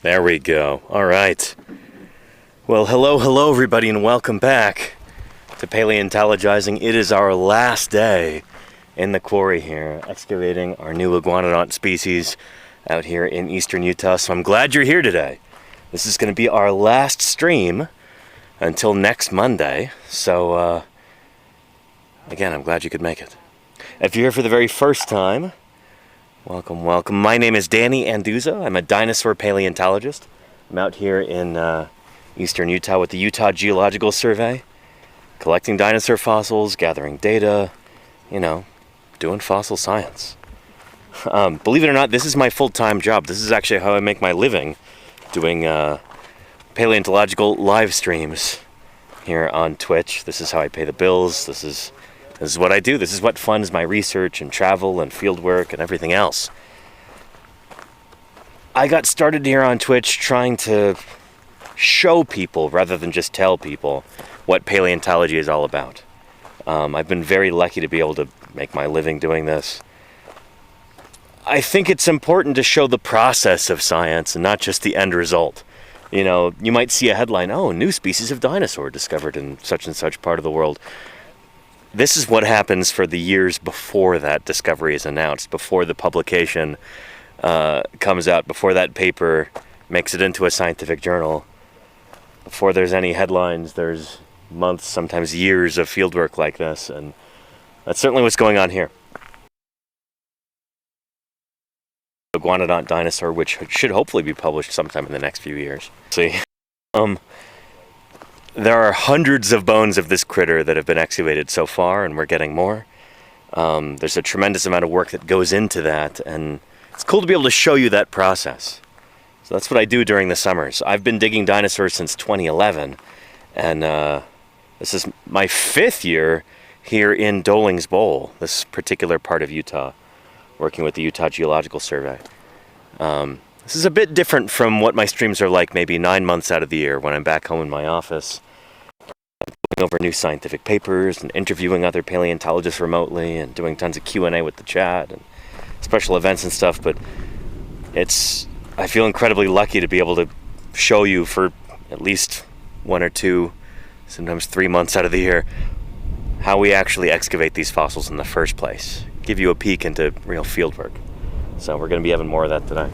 There we go. All right. Well, hello everybody, and welcome back to Paleontologizing. It is our last day in the quarry here, excavating our new iguanodont species out here in eastern Utah. So I'm glad you're here today. This is going to be our last stream until next Monday. So, again, I'm glad you could make it. If you're here for the very first time, welcome, welcome. My name is Danny Anduza. I'm a dinosaur paleontologist. I'm out here in eastern Utah with the Utah Geological Survey, collecting dinosaur fossils, gathering data, you know, doing fossil science. Believe it or not, this is my full-time job. This is actually how I make my living, doing paleontological live streams here on Twitch. This is how I pay the bills. This is what I do. This is what funds my research and travel and field work and everything else. I got started here on Twitch trying to show people rather than just tell people what paleontology is all about. I've been very lucky to be able to make my living doing this. I think it's important to show the process of science and not just the end result. You know, you might see a headline, oh, new species of dinosaur discovered in such and such part of the world. This is what happens for the years before that discovery is announced, before the publication comes out, before that paper makes it into a scientific journal. Before there's any headlines, there's months, sometimes years of fieldwork like this, and that's certainly what's going on here. Iguanodont dinosaur, which should hopefully be published sometime in the next few years. See, there are hundreds of bones of this critter that have been excavated so far, and we're getting more. There's a tremendous amount of work that goes into that, and it's cool to be able to show you that process. So that's what I do during the summers. I've been digging dinosaurs since 2011, and this is my 5th year here in Doling's Bowl, this particular part of Utah, working with the Utah Geological Survey. This is a bit different from what my streams are like maybe 9 months out of the year when I'm back home in my office, going over new scientific papers and interviewing other paleontologists remotely and doing tons of Q&A with the chat and special events and stuff. But I feel incredibly lucky to be able to show you for at least 1 or 2, sometimes 3 months out of the year, how we actually excavate these fossils in the first place. Give you a peek into real field work. So we're going to be having more of that today.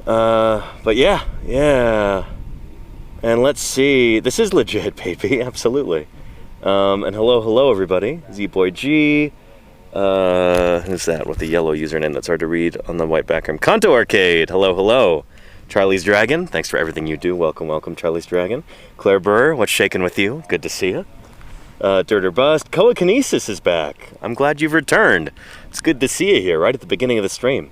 But yeah. And let's see. This is legit, baby. Absolutely. And hello, everybody. Z-Boy G. Who's that with the yellow username that's hard to read on the white background? Kanto Arcade. Hello. Charlie's Dragon. Thanks for everything you do. Welcome, Charlie's Dragon. Claire Burr. What's shaking with you? Good to see you. Dirt or Bust. Coakinesis is back. I'm glad you've returned. It's good to see you here right at the beginning of the stream.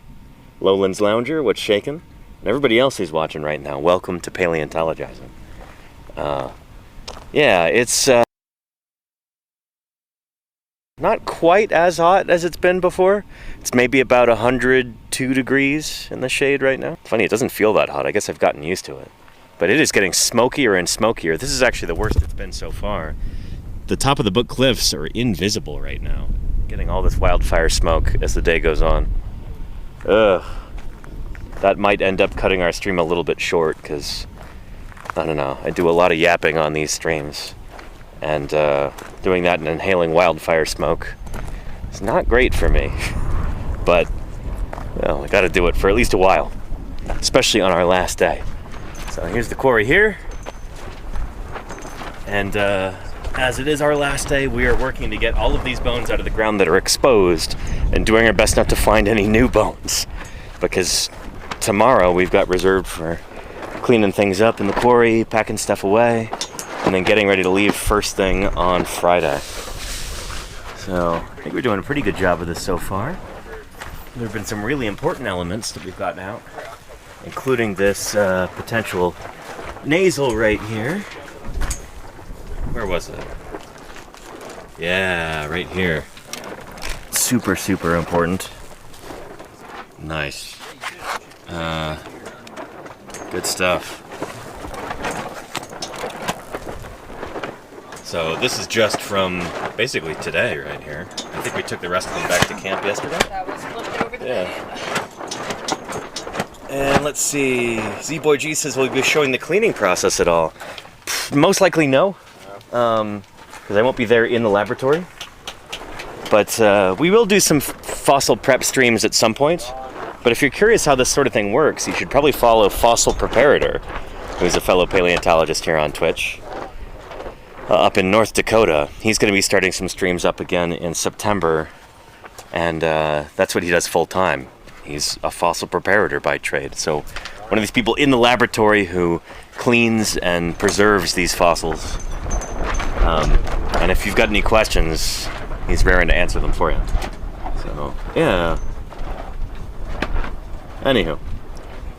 Lowlands Lounger, what's shaking? And everybody else who's watching right now, welcome to Paleontologizing. Yeah, it's not quite as hot as it's been before. It's maybe about 102 degrees in the shade right now. Funny, it doesn't feel that hot. I guess I've gotten used to it. But it is getting smokier and smokier. This is actually the worst it's been so far. The top of the Book Cliffs are invisible right now. Getting all this wildfire smoke as the day goes on. Ugh. That might end up cutting our stream a little bit short because, I don't know, I do a lot of yapping on these streams. And doing that and inhaling wildfire smoke is not great for me. But, well, I gotta do it for at least a while. Especially on our last day. So here's the quarry here. And, as it is our last day, we are working to get all of these bones out of the ground that are exposed and doing our best not to find any new bones. Because tomorrow we've got reserved for cleaning things up in the quarry, packing stuff away, and then getting ready to leave first thing on Friday. So I think we're doing a pretty good job of this so far. There have been some really important elements that we've gotten out, including this potential nasal right here. Where was it? Yeah, right here. Super important. Nice. Good stuff. So this is just from basically today right here. I think we took the rest of them back to camp yesterday. That was flipped over the yeah. And let's see, Z-Boy G says, will you be showing the cleaning process at all? Most likely no, because I won't be there in the laboratory. But we will do some fossil prep streams at some point. But if you're curious how this sort of thing works, you should probably follow Fossil Preparator, who's a fellow paleontologist here on Twitch, up in North Dakota. He's going to be starting some streams up again in September, and that's what he does full time. He's a fossil preparator by trade. So one of these people in the laboratory who cleans and preserves these fossils. And if you've got any questions, he's raring to answer them for you. So, yeah. Anywho.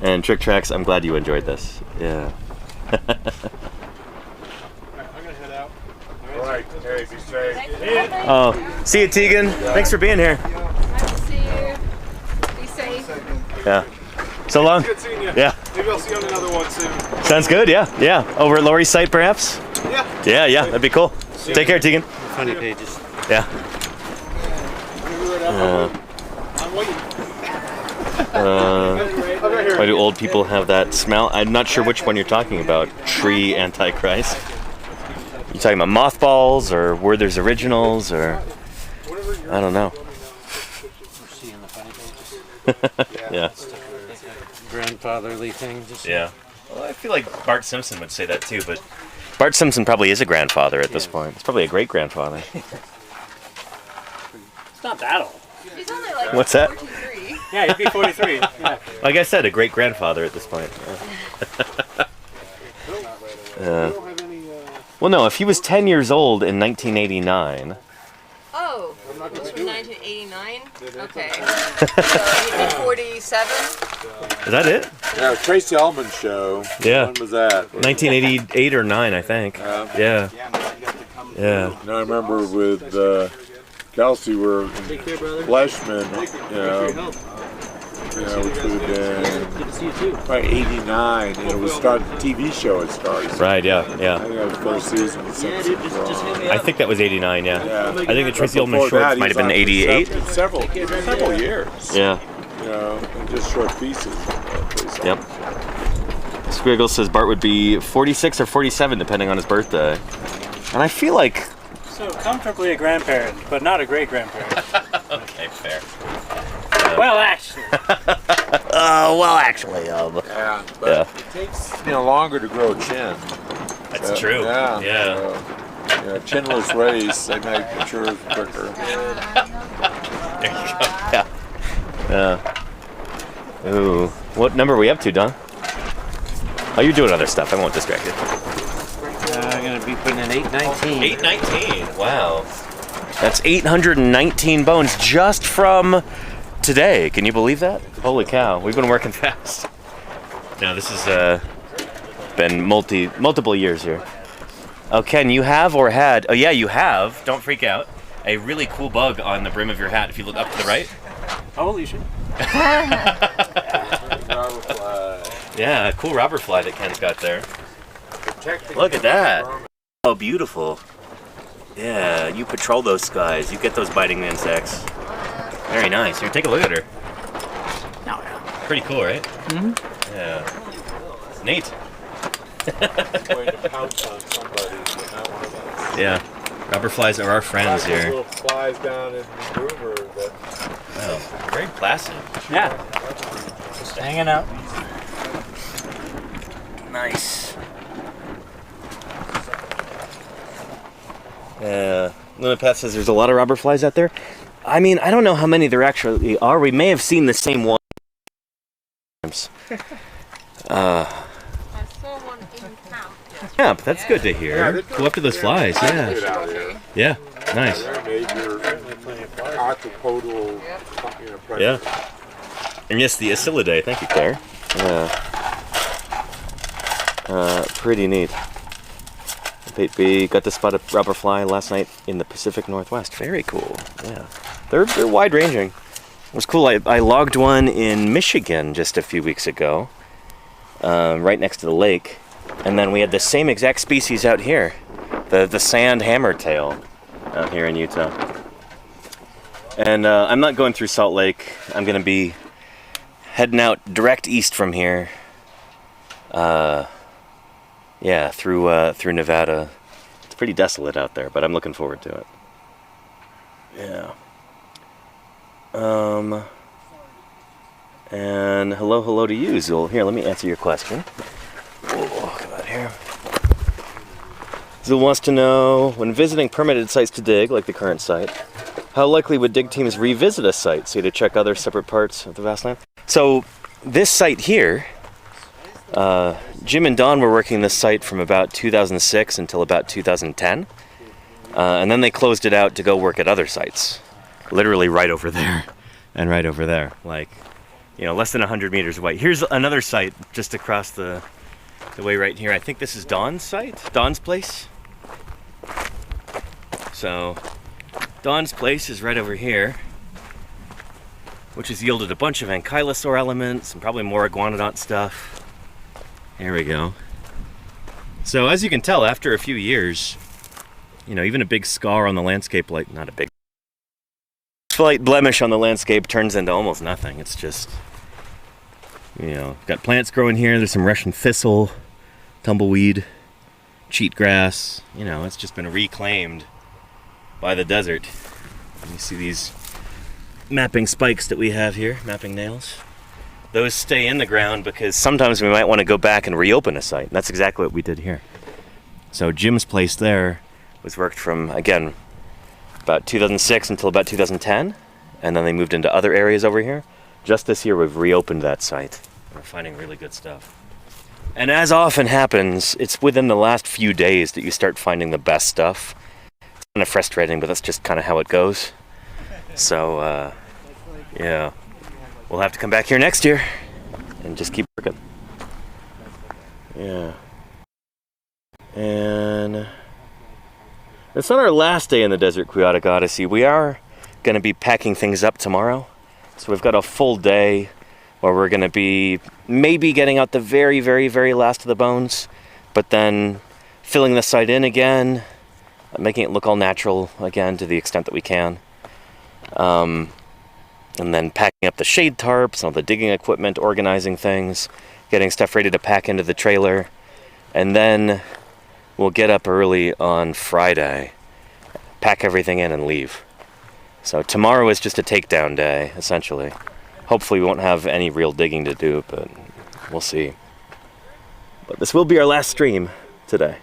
And Trick Tracks, I'm glad you enjoyed this. Yeah. I'm gonna head out. Alright, Harry, be safe. Oh, see you, Tegan. Thanks for being here. Nice to see you. Be safe. Yeah. So long. Good seeing you. Yeah. Maybe I'll see you on another one soon. Sounds good, yeah. Yeah. Over at Lori's site, perhaps? Yeah. Yeah, that'd be cool. Take care, Tegan. Funny pages. Yeah. I'm waiting. Why do old people have that smell? I'm not sure which one you're talking about. Tree Antichrist. You talking about mothballs or Werther's Originals or I don't know. Seeing the funny pages. Yeah. Grandfatherly thing. Just Yeah. Well, I feel like Bart Simpson would say that too, but Bart Simpson probably is a grandfather at this point. It's probably a great grandfather. It's not that old. He's only like What's that? 43. Yeah, he'd be 43. Yeah. Like I said, a great grandfather at this point. Well, no, if he was 10 years old in 1989. Oh, it was from 1989? Okay. So he'd be 47? Is that it? Yeah, Tracy Ullman show. Yeah. When was that? 1988 or 9, I think. Yeah. Yeah. No, I remember with Kelsey were Fleshman, which would have been Good to see you too. probably 89, and it was started the TV show it started. Right, yeah. I think that was the first season. of Simpsons were on. I think that was 89, yeah. Yeah. I think the Tracy Ullman Before shorts that, might have been he's on 88. Several years. Yeah. And just short pieces. Yep. Squiggle says Bart would be 46 or 47 depending on his birthday. And I feel like... So comfortably a grandparent, but not a great grandparent. Okay, fair. Well, actually. Yeah, but it takes longer to grow a chin. That's true. Yeah. Chinless race, they make mature quicker. There you go. Yeah. Yeah. Ooh. What number are we up to, Don? Oh, you're doing other stuff. I won't distract you. I'm going to be putting in 819. 819. Wow. That's 819 bones just from today. Can you believe that? Holy cow. We've been working fast. Now, this has been multiple years here. Oh, Ken, you have or had... Oh, yeah, you have. Don't freak out. A really cool bug on the brim of your hat if you look up to the right. Holy shit. Yeah, a cool robber fly that Ken's got there. Look at that. Oh, beautiful. Yeah, you patrol those skies. You get those biting insects. Very nice. Here, take a look at her. No. Pretty cool, right? Mm-hmm. Yeah. Neat. Going to pounce on somebody, but not one of us. Yeah. Robber flies are our friends here. Little flies down in Vancouver that Wow. Very placid. Yeah. Just hanging out. Nice. Luna Path says there's a lot of robber flies out there. I mean, I don't know how many there actually are. We may have seen the same one. I saw one in town. Yeah, but that's good to hear. Go up to those flies, yeah. get out here. Yeah, nice. They're major octopodal, predators. Yeah. And yes, the Acylidae. Thank you, Claire. Pretty neat. Pete B got to spot a robber fly last night in the Pacific Northwest. Very cool. Yeah, they're wide ranging. It was cool. I logged one in Michigan just a few weeks ago, right next to the lake, and then we had the same exact species out here, the sand hammertail, out here in Utah. And I'm not going through Salt Lake. I'm going to be heading out direct east from here. Yeah, through Nevada. It's pretty desolate out there, but I'm looking forward to it. Yeah. And hello to you, Zul. Here, let me answer your question. Oh, come out here. Zul wants to know, when visiting permitted sites to dig, like the current site, how likely would dig teams revisit a site, say to check other separate parts of the vast land? So, this site here, Jim and Don were working this site from about 2006 until about 2010. And then they closed it out to go work at other sites. Literally right over there and right over there. Like, you know, less than 100 meters away. Here's another site just across the way right here. I think this is Don's site, Don's place. So, Don's place is right over here, which has yielded a bunch of ankylosaur elements and probably more iguanodont stuff. There we go. So as you can tell, after a few years, you know, even a big scar on the landscape, like, not a big, slight blemish on the landscape turns into almost nothing. It's just, you know, got plants growing here. There's some Russian thistle, tumbleweed, cheatgrass. You know, it's just been reclaimed by the desert. And you see these mapping spikes that we have here, mapping nails. Those stay in the ground because sometimes we might want to go back and reopen a site. And that's exactly what we did here. So Jim's place there was worked from, again, about 2006 until about 2010. And then they moved into other areas over here. Just this year, we've reopened that site. We're finding really good stuff. And as often happens, it's within the last few days that you start finding the best stuff. It's kind of frustrating, but that's just kind of how it goes. So, yeah. We'll have to come back here next year and just keep working. Yeah. And it's not our last day in the Desert Quixotic Odyssey. We are going to be packing things up tomorrow. So we've got a full day where we're going to be maybe getting out the very, very, very last of the bones, but then filling the site in again, making it look all natural again to the extent that we can. And then packing up the shade tarps, all the digging equipment, organizing things, getting stuff ready to pack into the trailer. And then we'll get up early on Friday, pack everything in and leave. So tomorrow is just a takedown day, essentially. Hopefully we won't have any real digging to do, but we'll see. But this will be our last stream today.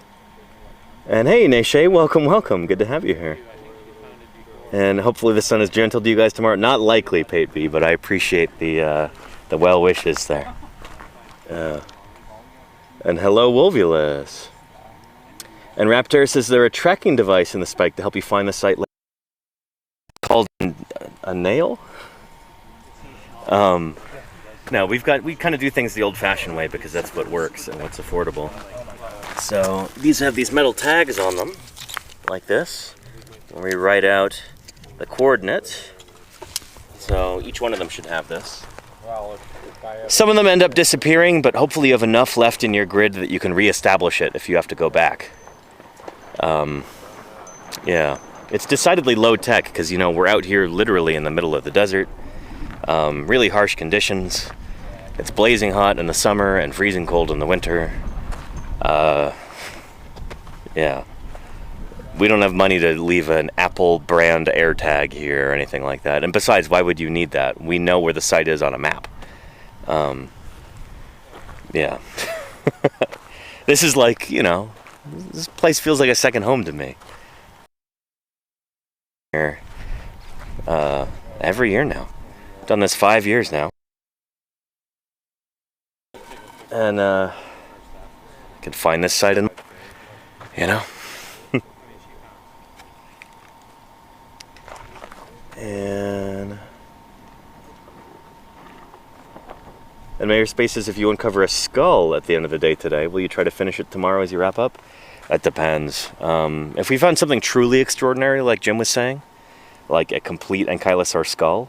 And hey, Neshe, welcome. Good to have you here. And hopefully the sun is gentle to you guys tomorrow. Not likely, Pate B, but I appreciate the well wishes there. And hello, Wolvulus. And Raptor says there a tracking device in the spike to help you find the site called a nail? No, we kind of do things the old-fashioned way because that's what works and what's affordable. So these have these metal tags on them, like this, where we write out the coordinates. So each one of them should have this. Some of them end up disappearing, but hopefully you have enough left in your grid that you can reestablish it if you have to go back. Yeah, it's decidedly low tech because, you know, we're out here literally in the middle of the desert. Really harsh conditions. It's blazing hot in the summer and freezing cold in the winter. Yeah. We don't have money to leave an Apple brand AirTag here or anything like that. And besides, why would you need that? We know where the site is on a map. Yeah. This is like, you know, this place feels like a second home to me. Here, every year now. Done this 5 years now. And, can find this site in, you know. And Mayor Space says, if you uncover a skull at the end of the day today, will you try to finish it tomorrow as you wrap up? That depends. If we found something truly extraordinary, like Jim was saying, like a complete ankylosaur skull,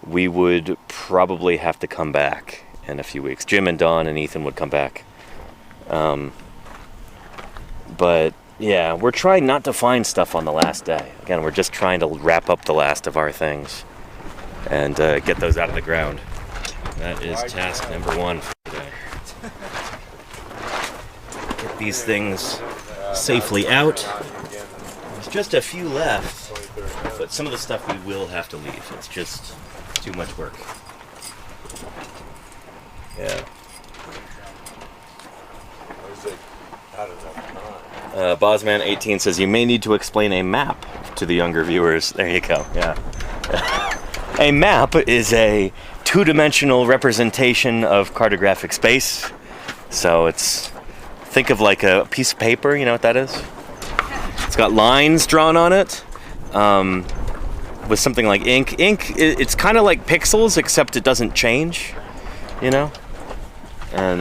we would probably have to come back in a few weeks. Jim and Don and Ethan would come back. But yeah, we're trying not to find stuff on the last day. Again, we're just trying to wrap up the last of our things and get those out of the ground. That is task number 1 for today. Get these things safely out. There's just a few left, but some of the stuff we will have to leave. It's just too much work. Yeah. Bosman18 says you may need to explain a map to the younger viewers. There you go. Yeah. A map is a two-dimensional representation of cartographic space. So think of like a piece of paper. You know what that is? It's got lines drawn on it with something like ink. Ink, it's kind of like pixels, except it doesn't change. You know? And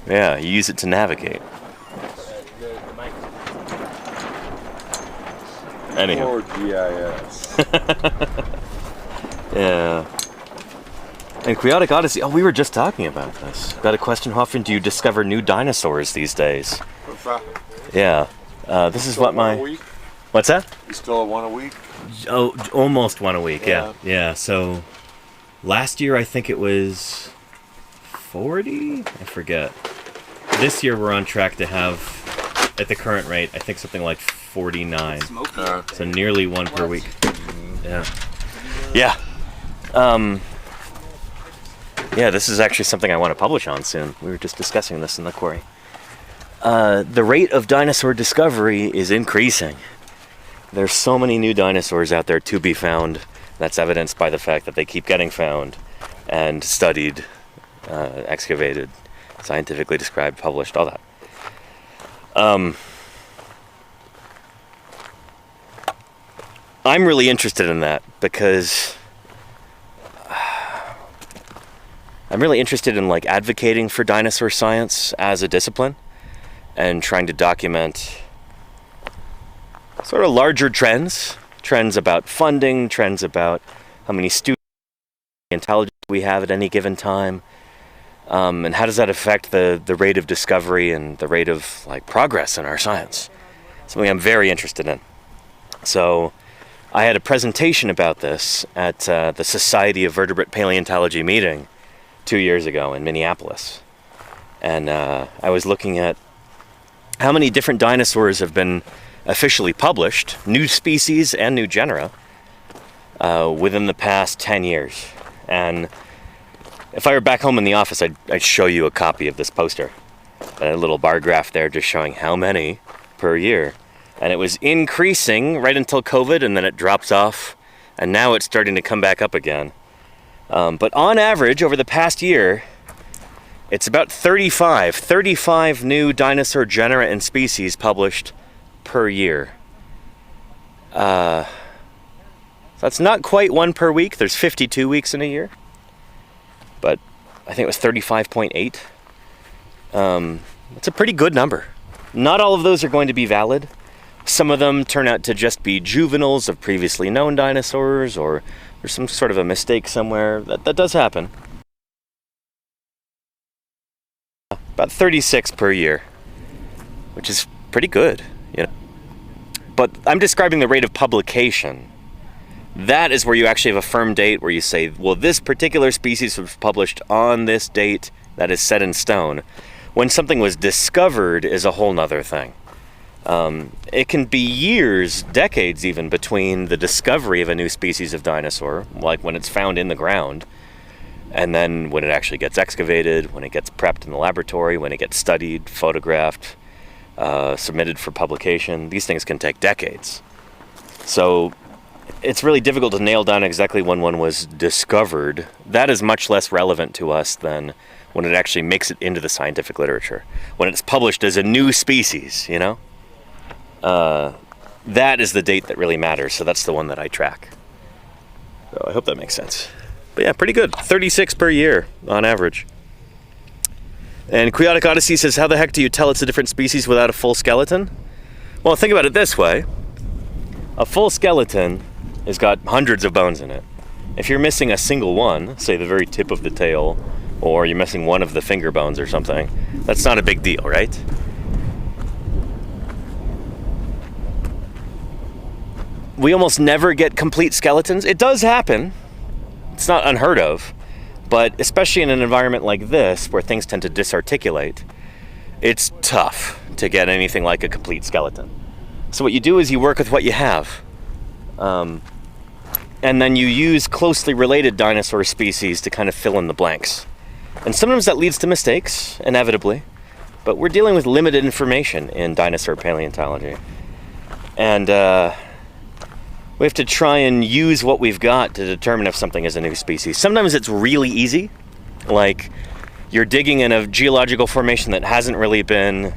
yeah, you use it to navigate. Anyhow. Or GIS. Yeah. And Chaotic Odyssey, we were just talking about this. Got a question, how often do you discover new dinosaurs these days? What's that? Yeah. This is what my... Week? What's that? You still at 1 a week? Oh, almost 1 a week, yeah. Yeah, so last year I think it was 40? I forget. This year we're on track to have, at the current rate, I think something like 49. So nearly 1 per week. Yeah. Yeah. Yeah, this is actually something I want to publish on soon. We were just discussing this in the quarry. The rate of dinosaur discovery is increasing. There's so many new dinosaurs out there to be found. That's evidenced by the fact that they keep getting found and studied, excavated, scientifically described, published, all that. I'm really interested in that because I'm really interested in like advocating for dinosaur science as a discipline and trying to document sort of larger trends about funding, trends about how many students, intelligence we have at any given time, and how does that affect the rate of discovery and the rate of like progress in our science. Something I'm very interested in. So I had a presentation about this at the Society of Vertebrate Paleontology meeting 2 years ago in Minneapolis. And I was looking at how many different dinosaurs have been officially published, new species and new genera, within the past 10 years. And if I were back home in the office, I'd show you a copy of this poster. And a little bar graph there just showing how many per year. And it was increasing right until COVID, and then it drops off, and now it's starting to come back up again. But on average, over the past year, it's about 35 new dinosaur genera and species published per year. That's not quite 1 per week. There's 52 weeks in a year. But I think it was 35.8. It's a pretty good number. Not all of those are going to be valid. Some of them turn out to just be juveniles of previously known dinosaurs, or there's some sort of a mistake somewhere. That does happen. About 36 per year, which is pretty good, you know. But I'm describing the rate of publication. That is where you actually have a firm date where you say, well, this particular species was published on this date that is set in stone. When something was discovered is a whole nother thing. It can be years, decades even, between the discovery of a new species of dinosaur, like when it's found in the ground, and then when it actually gets excavated, when it gets prepped in the laboratory, when it gets studied, photographed, submitted for publication. These things can take decades. So it's really difficult to nail down exactly when one was discovered. That is much less relevant to us than when it actually makes it into the scientific literature. When it's published as a new species, you know? That is the date that really matters, so that's the one that I track. So I hope that makes sense. But yeah, pretty good. 36 per year on average. And Chaotic Odyssey says, how the heck do you tell it's a different species without a full skeleton? Well, think about it this way. A full skeleton has got hundreds of bones in it. If you're missing a single one, say the very tip of the tail, or you're missing one of the finger bones or something, that's not a big deal, right? We almost never get complete skeletons. It does happen. it's not unheard of, but especially in an environment like this where things tend to disarticulate, it's tough to get anything like a complete skeleton. So what you do is you work with what you have. And then you use closely related dinosaur species to kind of fill in the blanks. And sometimes that leads to mistakes, inevitably. But we're dealing with limited information in dinosaur paleontology. And we have to try and use what we've got to determine if something is a new species. Sometimes it's really easy. Like, you're digging in a geological formation that hasn't really been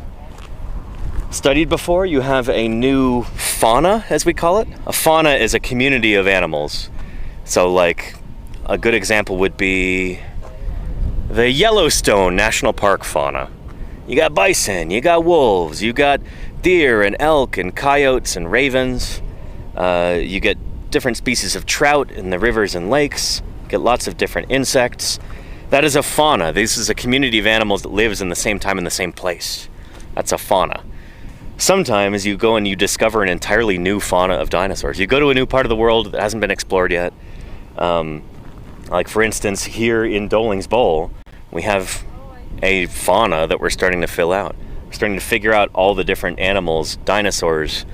studied before. You have a new fauna, as we call it. A fauna is a community of animals. So, like, a good example would be the Yellowstone National Park fauna. You got bison, you got wolves, you got deer and elk and coyotes and ravens. You get different species of trout in the rivers and lakes. You get lots of different insects. That is a fauna. This is a community of animals that lives in the same time in the same place. That's a fauna. Sometimes you go and you discover an entirely new fauna of dinosaurs. You go to a new part of the world that hasn't been explored yet. Like, for instance, here in Doling's Bowl, we have a fauna that we're starting to fill out. We're starting to figure out all the different animals, dinosaurs,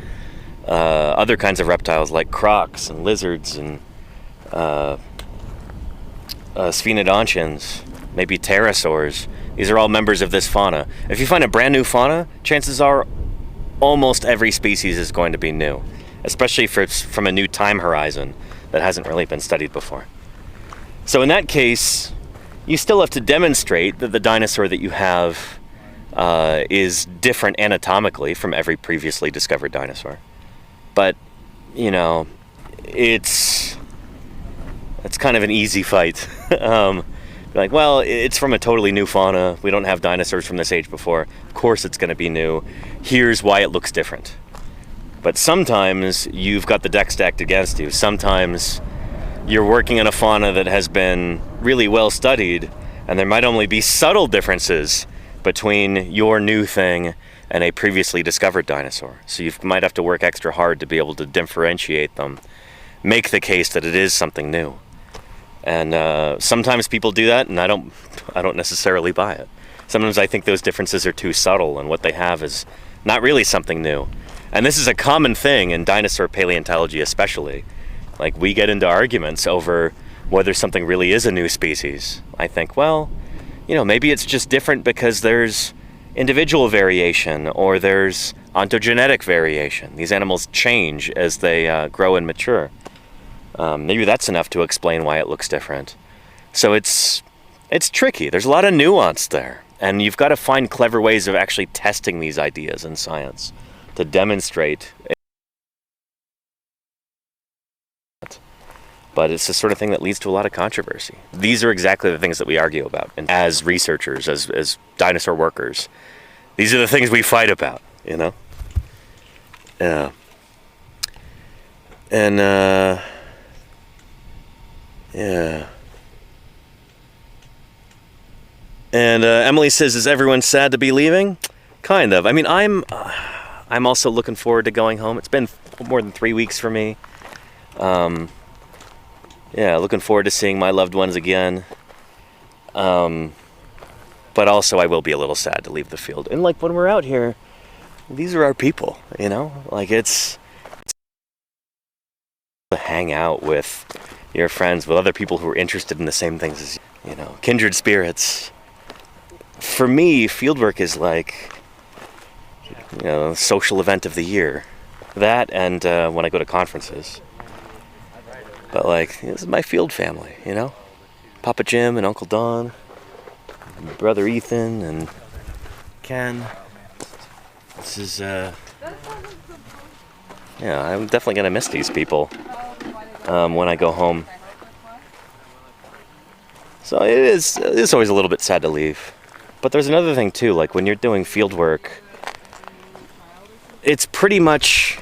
other kinds of reptiles like crocs and lizards and sphenodontians, maybe pterosaurs. These are all members of this fauna. If you find a brand new fauna, chances are almost every species is going to be new, especially if it's from a new time horizon that hasn't really been studied before. So in that case, you still have to demonstrate that the dinosaur that you have is different anatomically from every previously discovered dinosaur. But, you know, it's kind of an easy fight. Like, well, it's from a totally new fauna. We don't have dinosaurs from this age before. Of course it's going to be new. Here's why it looks different. But sometimes you've got the deck stacked against you. Sometimes you're working on a fauna that has been really well studied, and there might only be subtle differences between your new thing and a previously discovered dinosaur. So you might have to work extra hard to be able to differentiate them, make the case that it is something new. And sometimes people do that, and I don't necessarily buy it. Sometimes I think those differences are too subtle, and what they have is not really something new. And this is a common thing in dinosaur paleontology especially. Like, we get into arguments over whether something really is a new species. I think, well, you know, maybe it's just different because there's individual variation or there's ontogenetic variation. These animals change as they grow and mature. Maybe that's enough to explain why it looks different. So it's tricky. There's a lot of nuance there. And you've got to find clever ways of actually testing these ideas in science to demonstrate it. But it's the sort of thing that leads to a lot of controversy. These are exactly the things that we argue about. And as researchers, as dinosaur workers, these are the things we fight about, you know? Yeah. And, yeah. And Emily says, is everyone sad to be leaving? Kind of. I mean, I'm also looking forward to going home. It's been more than 3 weeks for me. Yeah, looking forward to seeing my loved ones again. But also I will be a little sad to leave the field. And like, when we're out here, these are our people, you know? Like, it's to hang out with your friends, with other people who are interested in the same things as you know, kindred spirits. For me, fieldwork is like, you know, social event of the year. That and when I go to conferences. But like, this is my field family, you know? Papa Jim and Uncle Don, and brother Ethan and Ken. This is, yeah, I'm definitely gonna miss these people when I go home. So it is always a little bit sad to leave. But there's another thing too, like when you're doing field work, it's pretty much,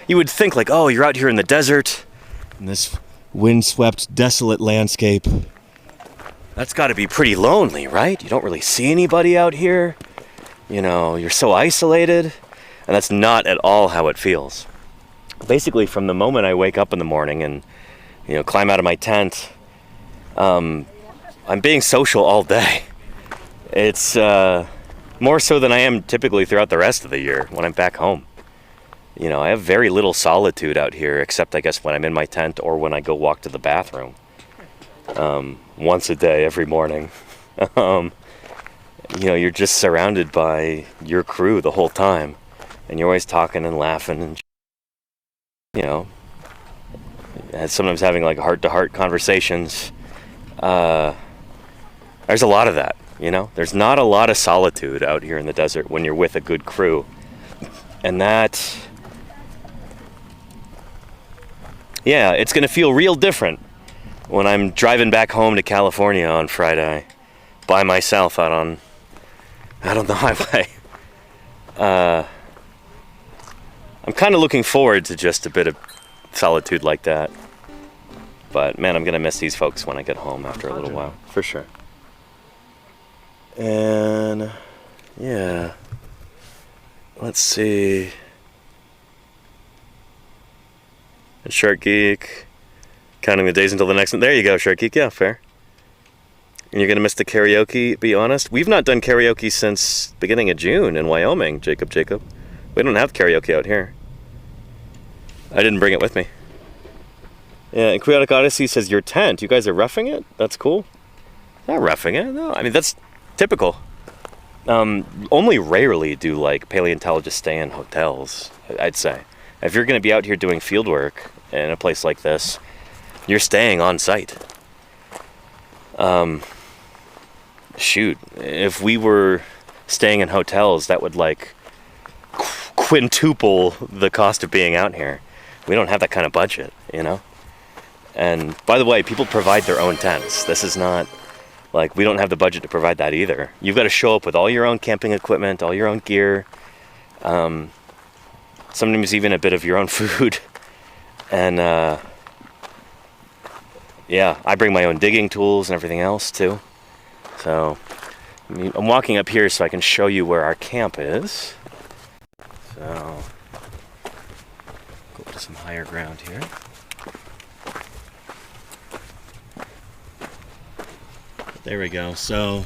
you would think like, oh, you're out here in the desert, in this windswept, desolate landscape. That's got to be pretty lonely, right? You don't really see anybody out here. You know, you're so isolated. And that's not at all how it feels. Basically, from the moment I wake up in the morning and, you know, climb out of my tent I'm being social all day. It's more so than I am typically throughout the rest of the year when I'm back home. You know, I have very little solitude out here, except I guess when I'm in my tent or when I go walk to the bathroom. Once a day, every morning. You know, you're just surrounded by your crew the whole time. And you're always talking and laughing and, you know, and sometimes having like heart-to-heart conversations. There's a lot of that, you know? There's not a lot of solitude out here in the desert when you're with a good crew. And that... yeah, it's going to feel real different when I'm driving back home to California on Friday by myself out on the highway. I'm kind of looking forward to just a bit of solitude like that. But man, I'm going to miss these folks when I get home after a little while, for sure. And yeah, let's see. And Shark Geek, counting the days until the next one. There you go, Shark Geek. Yeah, fair. And you're gonna miss the karaoke. Be honest, we've not done karaoke since beginning of June in Wyoming. Jacob. We don't have karaoke out here. I didn't bring it with me. Yeah, and Chaotic Odyssey says your tent. You guys are roughing it. That's cool. Not roughing it. No, I mean that's typical. Only rarely do like paleontologists stay in hotels. I'd say. If you're going to be out here doing field work in a place like this, you're staying on site. Shoot, if we were staying in hotels, that would like quintuple the cost of being out here. We don't have that kind of budget, you know? And by the way, people provide their own tents. This is not like we don't have the budget to provide that either. You've got to show up with all your own camping equipment, all your own gear. Sometimes even a bit of your own food. And yeah, I bring my own digging tools and everything else too. So I'm walking up here so I can show you where our camp is. So go to some higher ground here. There we go. So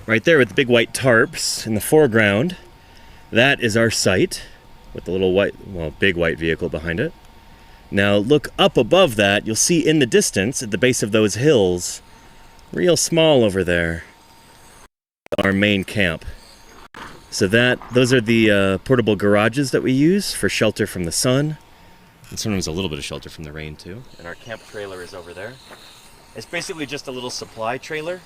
right there with the big white tarps in the foreground, that is our site. With the little white, well, big white vehicle behind it. Now look up above that, you'll see in the distance, at the base of those hills, real small over there, our main camp. So those are the portable garages that we use for shelter from the sun, and sometimes a little bit of shelter from the rain too. And our camp trailer is over there. It's basically just a little supply trailer,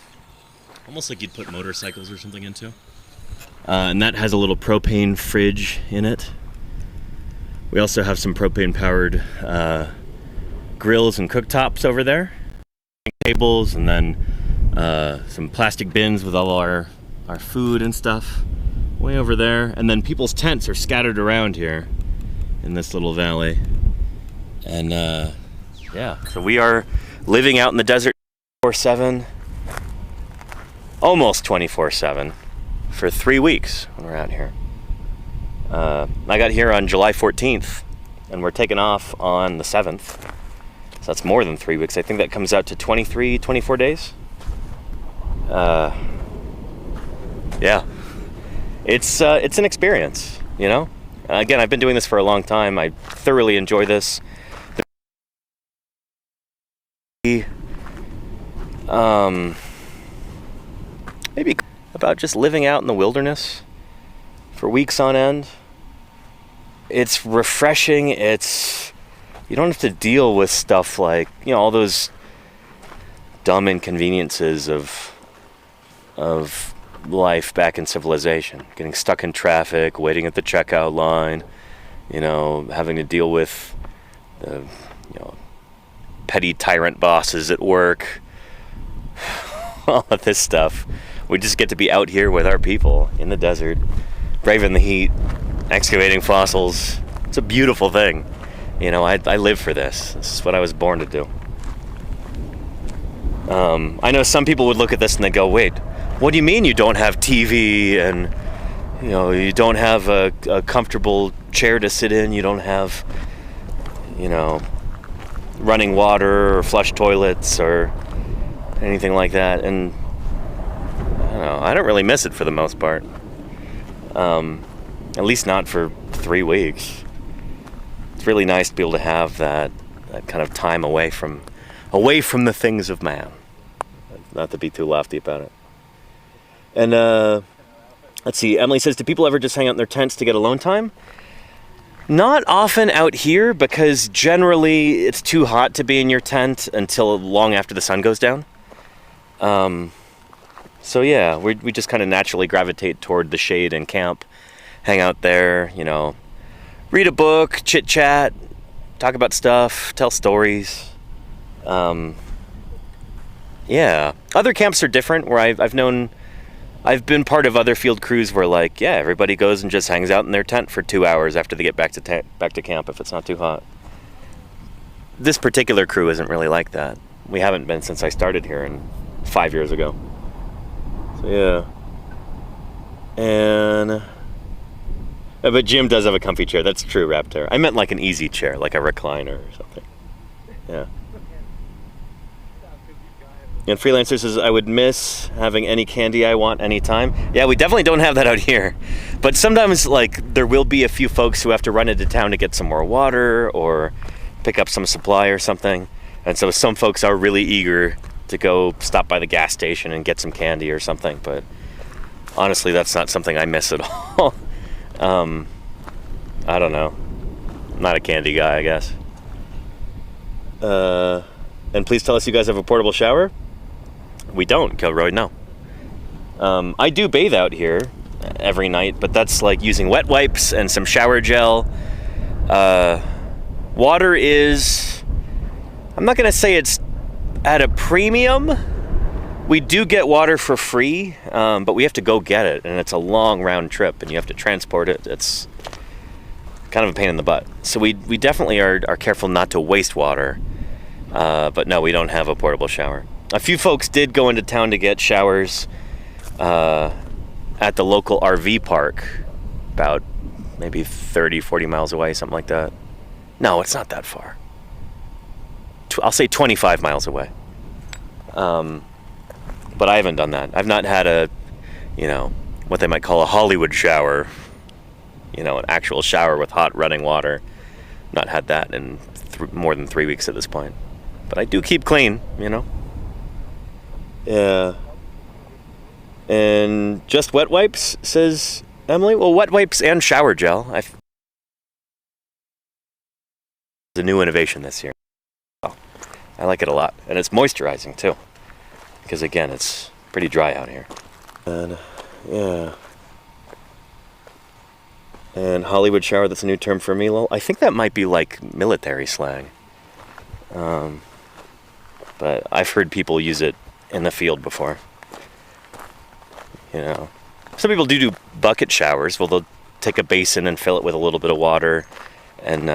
almost like you'd put motorcycles or something into. And that has a little propane fridge in it. We also have some propane-powered grills and cooktops over there, tables, and then some plastic bins with all our food and stuff way over there. And then people's tents are scattered around here in this little valley. And yeah, so we are living out in the desert 24/7, almost 24/7, for 3 weeks when we're out here. I got here on July 14th, and we're taking off on the 7th. So that's more than 3 weeks. I think that comes out to 24 days. Yeah. It's an experience, you know? Again, I've been doing this for a long time. I thoroughly enjoy this. Maybe about just living out in the wilderness for weeks on end. It's refreshing. You don't have to deal with stuff like, you know, all those dumb inconveniences of life back in civilization. Getting stuck in traffic, waiting at the checkout line, you know, having to deal with the, you know, petty tyrant bosses at work. All of this stuff. We just get to be out here with our people in the desert, braving the heat, excavating fossils. It's a beautiful thing. You know, I live for this. This is what I was born to do. I know some people would look at this and they go, wait, what do you mean you don't have TV and, you know, you don't have a comfortable chair to sit in, you don't have, you know, running water or flush toilets or, anything like that. And I don't know, I don't really miss it for the most part. At least not for 3 weeks. It's really nice to be able to have that kind of time away from the things of man. Not to be too lofty about it. And let's see, Emily says, do people ever just hang out in their tents to get alone time? Not often out here, because generally it's too hot to be in your tent until long after the sun goes down. So yeah, we just kind of naturally gravitate toward the shade and camp, hang out there, you know, read a book, chit chat, talk about stuff, tell stories. Yeah, other camps are different. Where I've been part of other field crews where, like, yeah, everybody goes and just hangs out in their tent for 2 hours after they get back to camp if it's not too hot. This particular crew isn't really like that. We haven't been since I started here 5 years ago. So yeah. And but Jim does have a comfy chair. That's true, Raptor. I meant like an easy chair, like a recliner or something. Yeah. And Freelancer says, I would miss having any candy I want anytime. Yeah, we definitely don't have that out here. But sometimes, like, there will be a few folks who have to run into town to get some more water or pick up some supply or something. And so some folks are really eager to go stop by the gas station and get some candy or something. But honestly, that's not something I miss at all. I don't know. I'm not a candy guy, I guess. And please tell us you guys have a portable shower. We don't, Kilroy, no. I do bathe out here every night, but that's like using wet wipes and some shower gel. Water is, I'm not going to say it's at a premium. We do get water for free, but we have to go get it, and it's a long round trip, and you have to transport it. It's kind of a pain in the butt. So we definitely are careful not to waste water, but no, we don't have a portable shower. A few folks did go into town to get showers at the local RV park, about maybe 30, 40 miles away, something like that. No, it's not that far. I'll say 25 miles away. But I haven't done that. I've not had a, you know, what they might call a Hollywood shower, you know, an actual shower with hot running water. Not had that in more than 3 weeks at this point. But I do keep clean, you know. Yeah. And just wet wipes, says Emily. Well, wet wipes and shower gel. It's a new innovation this year. Oh, I like it a lot. And it's moisturizing, too. Because, again, it's pretty dry out here. And, yeah. And Hollywood shower, that's a new term for me. Well, I think that might be like military slang. But I've heard people use it in the field before. You know, some people do bucket showers. Well, they'll take a basin and fill it with a little bit of water, and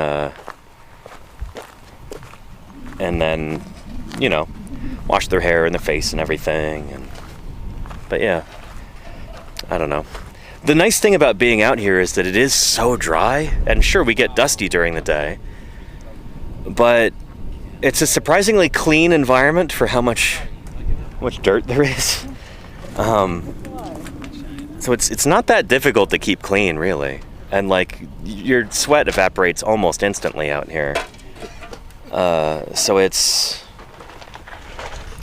then, you know, wash their hair and their face and everything. But yeah, I don't know. The nice thing about being out here is that it is so dry, and sure, we get dusty during the day, but it's a surprisingly clean environment for how much dirt there is. So it's not that difficult to keep clean, really. And like, your sweat evaporates almost instantly out here. So it's,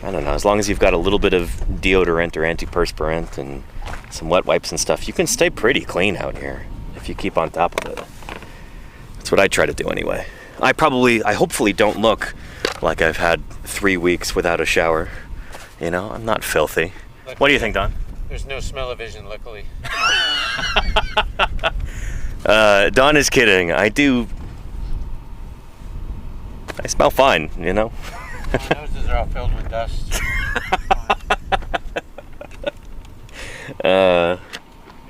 I don't know, as long as you've got a little bit of deodorant or antiperspirant and some wet wipes and stuff, you can stay pretty clean out here if you keep on top of it. That's what I try to do anyway. I hopefully don't look like I've had 3 weeks without a shower. You know, I'm not filthy. What do you think, Don? There's no smell-o-vision, luckily. Don is kidding. I smell fine, you know? My noses are all filled with dust. When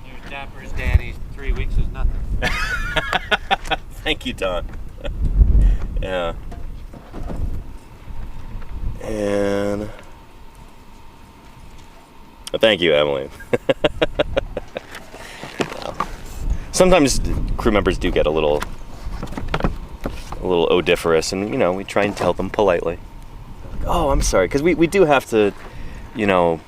you're dapper as Danny, 3 weeks is nothing. Thank you, Don. Yeah. And thank you, Emily. Sometimes crew members do get a little odoriferous, and you know, we try and tell them politely. Oh, I'm sorry, because we do have to, you know,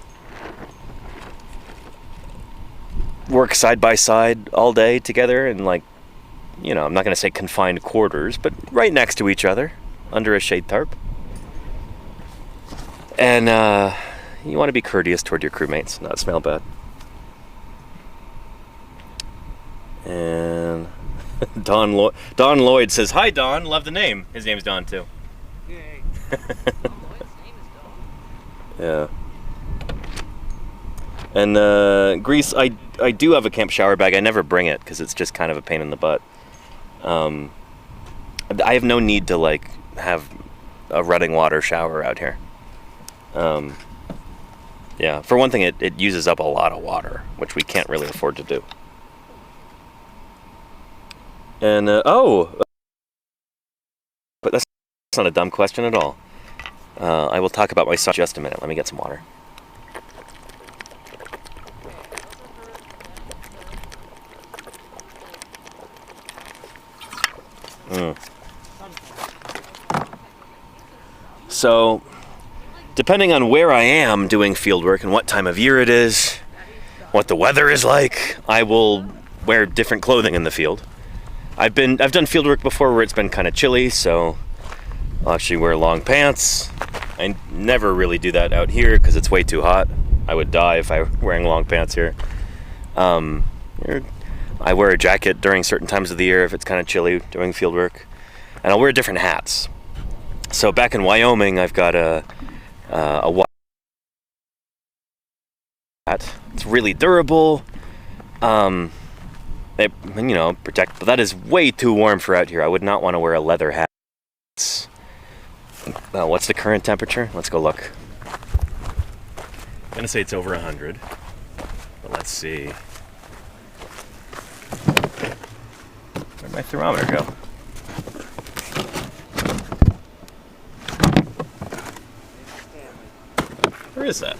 work side by side all day together and, like, you know, I'm not going to say confined quarters, but right next to each other under a shade tarp. And you want to be courteous toward your crewmates, not smell bad. And Don Lloyd says, "Hi, Don. Love the name." His name's Don too. Yay. Yeah. And Greece, I do have a camp shower bag. I never bring it because it's just kind of a pain in the butt. I have no need to like have a running water shower out here. Yeah, for one thing, it uses up a lot of water, which we can't really afford to do. And but that's not a dumb question at all. I will talk about my son in just a minute. Let me get some water. So, depending on where I am doing field work and what time of year it is, what the weather is like, I will wear different clothing in the field. I've done field work before where it's been kind of chilly, so I'll actually wear long pants. I never really do that out here because it's way too hot. I would die if I were wearing long pants here. I wear a jacket during certain times of the year if it's kind of chilly doing field work, and I'll wear different hats. So back in Wyoming, I've got a white hat. It's really durable. It, you know, protect, but that is way too warm for out here. I would not want to wear a leather hat. What's the current temperature? Let's go look. I'm gonna say it's over 100, but let's see. Where'd my thermometer go? Where is that?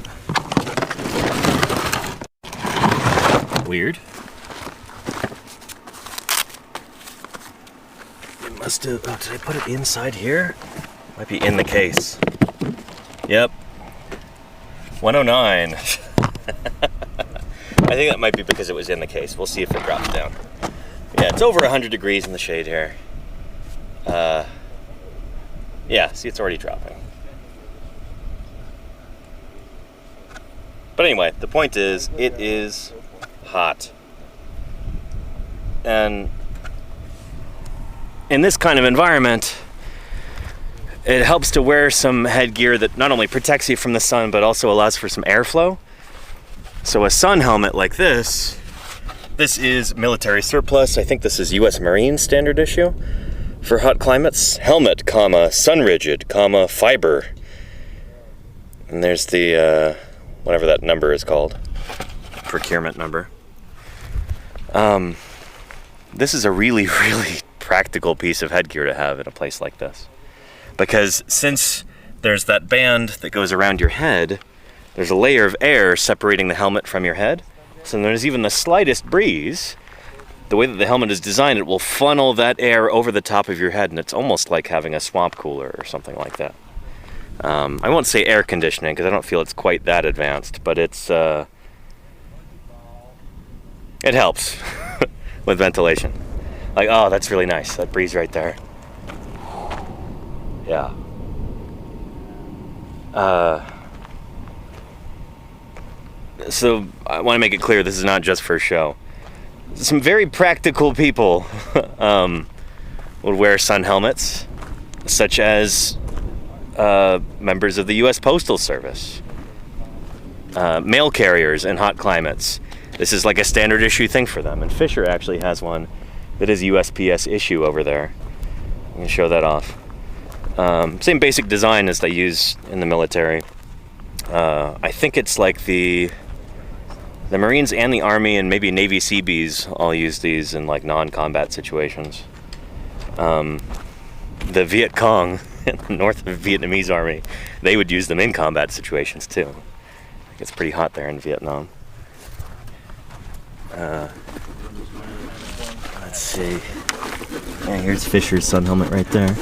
Weird. It must have. Oh, did I put it inside here? Might be in the case. Yep. 109. I think that might be because it was in the case. We'll see if it drops down. Yeah, it's over 100 degrees in the shade here. Yeah, see, it's already dropping. But anyway, the point is, it is hot. And in this kind of environment, it helps to wear some headgear that not only protects you from the sun, but also allows for some airflow. So a sun helmet like this is military surplus. I think this is US Marine standard issue for hot climates. Helmet, comma, sun rigid, comma, fiber. And there's the, whatever that number is called, procurement number. This is a really, really practical piece of headgear to have in a place like this. Because since there's that band that goes around your head, there's a layer of air separating the helmet from your head. So there's even the slightest breeze, the way that the helmet is designed, it will funnel that air over the top of your head, and it's almost like having a swamp cooler or something like that. I won't say air conditioning because I don't feel it's quite that advanced, but it helps with ventilation. Like, oh, that's really nice, that breeze right there. Yeah. So I want to make it clear, this is not just for show. Some very practical people would wear sun helmets, such as members of the U.S. Postal Service, mail carriers in hot climates. This is like a standard issue thing for them. And Fisher actually has one that is USPS issue over there. I'm going to show that off. Same basic design as they use in the military. I think it's like the Marines and the Army and maybe Navy Seabees all use these in like non-combat situations. The Viet Cong, the North Vietnamese Army, they would use them in combat situations too. It's pretty hot there in Vietnam. Let's see. Yeah, here's Fisher's sun helmet right there.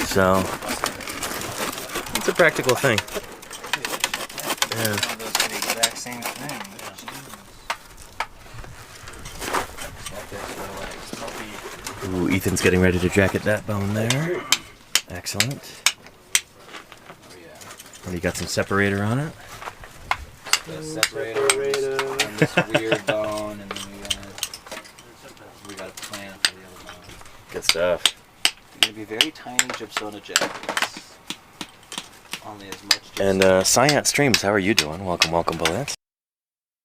So It's a practical thing. Yeah. The exact same thing. Ooh, Ethan's getting ready to jacket that bone there. Excellent. And you got some separator on it. The separator and this weird bone, and then we got a plan for the other bone. Good stuff. They're gonna be very tiny gypsona jackets. Only as much gypsum. And Cyant Streams, how are you doing? Welcome, welcome, Balance.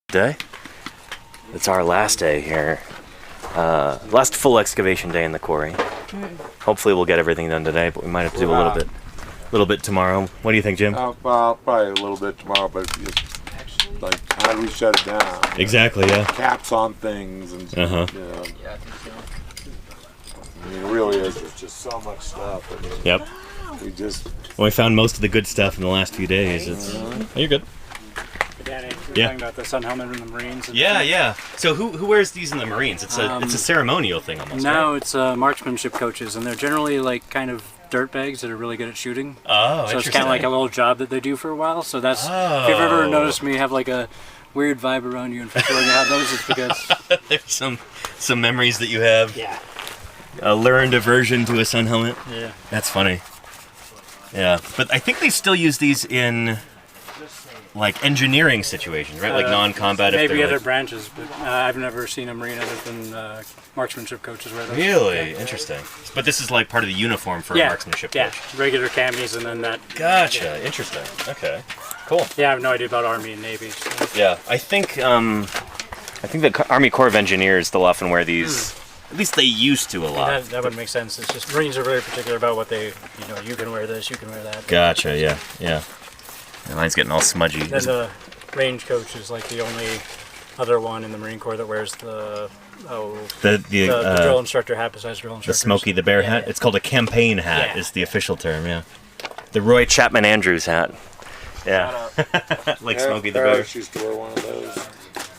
Day. It's our last day here. Last full excavation day in the quarry. Hopefully we'll get everything done today, but we might have to do a little bit tomorrow. What do you think, Jim? Well, probably a little bit tomorrow, but it's like, how do we shut it down? Exactly, yeah. Caps on things and Uh-huh. you know, Yeah, I think so. I mean, it really is. There's just so much stuff. I mean, Yep. we just Well, we found most of the good stuff in the last few days. Oh, you're good. Danny, we were Yeah. talking about the sun helmet and the Marines. And Yeah, yeah. So who wears these in the Marines? It's a ceremonial thing almost. No, Right? it's marksmanship coaches, and they're generally like kind of dirtbags that are really good at shooting. Oh, So it's kind of like a little job that they do for a while. So that's if you've ever noticed me have like a weird vibe around you and for sure you have those, it's because There's some memories that you have. yeah, A learned aversion to a sun helmet. yeah. That's funny. Yeah, but I think they still use these in like engineering situations, right? Like non-combat. If Maybe they're other like, branches, but I've never seen a Marine other than marksmanship coaches wear those. really interesting. But this is like part of the uniform for a marksmanship yeah, coach. regular camis and then that. Gotcha. Interesting. Okay. Cool. Yeah, I have no idea about Army and Navy. So. Yeah, I think the Army Corps of Engineers they'll often wear these. At least they used to a lot. That would make sense. It's just Marines are very particular about what they, you can wear this, you can wear that. Gotcha. Yeah. Yeah. And mine's getting all smudgy. Then the range coach is like the only other one in the Marine Corps that wears the drill instructor hat besides drill The instructors. Smokey the Bear hat. It's called a campaign hat. Yeah. Is the official term. Yeah. The Roy Chapman Andrews hat. Yeah. Like Smokey the Bear. Parrish used to wear one of those.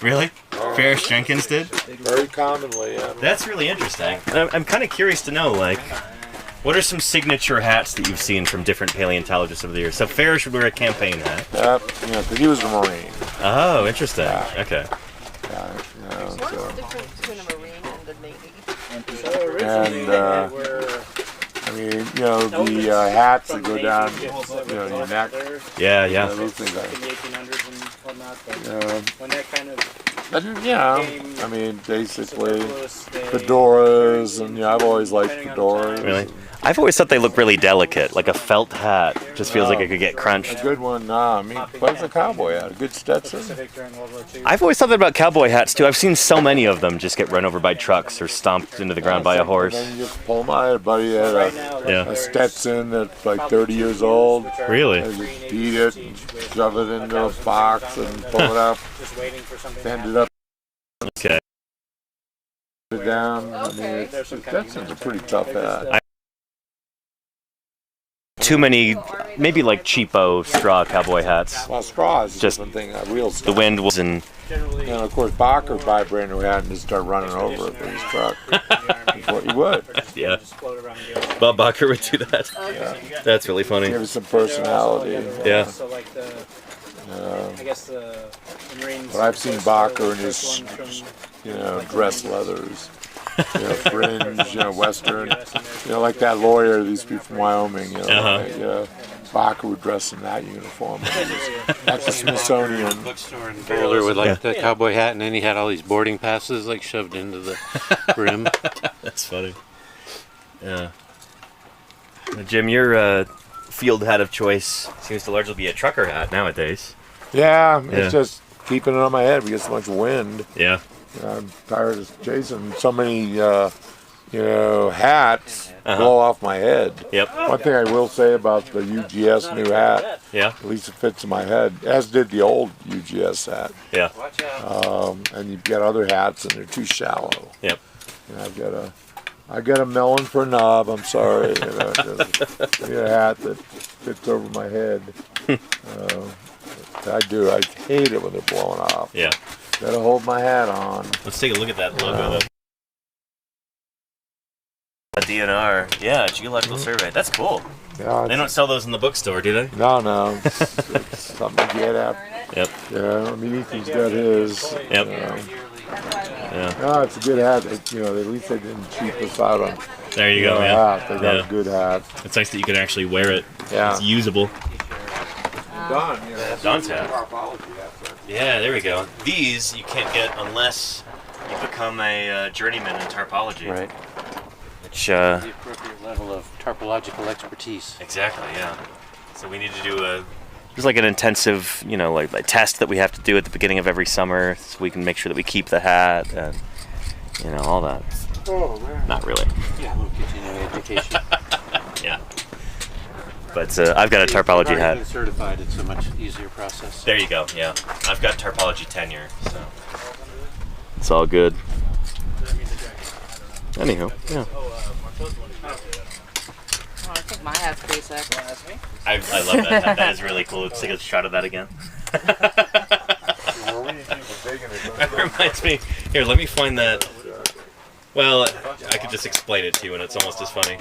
Really? Ferris Jenkins did? Very commonly, yeah. That's really interesting. And I'm kind of curious to know, like, what are some signature hats that you've seen from different paleontologists over the years? So Ferris would wear a campaign hat. Because he was a Marine. Oh, interesting. Okay. What's the difference between a Marine and the Navy? And, I mean, the hats that go down, your neck. Yeah, yeah. Those things In are, the 1800s and whatnot, but when that kind of I mean, basically, fedoras, and I've always liked fedoras. Really? I've always thought they look really delicate. Like a felt hat just feels like it could get crunched. A good one, nah, I mean, but it's a cowboy hat, a good Stetson. Pacific during World War II. I've always thought that about cowboy hats too. I've seen so many of them just get run over by trucks or stomped into the ground by a horse. And then you just pull them out. I had a buddy that Right had now, Yeah. a Stetson that's like 30 years old. Really? And you beat it, and shove it into a box, and pull it up, just waiting for something bend to it up, Okay. put it down. I mean, Stetson's a pretty tough hat. Too many, maybe like cheapo straw cowboy hats. Well, straw is Just just something, real The stuff. wind was in. And of course, Bacher would buy a brand new hat and just start running over it with his truck. That's what he would. Yeah. just float around the ocean. Bob Bacher would do that. That's really funny. Give it some personality. Yeah. So like I guess the Marines. But I've seen Bacher in his, dress leathers, fringe, Western, like that lawyer that used to be from Wyoming, Bacher would dress in that uniform. That's the Smithsonian. Bookstore in Boulder with like the cowboy hat, and then he had all these boarding passes like shoved into the brim. That's funny. Yeah. Now, Jim, your field hat of choice seems to largely be a trucker hat nowadays. Yeah, Yeah. it's just keeping it on my head. We get so much wind. Yeah. I'm tired of chasing so many, hats blow off my head. Yep. One thing I will say about the UGS new hat, Yeah. at least it fits in my head, as did the old UGS hat. Yeah. And you've got other hats and they're too shallow. Yep. And I got a melon for a knob. I'm sorry. Just, I get a hat that fits over my head. I do. I hate it when they're blowing off. Yeah. Gotta hold my hat on. Let's take a look at that logo. A DNR. Yeah, geological survey. That's cool. Yeah, They don't sell those in the bookstore, do they? no, it's something to get at. Yep. Yeah, I mean, Ethan's got his. Yep. Yeah. No, it's a good hat. At least they didn't cheap us out on. There you go. Hat. Yeah. They got a good hat. It's nice that you can actually wear it. Yeah. It's usable. Don, Don's hat. Yeah, there we go. These you can't get unless you become a journeyman in tarpology. Right. Which, The appropriate level of tarpological expertise. exactly, yeah. So we need to do there's like an intensive, like a test that we have to do at the beginning of every summer so we can make sure that we keep the hat and, all that. Oh, man. Not really. Yeah, we'll continuing education. Yeah. But I've got a tarpology If you've already hat. been certified, it's a much easier process. There you go, yeah. I've got tarpology tenure, so it's all good. Anywho, yeah. I think my hat's pretty sick. I love that hat. That is really cool. Let's take a shot of that again. That reminds me. Here, let me find that. Well, I could just explain it to you, and it's almost as funny.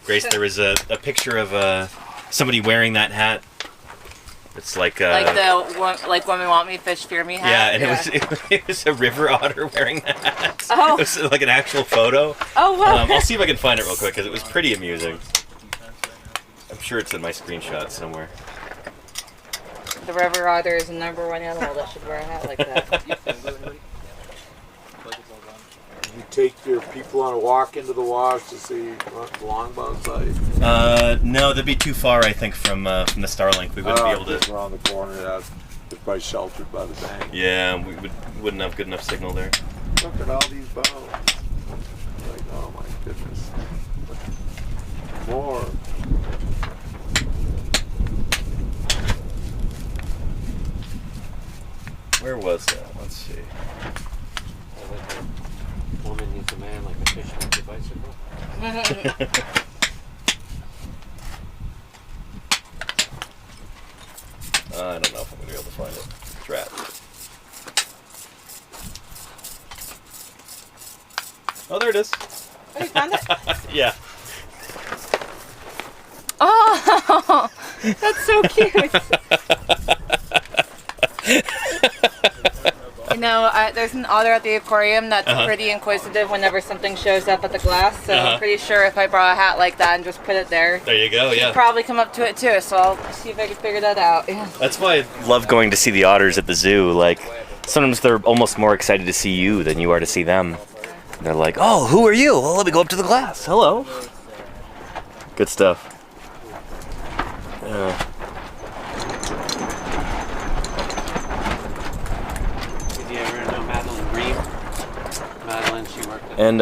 Grace, there was a picture of somebody wearing that hat. It's like like when we want me, fish fear me hat. yeah, and it was a river otter wearing that hat. Oh. It was like an actual photo. Oh wow. I'll see if I can find it real quick because it was pretty amusing. I'm sure it's in my screenshot somewhere. The river otter is the #1 animal that should wear a hat like that. You take your people on a walk into the wash to see longboat site. No, that'd be too far, I think, from the Starlink. We wouldn't be able Just to. around the corner. That's probably sheltered by the bank. Yeah, we wouldn't have good enough signal there. Look at all these bones. Like, oh my goodness. More. Where was that? Let's see. Woman needs a man like a fish needs a bicycle. I don't know if I'm gonna be able to find it. Drat. Oh, there it is. Oh, you found it? Yeah. Oh, that's so cute. There's an otter at the aquarium that's pretty inquisitive whenever something shows up at the glass. So I'm pretty sure if I brought a hat like that and just put it there, There you go. he'd Yeah. probably come up to it too. So I'll see if I can figure that out. Yeah. That's why I love going to see the otters at the zoo. Like, sometimes they're almost more excited to see you than you are to see them. They're like, "Oh, who are you? Well, let me go up to the glass. Hello." Good stuff. Yeah. Did you ever know Madeline Green? Madeline, she worked at... And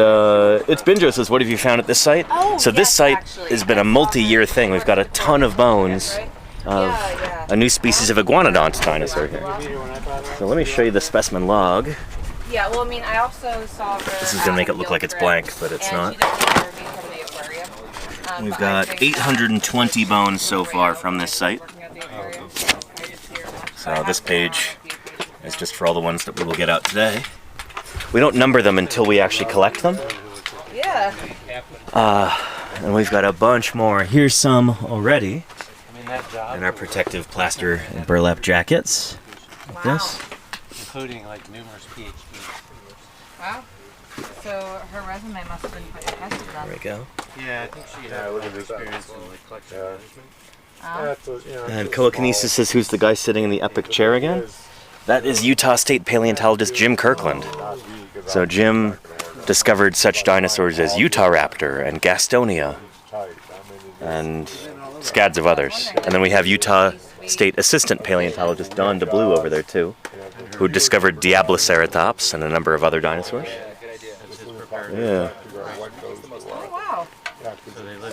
it's Binjo says, "What have you found at this site?" Oh, So this yes, site actually. has been a multi-year thing. We've got a ton of bones of Yeah. a new species of iguanodont dinosaur here. So let me show you the specimen log. Yeah, well, I mean, I also saw her. This is gonna make it look like it's blank, but it's not. We've got 820 bones so far from this site. So this page is just for all the ones that we will get out today. We don't number them until we actually collect them. Yeah. And we've got a bunch more. Here's some already I mean, that job, in our protective plaster and burlap jackets. Like this. including like numerous PhDs. Wow. So her resume must have been quite impressive There we then. go. Yeah, I think she had a lot of experience in like collection management. And Telekinesis says, "Who's the guy sitting in the epic chair again?" That is Utah State paleontologist Jim Kirkland. So Jim discovered such dinosaurs as Utahraptor and Gastonia and scads of others. And then we have Utah State assistant paleontologist Don DeBlue over there too, who discovered Diabloceratops and a number of other dinosaurs. Yeah. Oh, wow.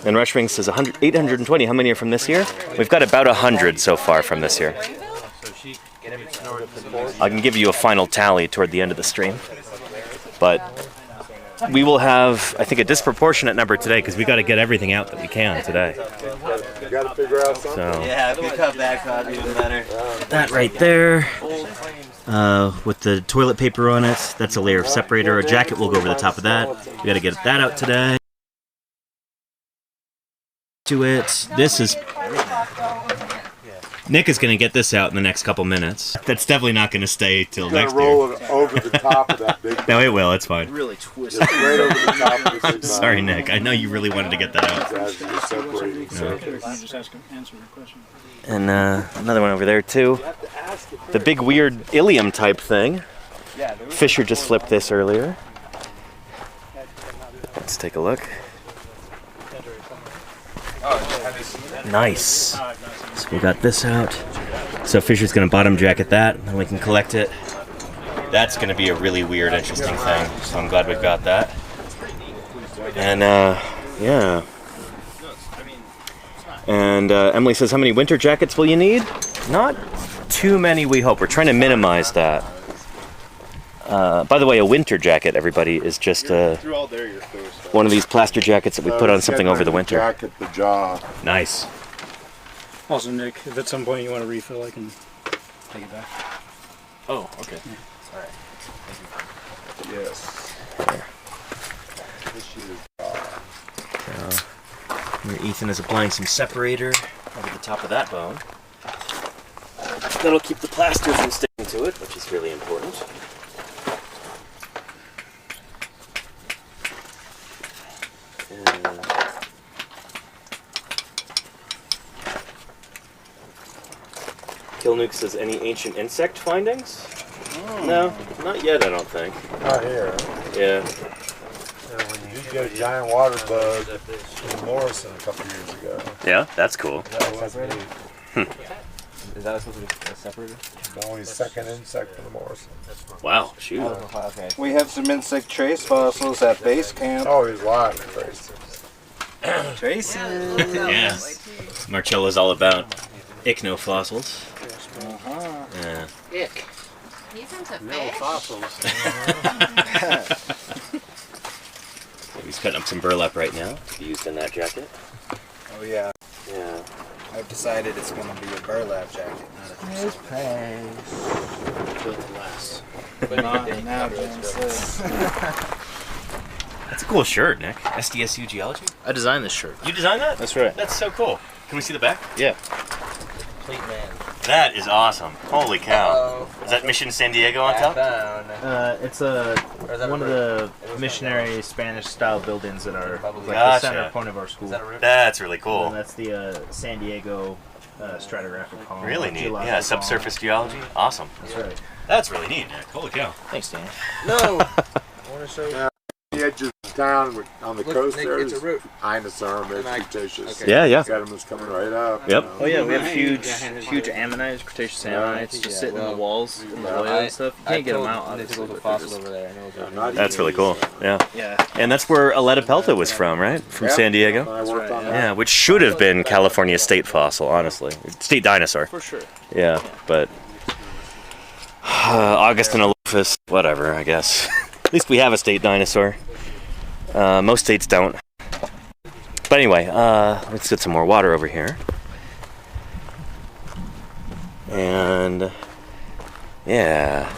And Rushring says 820. How many are from this year? We've got about 100 so far from this year. So she gets north. I can give you a final tally toward the end of the stream. But we will have, I think, a disproportionate number today because we got to get everything out that we can today. You got to figure out something. So Yeah, if you cut back, that'd be even better. that right there, with the toilet paper on it, that's a layer of separator. A jacket will go over the top of that. We got to get that out today. to it. This is... Nick is going to get this out in the next couple minutes. That's definitely not going to stay till next year. Roll it over the top of that big. No, it will. It's fine. Really twist. Right over the top of the big. Sorry, Nick. I know you really wanted to get that out. As you're separating surface. Just answer your question. And another one over there, too. The big weird ilium type thing. Fisher just flipped this earlier. Let's take a look. Nice. So we got this out. So Fisher's going to bottom jacket that, and then we can collect it. That's going to be a really weird, interesting thing. So I'm glad we've got that. And, yeah. And Emily says, how many winter jackets will you need? Not too many, we hope. We're trying to minimize that. By the way, a winter jacket, everybody, is just one of these plaster jackets that we put on something over the winter. Jacket, the jaw. Nice. Also, Nick, if at some point you want to refill, I can take it back. Oh, okay. Yes. Here Ethan is applying some separator over the top of that bone. That'll keep the plaster from sticking to it, which is really important. Kilnuke says, any ancient insect findings? Oh. No, not yet, I don't think. Not here. Yeah. You did get a giant water bug in Morrison a couple years ago. Yeah, that's cool. That was neat. Is that supposed to be separated? The only second insect in the Morrison. Wow, shoot. Oh, okay. We have some insect trace fossils at base camp. Oh, he's live in traces. Traces. Yeah. Marcello's all about ichnofossils. Yeah. Ick. He's into fish. He's cutting up some burlap right now to be used in that jacket. Oh yeah. Yeah. I've decided it's going to be a burlap jacket, not a Nice praise. built to last. But not now, James. That's a cool shirt, Nick. SDSU Geology? I designed this shirt. You designed that? That's right. That's so cool. Can we see the back? Yeah. Complete man. That is awesome. Holy cow. Is that Mission San Diego on top? It's one of the missionary Spanish-style buildings that are like the Gotcha. center point of our school. That's really And cool. that's the San Diego stratigraphic column. Really neat. geological Yeah, subsurface geology. Awesome. That's right. That's really neat, Nick. Holy cow. Thanks, Dan. No! I want to show you. The edges of town on the coast Nick, there it's a is root. Dinosaur, And I- Cretaceous. okay. Yeah, yeah. Sediments coming right up. Yep. Oh yeah, we have huge ammonites, Cretaceous ammonites, just sitting in the walls, in the oil and stuff. You can't get them out, There's a obviously. little but fossil they're over there. I know it's over Not That's even really cool. Yeah. yeah. And that's where Aletta Pelta was from, right? From Yep. San Diego? I worked on that. Yeah, which should have been California's state fossil, honestly. State dinosaur. For sure. Yeah, but Augustinophus, whatever, I guess. At least we have a state dinosaur. Most states don't. But anyway, let's get some more water over here. And yeah,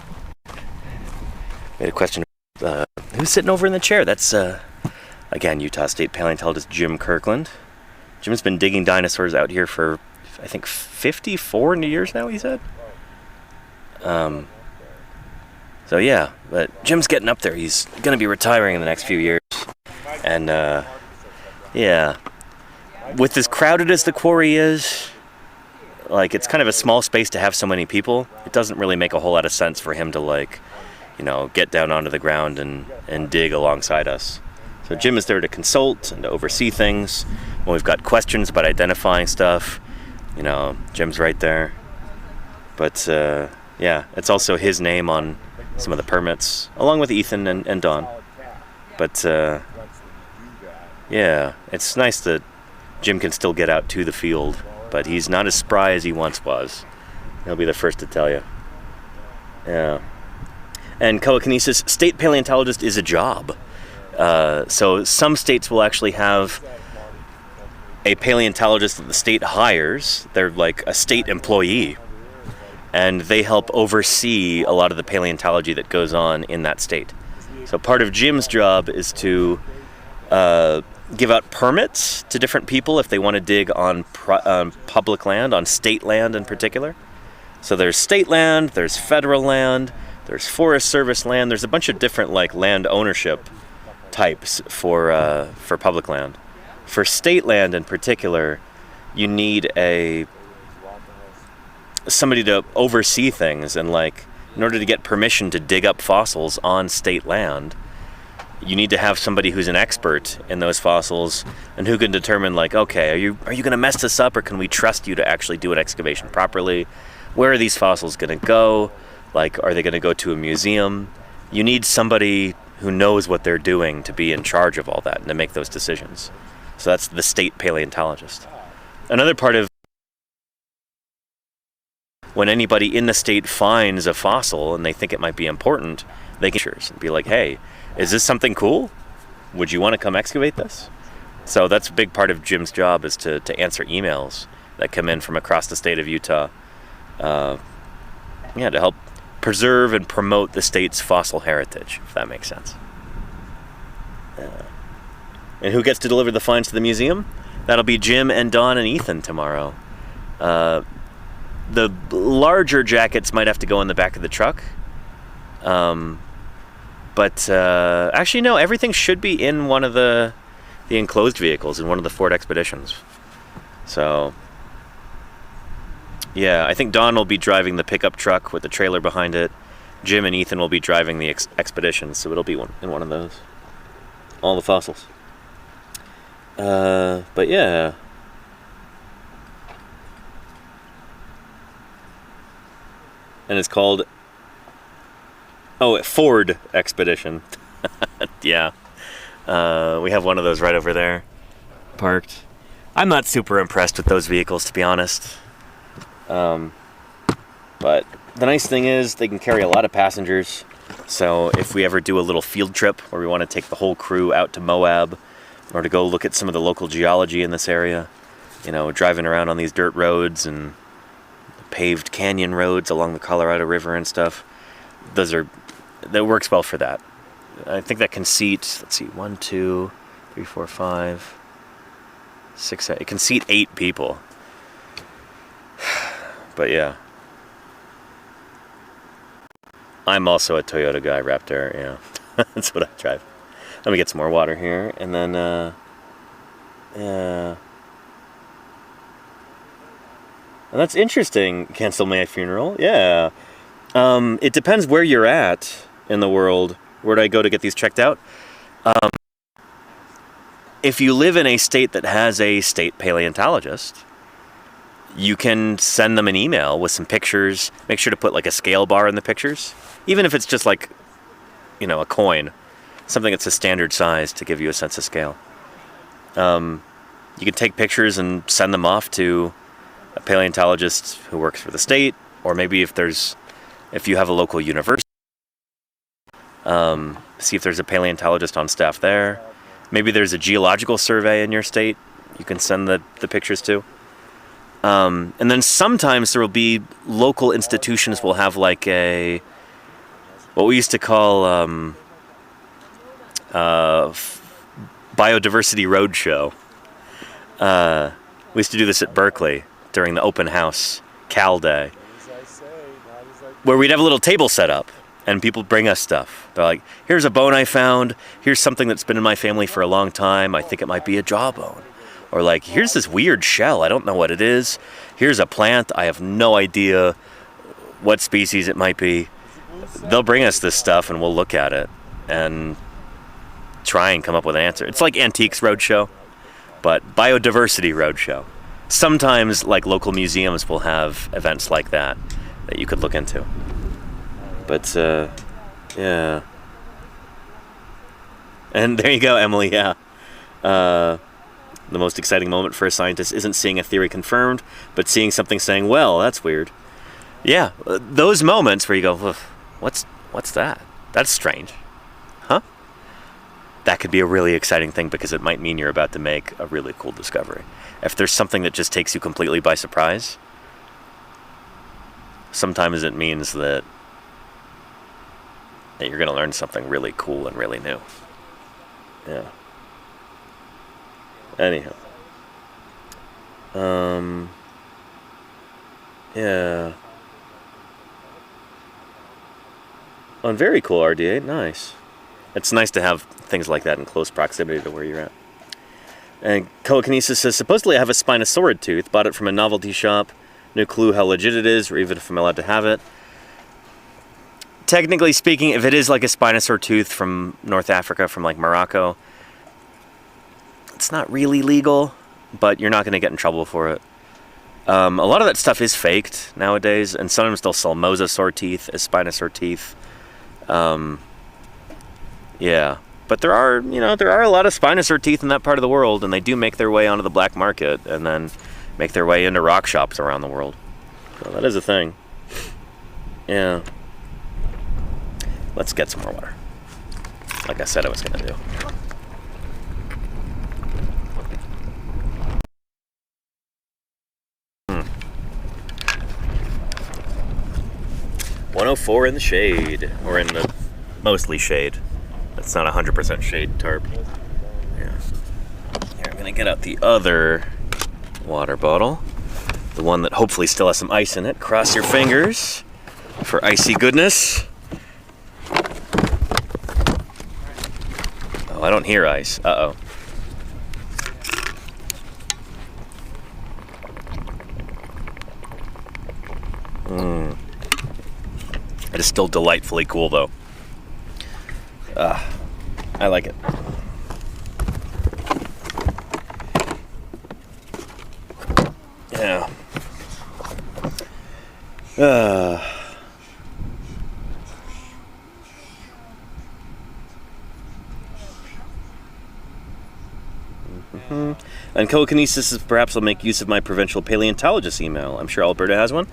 we had a question. Who's sitting over in the chair? That's again Utah State paleontologist Jim Kirkland. Jim's been digging dinosaurs out here for I think 54 years now. He said. So yeah, but Jim's getting up there. He's gonna be retiring in the next few years. And yeah, with as crowded as the quarry is, like it's kind of a small space to have so many people. It doesn't really make a whole lot of sense for him to like, you know, get down onto the ground and dig alongside us. So Jim is there to consult and to oversee things. When we've got questions about identifying stuff, you know, Jim's right there. But yeah, it's also his name on some of the permits, along with Ethan and Don. But yeah, it's nice that Jim can still get out to the field, but he's not as spry as he once was. He'll be the first to tell you. Yeah. And Koakinesis, state paleontologist is a job. So some states will actually have a paleontologist that the state hires. They're like a state employee. And they help oversee a lot of the paleontology that goes on in that state. So part of Jim's job is to give out permits to different people if they want to dig on public land, on state land in particular. So there's state land, there's federal land, there's Forest Service land. There's a bunch of different like land ownership types for public land. For state land in particular, you need somebody to oversee things, and like in order to get permission to dig up fossils on state land, you need to have somebody who's an expert in those fossils and who can determine like, okay, are you going to mess this up, or can we trust you to actually do an excavation properly? Where are these fossils going to go? Like, are they going to go to a museum? You need somebody who knows what they're doing to be in charge of all that and to make those decisions. So that's the state paleontologist. Another part of when anybody in the state finds a fossil and they think it might be important, they can be like, hey, is this something cool? Would you want to come excavate this? So that's a big part of Jim's job, is to answer emails that come in from across the state of Utah. To help preserve and promote the state's fossil heritage, if that makes sense. And who gets to deliver the finds to the museum? That'll be Jim and Don and Ethan tomorrow. The larger jackets might have to go in the back of the truck. But actually, no, everything should be in one of the enclosed vehicles, in one of the Ford Expeditions. So, yeah, I think Don will be driving the pickup truck with the trailer behind it. Jim and Ethan will be driving the Expedition, so it'll be in one of those. All the fossils. But yeah. And it's called... Ford Expedition. Yeah. We have one of those right over there, parked. I'm not super impressed with those vehicles, to be honest. But the nice thing is they can carry a lot of passengers. So if we ever do a little field trip where we want to take the whole crew out to Moab, or to go look at some of the local geology in this area, driving around on these dirt roads and paved canyon roads along the Colorado River and stuff, that works well for that. I think that can seat, 1, 2, 3, 4, 5, 6, 8. It can seat 8 people. But yeah. I'm also a Toyota guy, Raptor, yeah. That's what I drive. Let me get some more water here, and then, yeah. And that's interesting, cancel my funeral, yeah. It depends where you're at in the world. Where do I go to get these checked out? If you live in a state that has a state paleontologist, you can send them an email with some pictures. Make sure to put like a scale bar in the pictures, even if it's just like, a coin, something that's a standard size to give you a sense of scale. You can take pictures and send them off to a paleontologist who works for the state, or maybe if you have a local university, see if there's a paleontologist on staff there. Maybe there's a geological survey in your state you can send the pictures to. And then sometimes there will be local institutions will have like what we used to call Biodiversity Roadshow. We used to do this at Berkeley during the open house Cal Day, where we'd have a little table set up and people bring us stuff. They're like, here's a bone I found, here's something that's been in my family for a long time, I think it might be a jawbone. Or like, here's this weird shell, I don't know what it is. Here's a plant, I have no idea what species it might be. They'll bring us this stuff and we'll look at it and try and come up with an answer. It's like Antiques Roadshow, but Biodiversity Roadshow. Sometimes like local museums will have events like that you could look into. But yeah. And there you go, Emily, yeah. The most exciting moment for a scientist isn't seeing a theory confirmed, but seeing something saying, well, that's weird. Yeah, those moments where you go, what's that? That's strange. Huh? That could be a really exciting thing because it might mean you're about to make a really cool discovery. If there's something that just takes you completely by surprise, sometimes it means that you're going to learn something really cool and really new. Yeah. Anyhow. Yeah. Oh, and very cool RDA. Nice. It's nice to have things like that in close proximity to where you're at. And Telekinesis says, supposedly I have a Spinosaurid tooth. Bought it from a novelty shop. No clue how legit it is, or even if I'm allowed to have it. Technically speaking, if it is like a Spinosaur tooth from North Africa, from like Morocco, it's not really legal, but you're not going to get in trouble for it. A lot of that stuff is faked nowadays, and sometimes they'll sell mosasaur teeth as Spinosaur teeth. Yeah, but there are a lot of Spinosaur teeth in that part of the world, and they do make their way onto the black market, and then make their way into rock shops around the world. So that is a thing. Yeah. Let's get some more water. Like I said I was going to do. Hmm. 104 in the shade, or in the mostly shade. That's not 100% shade tarp. Yeah. Here, I'm going to get out the other water bottle. The one that hopefully still has some ice in it. Cross your fingers for icy goodness. Oh, I don't hear ice. Uh-oh. It is still delightfully cool, though. I like it. Yeah. And Telekinesis is perhaps will make use of my provincial paleontologist email. I'm sure Alberta has one.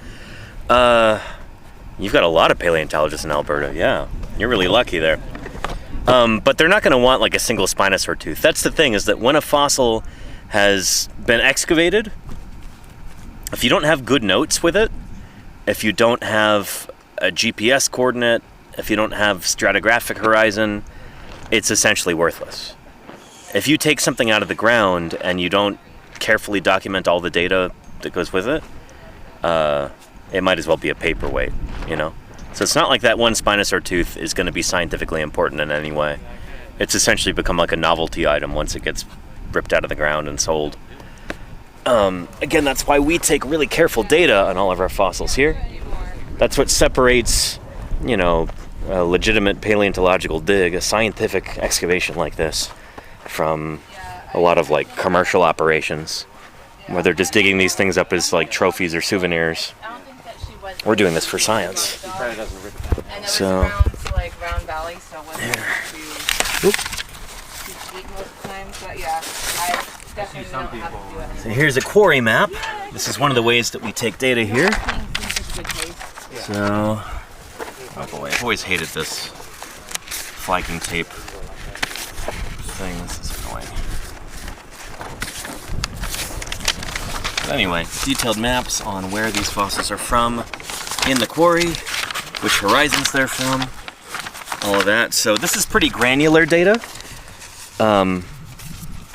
You've got a lot of paleontologists in Alberta. Yeah, you're really lucky there. But they're not going to want like a single Spinosaur tooth. That's the thing, is that when a fossil has been excavated, if you don't have good notes with it, if you don't have a GPS coordinate, if you don't have stratigraphic horizon, it's essentially worthless. If you take something out of the ground and you don't carefully document all the data that goes with it, it might as well be a paperweight, you know? So it's not like that one Spinosaur tooth is going to be scientifically important in any way. It's essentially become like a novelty item once it gets ripped out of the ground and sold. Again, that's why we take really careful data on all of our fossils here. That's what separates, you know, a legitimate paleontological dig, a scientific excavation like this, from a lot of like commercial operations where they're just digging these things up as like trophies or souvenirs. We're doing this for science. So like Round Valley, so it wasn't too deep most of the time. But yeah, I definitely don't have to do it. So here's a quarry map. This is one of the ways that we take data here. So, oh boy, I've always hated this flagging tape thing. This is annoying. But anyway, detailed maps on where these fossils are from in the quarry, which horizons they're from, all of that. So this is pretty granular data.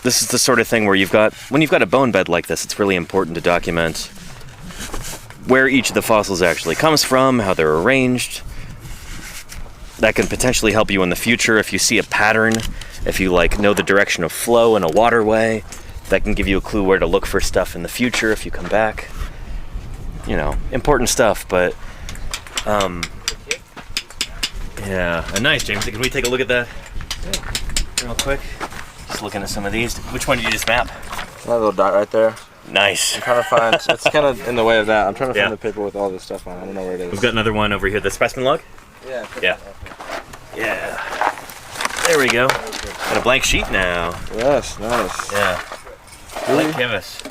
This is the sort of thing where when you've got a bone bed like this, it's really important to document where each of the fossils actually comes from, how they're arranged. That can potentially help you in the future if you see a pattern, if you like know the direction of flow in a waterway. That can give you a clue where to look for stuff in the future if you come back. You know, important stuff, but yeah. Nice, James. Can we take a look at that real quick? Just looking at some of these. Which one did you just map? That little dot right there. Nice. I'm trying to find, it's kind of in the way of that. I'm trying to find the paper with all this stuff on it. I don't know where it is. We've got another one over here, the specimen log? Yeah. Yeah. There we go. Got a blank sheet now. Yes, nice. Yeah. Blank canvas.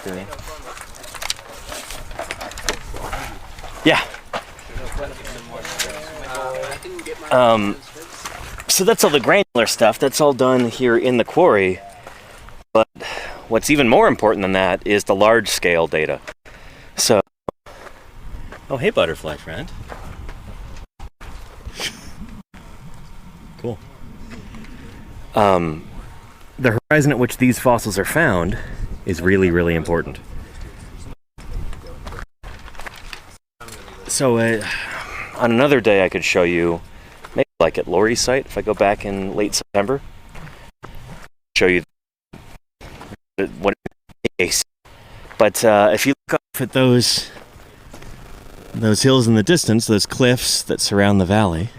Okay. Yeah. So that's all the granular stuff. That's all done here in the quarry. But what's even more important than that is the large-scale data. So, oh, hey, butterfly friend. Cool. the horizon at which these fossils are found is really, really important. So on another day I could show you, maybe like at Laurie's site, if I go back in late September, show you what case. But if you look up at those hills in the distance, those cliffs that surround the valley,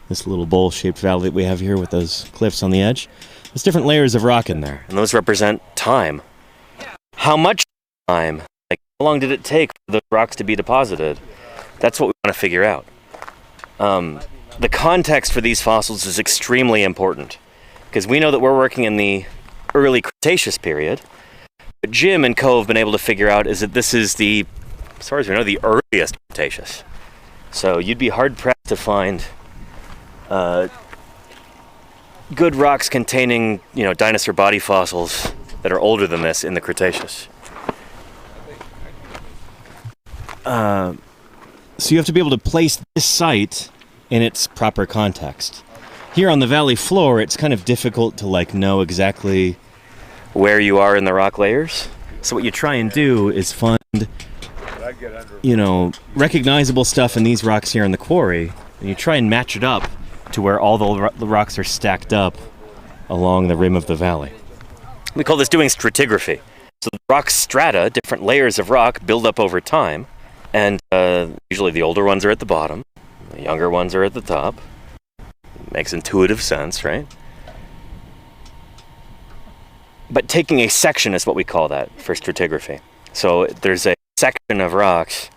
this little bowl-shaped valley that we have here with those cliffs on the edge, there's different layers of rock in there, and those represent time. How much time? Like, how long did it take for those rocks to be deposited? That's what we want to figure out. The context for these fossils is extremely important, because we know that we're working in the early Cretaceous period. What Jim and co have been able to figure out is that this is the, as far as we know, the earliest Cretaceous. So you'd be hard-pressed to find good rocks containing, dinosaur body fossils that are older than this in the Cretaceous. So you have to be able to place this site in its proper context. Here on the valley floor, it's kind of difficult to know exactly where you are in the rock layers. So what you try and do is find, recognizable stuff in these rocks here in the quarry, and you try and match it up to where all the rocks are stacked up along the rim of the valley. We call this doing stratigraphy. So the rock strata, different layers of rock, build up over time, and usually the older ones are at the bottom, the younger ones are at the top. Makes intuitive sense, right? But taking a section is what we call that for stratigraphy. So there's a section of rocks,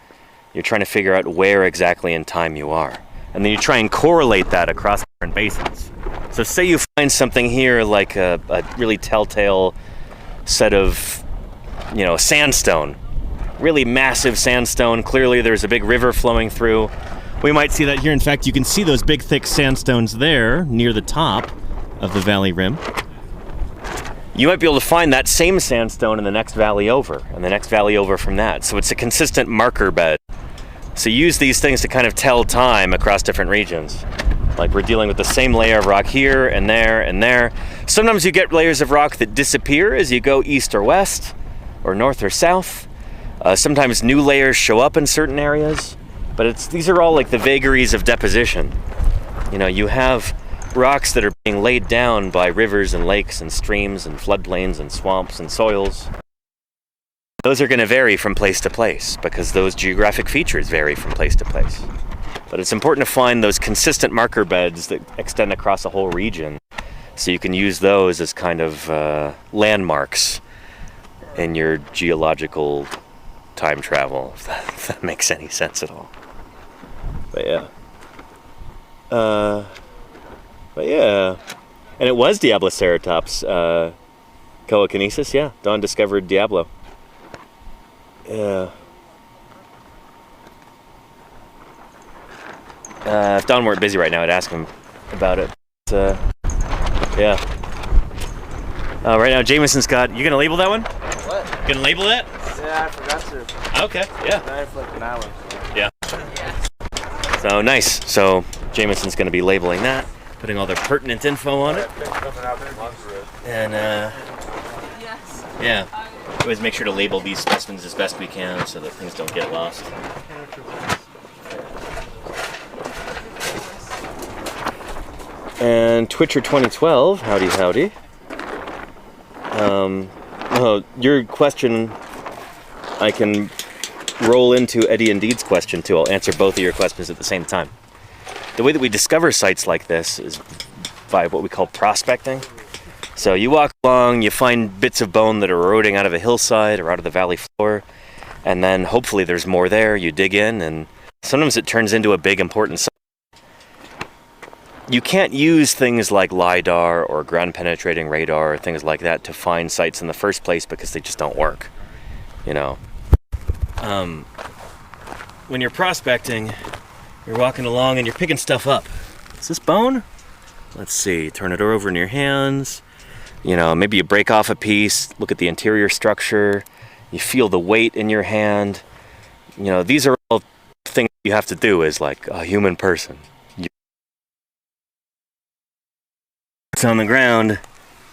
you're trying to figure out where exactly in time you are. And then you try and correlate that across different basins. So say you find something here like a really telltale set of, sandstone. Really massive sandstone. Clearly there's a big river flowing through. We might see that here. In fact, you can see those big thick sandstones there near the top of the valley rim. You might be able to find that same sandstone in the next valley over, and the next valley over from that. So it's a consistent marker bed. So use these things to kind of tell time across different regions. Like we're dealing with the same layer of rock here and there and there. Sometimes you get layers of rock that disappear as you go east or west, or north or south. Sometimes new layers show up in certain areas, but these are all like the vagaries of deposition. You have rocks that are being laid down by rivers and lakes and streams and floodplains and swamps and soils. Those are going to vary from place to place because those geographic features vary from place to place. But it's important to find those consistent marker beds that extend across a whole region so you can use those as kind of landmarks in your geological time travel, if that makes any sense at all. But yeah. And it was Diabloceratops coakinesis, yeah. Don discovered Diablo. Yeah. If Don weren't busy right now, I'd ask him about it. Yeah. Right now, Jameson's got... You gonna label that one? What? Gonna label that? Yeah, I forgot to. Okay, yeah. I flipped an hour. Yeah. So nice. So Jameson's gonna be labeling that, putting all their pertinent info on it. And Yes. yeah. Always make sure to label these specimens as best we can so that things don't get lost. And Twitcher 2012, howdy. Your question, I can roll into Eddie and Deed's question too. I'll answer both of your questions at the same time. The way that we discover sites like this is by what we call prospecting. So you walk along, you find bits of bone that are eroding out of a hillside or out of the valley floor, and then hopefully there's more there. You dig in, and sometimes it turns into a big important site. You can't use things like LiDAR or ground-penetrating radar or things like that to find sites in the first place because they just don't work, When you're prospecting, you're walking along and you're picking stuff up. Is this bone? Let's see, turn it over in your hands. Maybe you break off a piece, look at the interior structure, you feel the weight in your hand. These are all things you have to do as like a human person. It's on the ground,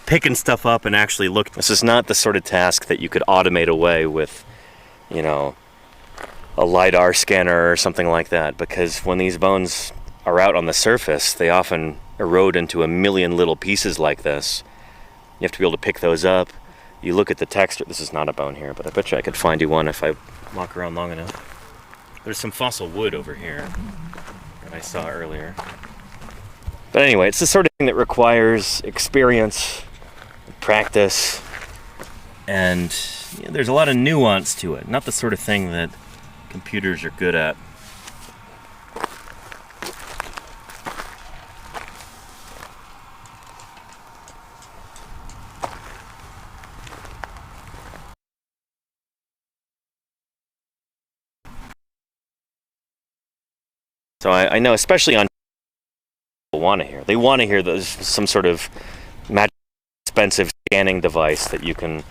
picking stuff up and actually look. This is not the sort of task that you could automate away with, you know, a LiDAR scanner or something like that, because when these bones are out on the surface, they often erode into a million little pieces like this. You have to be able to pick those up. You look at the texture. This is not a bone here, but I bet you I could find you one if I walk around long enough. There's some fossil wood over here that I saw earlier. But anyway, it's the sort of thing that requires experience, practice, and you know, there's a lot of nuance to it. Not the sort of thing that computers are good at. So I know, especially on people want to hear. They want to hear there's some sort of magic, expensive scanning device that you can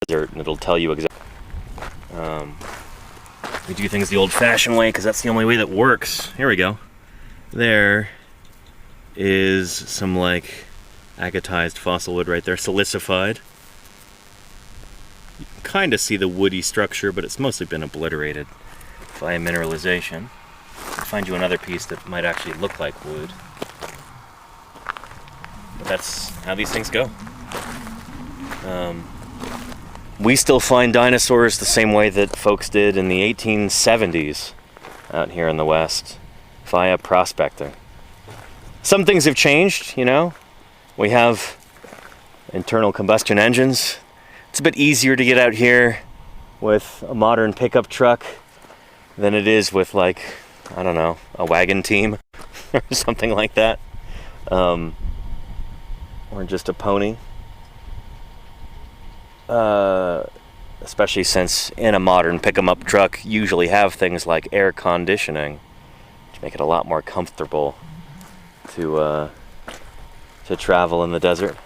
and it'll tell you exactly. We do things the old-fashioned way because that's the only way that works. Here we go. There is some like agatized fossil wood right there, silicified. You can kind of see the woody structure, but it's mostly been obliterated by mineralization. I'll find you another piece that might actually look like wood. But that's how these things go. We still find dinosaurs the same way that folks did in the 1870s out here in the West, via prospecting. Some things have changed, you know. We have internal combustion engines. It's a bit easier to get out here with a modern pickup truck than it is with, like, I don't know, a wagon team or something like that. Or just a pony. Especially since in a modern pick-em-up truck usually have things like air conditioning, which make it a lot more comfortable to travel in the desert.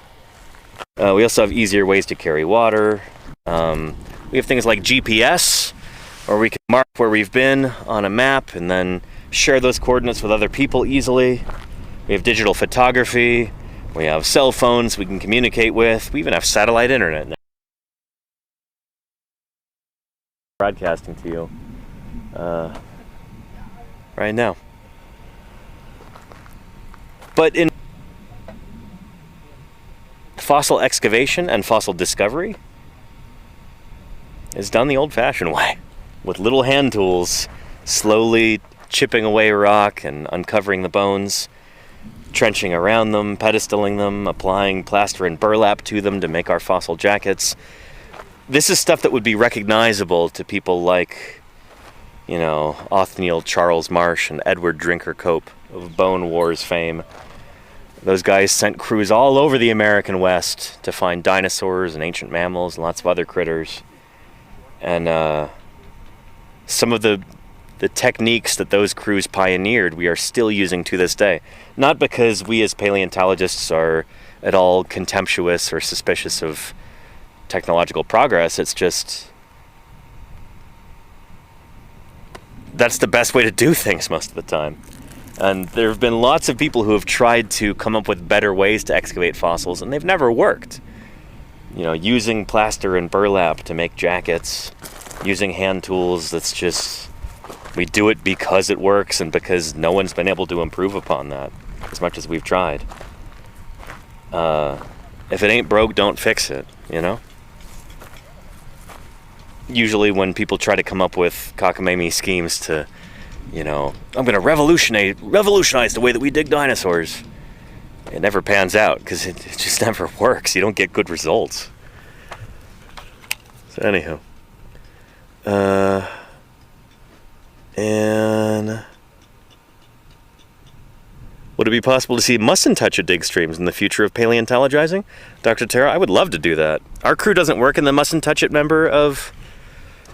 We also have easier ways to carry water. We have things like GPS, or we can mark where we've been on a map and then share those coordinates with other people easily. We have digital photography. We have cell phones we can communicate with. We even have satellite internet now. Broadcasting to you right now. But in fossil excavation and fossil discovery is done the old-fashioned way, with little hand tools, slowly chipping away rock and uncovering the bones, trenching around them, pedestaling them, applying plaster and burlap to them to make our fossil jackets. This is stuff that would be recognizable to people like, you know, Othniel Charles Marsh and Edward Drinker Cope of Bone Wars fame. Those guys sent crews all over the American West to find dinosaurs and ancient mammals and lots of other critters. And some of the techniques that those crews pioneered, we are still using to this day. Not because we as paleontologists are at all contemptuous or suspicious of technological progress, it's just that's the best way to do things most of the time. And there have been lots of people who have tried to come up with better ways to excavate fossils, and they've never worked. You know, using plaster and burlap to make jackets, using hand tools, that's just, we do it because it works and because no one's been able to improve upon that as much as we've tried. If it ain't broke, don't fix it, you know? Usually when people try to come up with cockamamie schemes to, you know, I'm going to revolutionize the way that we dig dinosaurs, it never pans out because it just never works. You don't get good results. So anyhow. And would it be possible to see mustn't touch a dig streams in the future of paleontologizing? Dr. Tara, I would love to do that. Our crew doesn't work in the mustn't touch it member of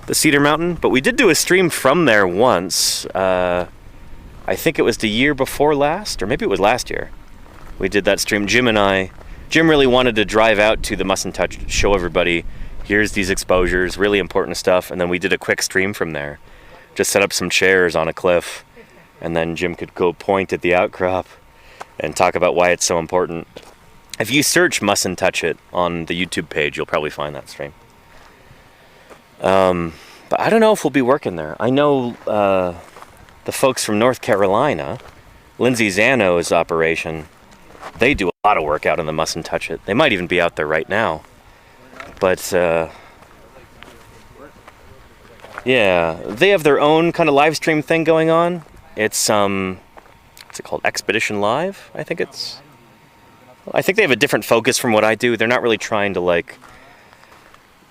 the Cedar Mountain, but we did do a stream from there once. I think it was the year before last, or maybe it was last year. We did that stream. Jim really wanted to drive out to the mustn't touch, show everybody, here's these exposures, really important stuff, and then we did a quick stream from there. Just set up some chairs on a cliff, and then Jim could go point at the outcrop and talk about why it's so important. If you search Mustn't Touch It on the YouTube page, you'll probably find that stream. But I don't know if we'll be working there. I know the folks from North Carolina, Lindsay Zano's operation, they do a lot of work out in the Mustn't Touch It. They might even be out there right now. But yeah, they have their own kind of live stream thing going on. It's what's it called? Expedition Live, I think it's. I think they have a different focus from what I do. They're not really trying to like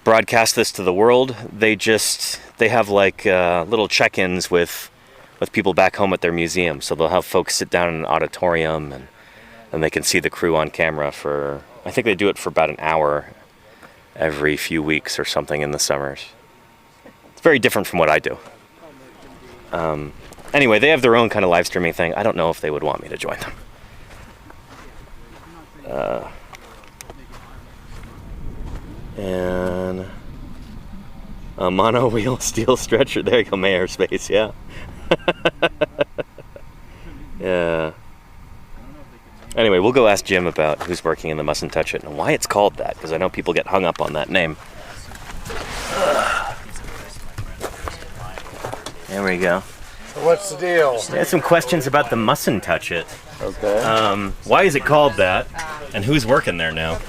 broadcast this to the world. They have like little check-ins with people back home at their museum. So they'll have folks sit down in an auditorium and they can see the crew on camera for, I think they do it for about an hour every few weeks or something in the summers. It's very different from what I do. Anyway, they have their own kind of live streaming thing. I don't know if they would want me to join them. And a mono-wheel steel stretcher. There you go, Mayor Space, yeah. Yeah. Anyway, we'll go ask Jim about who's working in the Mustn't Touch It and why it's called that, because I know people get hung up on that name. There we go. So what's the deal? I had some questions about the Mustn't Touch It. Okay. Why is it called that, and who's working there now?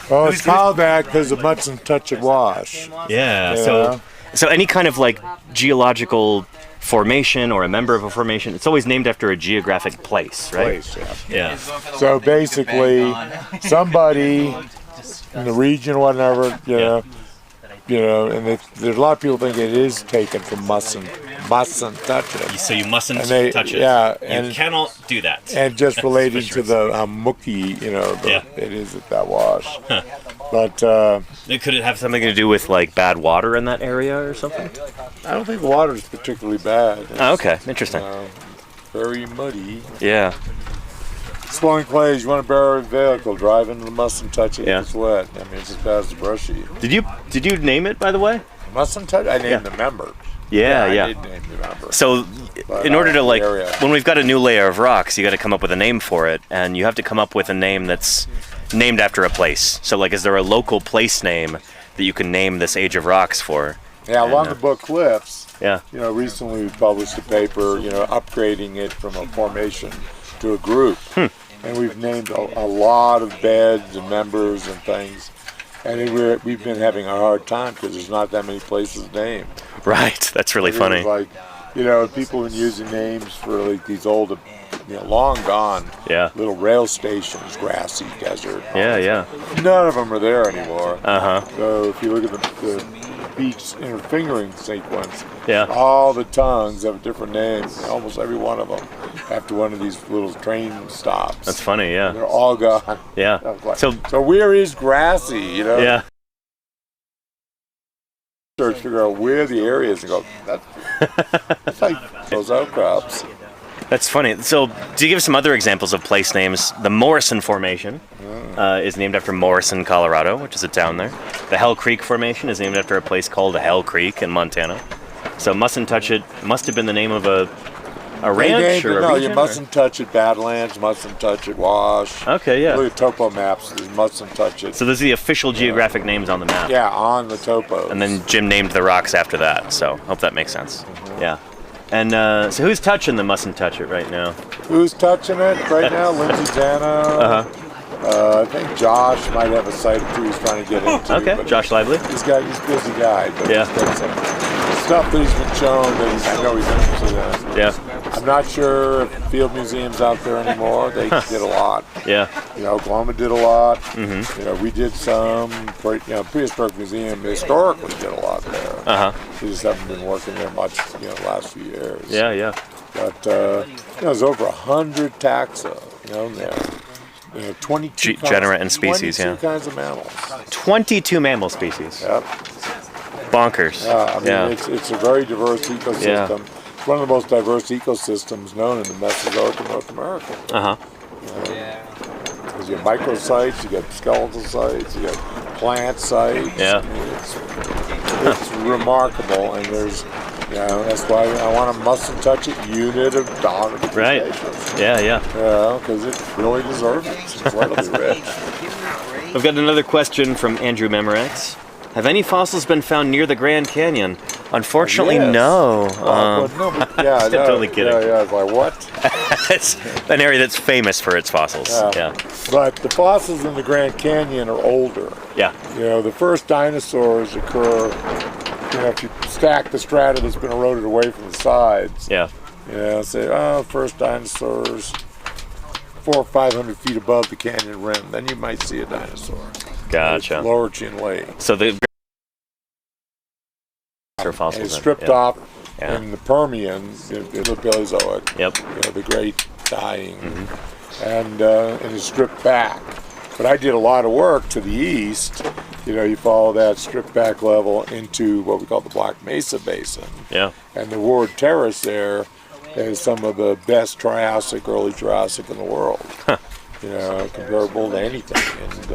Well, it's called that because of Mustn't Touch It wash. Yeah, Yeah. so any kind of like geological formation or a member of a formation, it's always named after a geographic place, right? Place, yeah. Yeah. So basically, somebody in the region, whatever, you know, and there's a lot of people think it is taken from mustn't touch it. So you mustn't touch it. Yeah, You and cannot do that. and just relating to the mookie, you know, it is at that wash. Huh. But Could it have something to do with like bad water in that area or something? I don't think the water is particularly bad. It's, Oh, okay, interesting. very muddy. Yeah. Swelling clays, you want to borrow a vehicle, drive into the mustn't touch it, Yeah. it's wet. I mean, it's as bad as brushy. Did you name it, by the way? Mustn't touch I named the member. Yeah. I did name the member. So, But, in order to like, area. when we've got a new layer of rocks, you got to come up with a name for it, and you have to come up with a name that's named after a place. So, like, is there a local place name that you can name this age of rocks for? Yeah, along the book Cliffs, Yeah. you know, recently we published a paper, you know, upgrading it from a formation to a group. And we've named a lot of beds and members and things. And we've been having a hard time because there's not that many places named. Right. That's really funny. It's like, you know, people have been using names for like these old, you know, long gone little rail stations, grassy desert. Yeah. None of them are there anymore. Uh-huh. So if you look at the beach interfingering sequence, Yeah. all the tongues have a different name, almost every one of them, after one of these little train stops. That's funny, yeah. They're all gone. Yeah. Like, So, so where is grassy, you know? yeah. Search, figure out where the area is and go, that's like those outcrops. That's funny. So, to give some other examples of place names, the Morrison Formation is named after Morrison, Colorado, which is a town there. The Hell Creek Formation is named after a place called Hell Creek in Montana. So, Mustn't Touch It must have been the name of a ranch or a no, region? you mustn't touch it, Badlands, mustn't touch it, Wash. Okay, yeah. Look at topo maps, you mustn't touch it. So, those are the official geographic names on the map. Yeah, on the topo. And then Jim named the rocks after that. So, hope that makes sense. Yeah. And so, who's touching the Mustn't Touch It right now? Who's touching it right now? Lindsay Zano. I think Josh might have a site or two he's trying to get into. Okay, but Josh Lively. He's a busy guy, but Yeah. he's got some stuff that he's been shown that I know he's interested in. Yeah. I'm not sure if field museums out there anymore. They did a lot. Yeah. You know, Oklahoma did a lot. You know, we did some. Prehistoric Museum historically did a lot there. We just haven't been working there much, you know, the last few years. Yeah. But you know, there's over 100 taxa, you know, there. You know, 22 genera and species, 22 kinds of mammals. 22 mammal species. Yep. Bonkers. I mean, it's a very diverse ecosystem. Yeah. It's one of the most diverse ecosystems known in the Mesozoic of North America. Because you have microsites, you get skeletal sites, you have plant sites. Yeah. I mean, it's remarkable, and there's You know, that's why I want to mustn't touch it unit of dawn of the Right. Cretaceous. Yeah, yeah. Yeah, because it really deserves it. It's incredibly rich. I've got another question from Andrew Memorex. Have any fossils been found near the Grand Canyon? Unfortunately, Yes. no. Well, but no, but yeah, I'm no, totally kidding. Yeah, it's like, what? It's an area that's famous for its fossils. Yeah. But the fossils in the Grand Canyon are older. Yeah. You know, the first dinosaurs occur, you know, if you stack the strata that's been eroded away from the sides. Yeah. You know, say, first dinosaurs 400 or 500 feet above the canyon rim. Then you might see a dinosaur. Gotcha. It's Lower Chinle. So the fossils. And it's then. stripped Yeah. off Yeah. in the Permian, in the Paleozoic. Yep. You know, the great dying, and it's stripped back. But I did a lot of work to the east. You know, you follow that stripped back level into what we call the Black Mesa Basin. Yeah. And the Ward Terrace there is some of the best Triassic, early Jurassic in the world. You know, comparable to anything. And,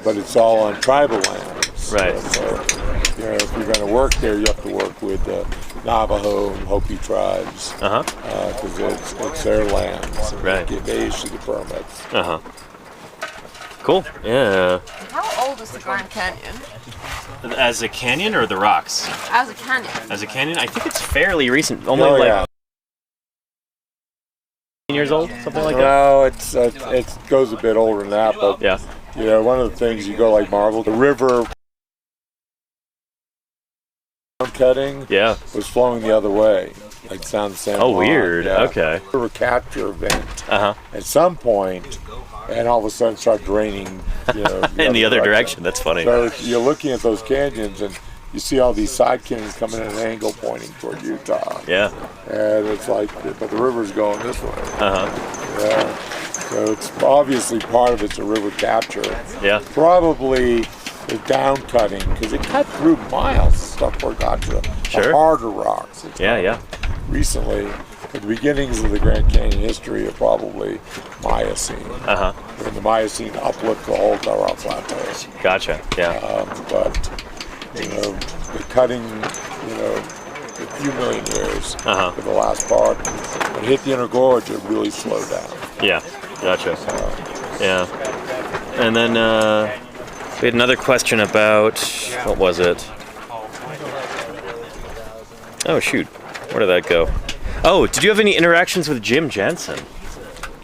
but it's all on tribal lands. Right. So, you know, if you're going to work there, you have to work with Navajo and Hopi tribes. Because it's their lands. Right. They issue the permits. Cool. Yeah. How old is the Grand Canyon? As a canyon or the rocks? As a canyon. As a canyon, I think it's fairly recent. Only Oh, like yeah. years old, something like that. No, it goes a bit older than that, but Yeah. you know, one of the things you go like Marvel, the river cutting Yeah. was flowing the other way, like San San. Oh, Juan. weird. Yeah. Okay. River capture event Uh-huh. at some point, and all of a sudden start draining, you know, In the other direction. That's funny. So you're looking at those canyons and you see all these side canyons coming at an angle pointing toward Utah. Yeah. And it's like, but the river's going this way. Uh-huh. Yeah. So it's obviously part of it's a river capture. Yeah. Probably the down cutting, because it cut through miles of stuff before it got to the Sure. harder rocks. It's Yeah, yeah. Recently, the beginnings of the Grand Canyon history are probably Miocene. Uh-huh. When the Miocene uplift the whole Colorado Plateau. Gotcha. Yeah. But, you know, the cutting, you know, a few million years for the last part. When it hit the inner gorge, it really slowed down. Yeah. Gotcha. Yeah. And then we had another question about, what was it? Oh, shoot. Where did that go? Oh, did you have any interactions with Jim Jensen?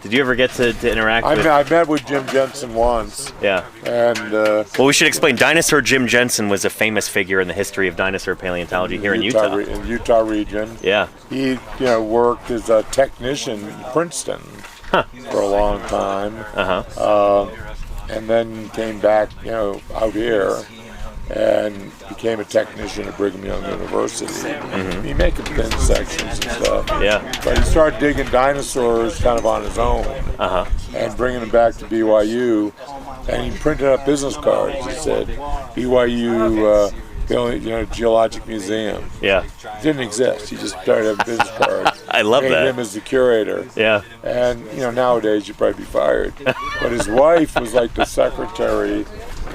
Did you ever get to interact with... I met with Jim Jensen once. Yeah. And well, we should explain. Dinosaur Jim Jensen was a famous figure in the history of dinosaur paleontology here in Utah. In the Utah region. Yeah. He, you know, worked as a technician in Princeton for a long time. And then came back, you know, out here and became a technician at Brigham Young University. He making thin sections and stuff. Yeah. But he started digging dinosaurs kind of on his own and bringing them back to BYU. And he printed up business cards. He said, BYU, Geologic Museum. Yeah. Didn't exist. He just started having business cards. I love made that. him as the curator. Yeah. And, you know, nowadays you'd probably be fired. But his wife was like the secretary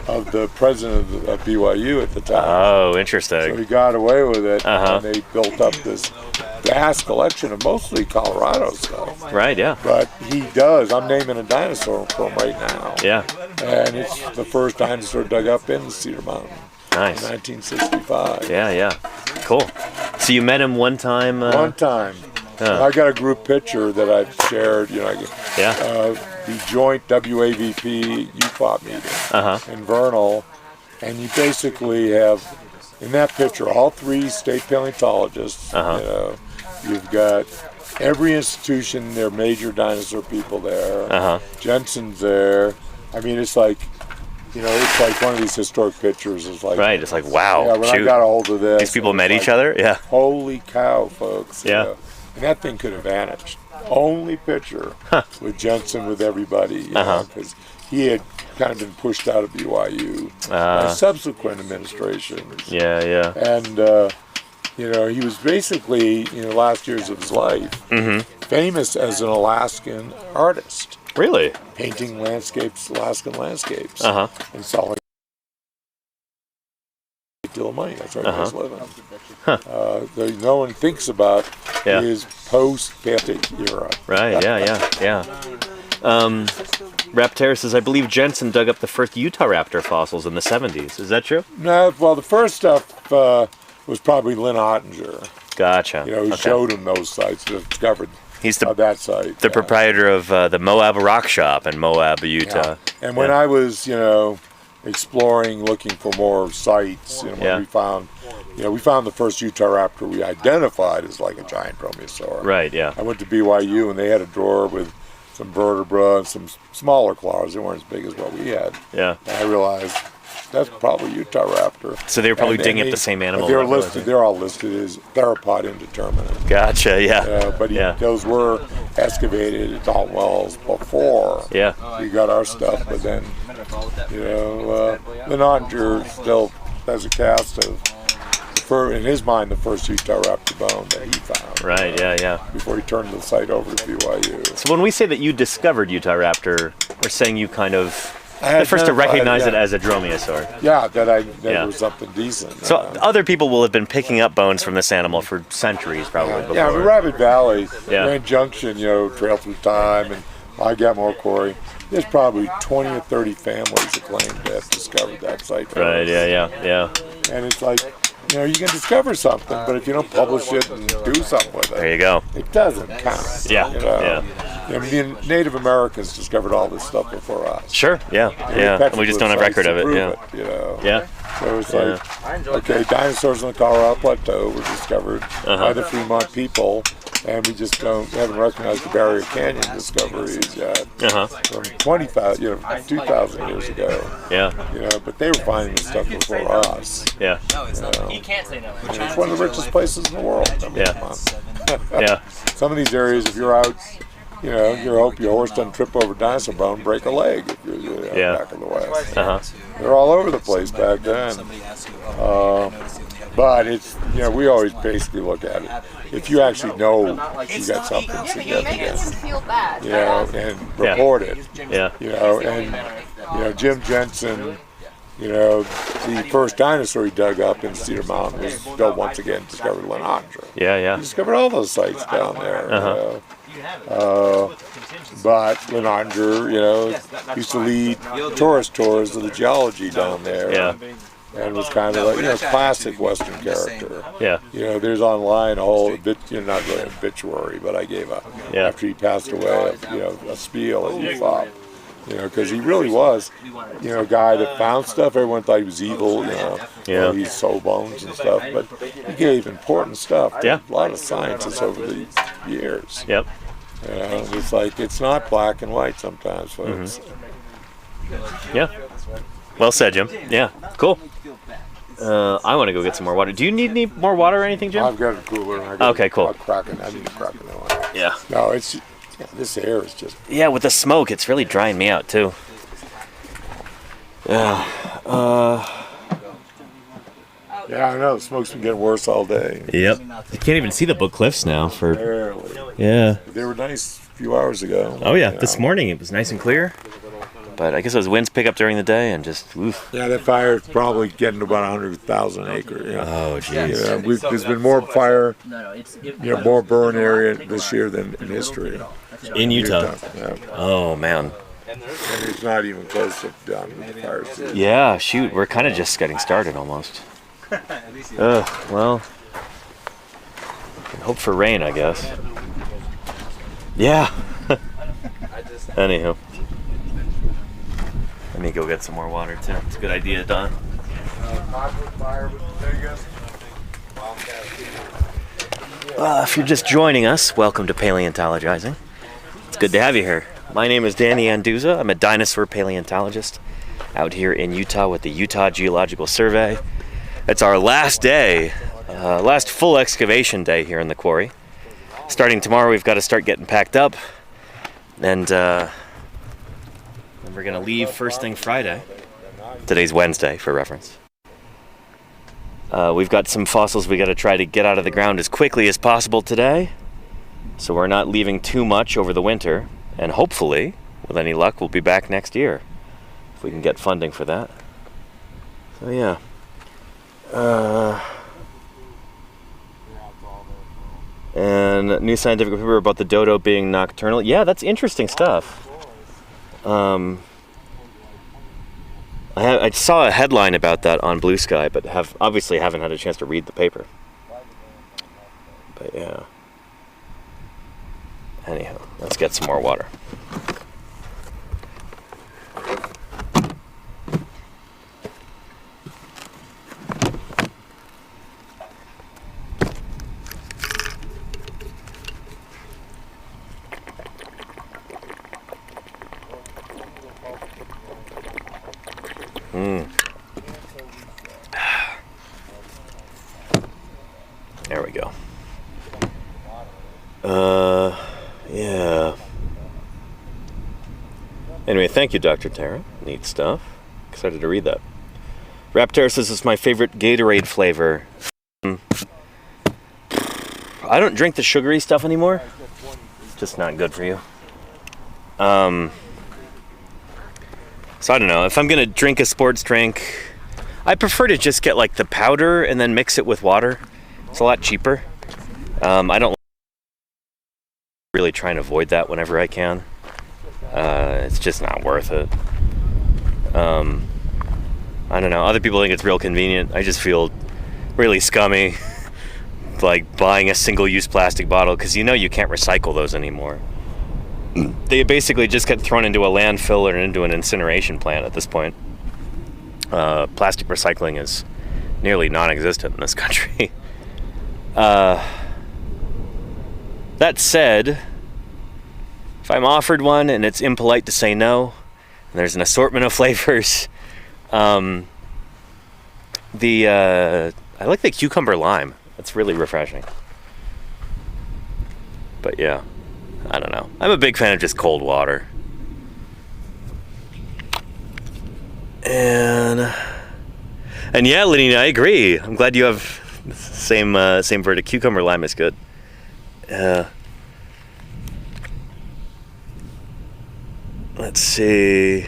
of the president of BYU at the time. Oh, So interesting. he got away with it, and they built up this vast collection of mostly Colorado stuff. Right, yeah. But he does. I'm naming a dinosaur for him right now. Yeah. And it's the first dinosaur dug up in Cedar Mountain Nice. in 1965. Yeah, yeah. Cool. So you met him one time? One time. I got a group picture that I've shared, you know, Yeah. the joint WAVP UPOP meeting in Vernal, and you basically have, in that picture, all three state paleontologists. You know, you've got every institution, their major dinosaur people there. Jensen's there. I mean, it's like, you know, it's like one of these historic pictures. It's like, Right, it's like, wow. yeah, when I shoot. got a hold of this, These people it was met like, each other? Yeah. Holy cow, folks! you Yeah. know. And that thing could have vanished. Only picture with Jensen with everybody, you know, because he had kind of been pushed out of BYU by subsequent administrations. Yeah, yeah. And, you know, he was basically, in the last years of his life, famous as an Alaskan artist, Really? painting landscapes, Alaskan landscapes, and selling deal of money. That's where he was living. That no one thinks about is post-Paleolithic era. Right, yeah. Raptor says, I believe Jensen dug up the first Utah raptor fossils in the 70s. Is that true? No, well, the first stuff was probably Lynn Ottinger. Gotcha. You know, he showed him those sites, discovered that site. The proprietor of the Moab Rock Shop in Moab, Utah. And when I was, exploring, looking for more sites, when we found the first Utah raptor we identified as like a giant dromaeosaur. Right, yeah. I went to BYU and they had a drawer with some vertebra and some smaller claws. They weren't as big as what we had. Yeah. And I realized that's probably Utah raptor. So they were probably digging up the same animal. They're listed. They're all listed as theropod indeterminate. Gotcha. Yeah. But those were excavated at Dalton Wells before. Yeah. We got our stuff, but then the Ottinger still has a cast of, in his mind, the first Utah raptor bone that he found. Right. Yeah. Before he turned the site over to BYU. So when we say that you discovered Utah raptor, we're saying you kind of the first to recognize it as a dromaeosaur. Yeah, that there was something decent. So other people will have been picking up bones from this animal for centuries, probably. Before. Yeah, the Rabbit Valley, Grand Junction, trail through time, and I got more quarry. There's probably 20 or 30 families that claim to have discovered that site. Right. Yeah. And it's like, you can discover something, but if you don't publish it and do something with it, there you go. It doesn't count. Yeah. I mean, the Native Americans discovered all this stuff before us. Sure. Yeah. And we just don't have record of it. Yeah. So it's like, okay, dinosaurs on the Colorado Plateau were discovered by the Fremont people, and we just haven't recognized the Barrier Canyon discoveries yet. From 2,000 years ago. Yeah. But they were finding this stuff before us. Yeah. You can't say no. And it's one of the richest places in the world. I mean, come on. Yeah. Some of these areas, if you're out, you hope your horse doesn't trip over a dinosaur bone, break a leg if you're back in the West. They're all over the place back then. But it's, we always basically look at it. If you actually know you got something significant, and report it. And Jim Jensen, the first dinosaur he dug up in Cedar Mountain was still once again discovered Lynn Ottinger. Yeah. He discovered all those sites down there. But Lynn Ottinger, used to lead tourist tours of the geology down there. Yeah. And was kind of like, classic Western character. Yeah. There's online a whole, not really an obituary, but I gave after he passed away, a spiel at UFOP. Because he really was, a guy that found stuff. Everyone thought he was evil, he sold bones and stuff, but he gave important stuff. Yeah. A lot of scientists over the years. Yep. It's like, it's not black and white sometimes, folks. Yeah. Well said, Jim. Yeah. Cool. I want to go get some more water. Do you need any more water or anything, Jim? I've got a cooler. Okay, cool. I need to crack another one. Yeah. No, this air is just... Yeah, with the smoke, it's really drying me out, too. Yeah, I know. The smoke's been getting worse all day. Yep. You can't even see the book cliffs now. Barely. Yeah. They were nice a few hours ago. Oh, yeah. This morning it was nice and clear. But I guess those winds pick up during the day and just, oof. Yeah, that fire is probably getting to about 100,000 acres. Oh, jeez. There's been more fire, more burn area this year than in history. In Utah? Yeah. Oh, man. And it's not even close to done with the fire season. Yeah, shoot. We're kind of just getting started almost. Well, hope for rain, I guess. Yeah. Anywho. Let me go get some more water, too. It's a good idea, Don. If you're just joining us, welcome to Paleontologizing. It's good to have you here. My name is Danny Anduza. I'm a dinosaur paleontologist out here in Utah with the Utah Geological Survey. It's our last day, last full excavation day here in the quarry. Starting tomorrow, we've got to start getting packed up. And we're going to leave first thing Friday. Today's Wednesday, for reference. We've got some fossils we got to try to get out of the ground as quickly as possible today. So we're not leaving too much over the winter. And hopefully, with any luck, we'll be back next year. If we can get funding for that. So yeah. And new scientific paper about the dodo being nocturnal. Yeah, that's interesting stuff. I saw a headline about that on Blue Sky, but obviously haven't had a chance to read the paper. But yeah. Anyhow, let's get some more water. There we go. Yeah. Anyway, thank you, Dr. Tara. Neat stuff. Excited to read that. Raptor says it's my favorite Gatorade flavor. I don't drink the sugary stuff anymore. Just not good for you. So I don't know. If I'm gonna drink a sports drink, I prefer to just get like the powder and then mix it with water. It's a lot cheaper. I don't really try and avoid that whenever I can. It's just not worth it. I don't know. Other people think it's real convenient. I just feel really scummy, like buying a single-use plastic bottle, because you know you can't recycle those anymore. They basically just get thrown into a landfill or into an incineration plant at this point. Plastic recycling is nearly non-existent in this country. That said, if I'm offered one and it's impolite to say no, and there's an assortment of flavors, I like the cucumber lime. It's really refreshing. But yeah, I don't know. I'm a big fan of just cold water. And yeah, Lenina, I agree. I'm glad you have same verdict. Cucumber lime is good. Let's see.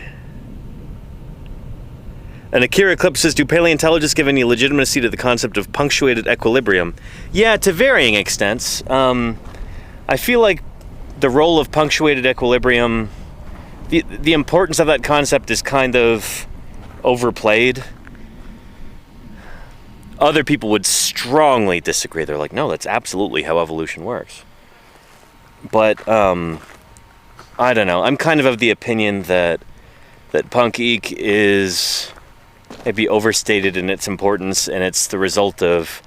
And Akira Eclipse says, do paleontologists give any legitimacy to the concept of punctuated equilibrium? Yeah, to varying extents. I feel like the role of punctuated equilibrium, the importance of that concept is kind of overplayed. Other people would strongly disagree. They're like, no, that's absolutely how evolution works. But, I don't know. I'm kind of the opinion that punk-eek is maybe overstated in its importance, and it's the result of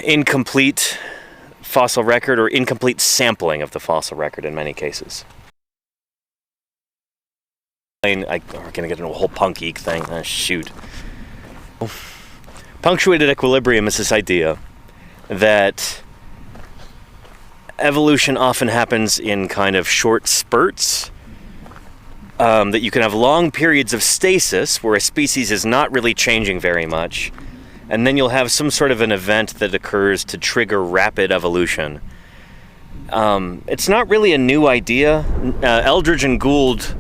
incomplete fossil record or incomplete sampling of the fossil record in many cases. We're going to get into a whole punk-eek thing. Oh, shoot. Punctuated equilibrium is this idea that evolution often happens in kind of short spurts, that you can have long periods of stasis where a species is not really changing very much, and then you'll have some sort of an event that occurs to trigger rapid evolution. It's not really a new idea. Eldridge and Gould,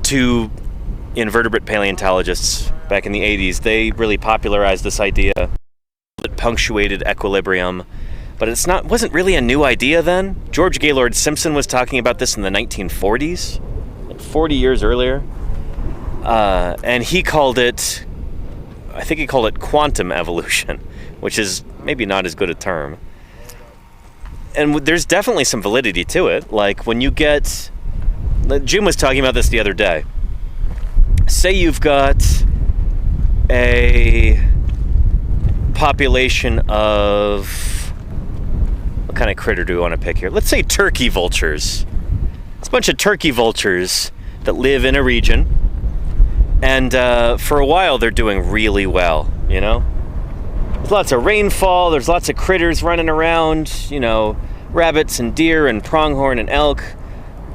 two invertebrate paleontologists back in the 80s, they really popularized this idea that punctuated equilibrium. But wasn't really a new idea then. George Gaylord Simpson was talking about this in the 1940s, like 40 years earlier. And he called it, I think he called it quantum evolution, which is maybe not as good a term. And there's definitely some validity to it. Like when you get, Jim was talking about this the other day. Say you've got a population of, what kind of critter do we want to pick here? Let's say turkey vultures. It's a bunch of turkey vultures that live in a region, and for a while they're doing really well, you know? There's lots of rainfall, there's lots of critters running around, you know, rabbits and deer and pronghorn and elk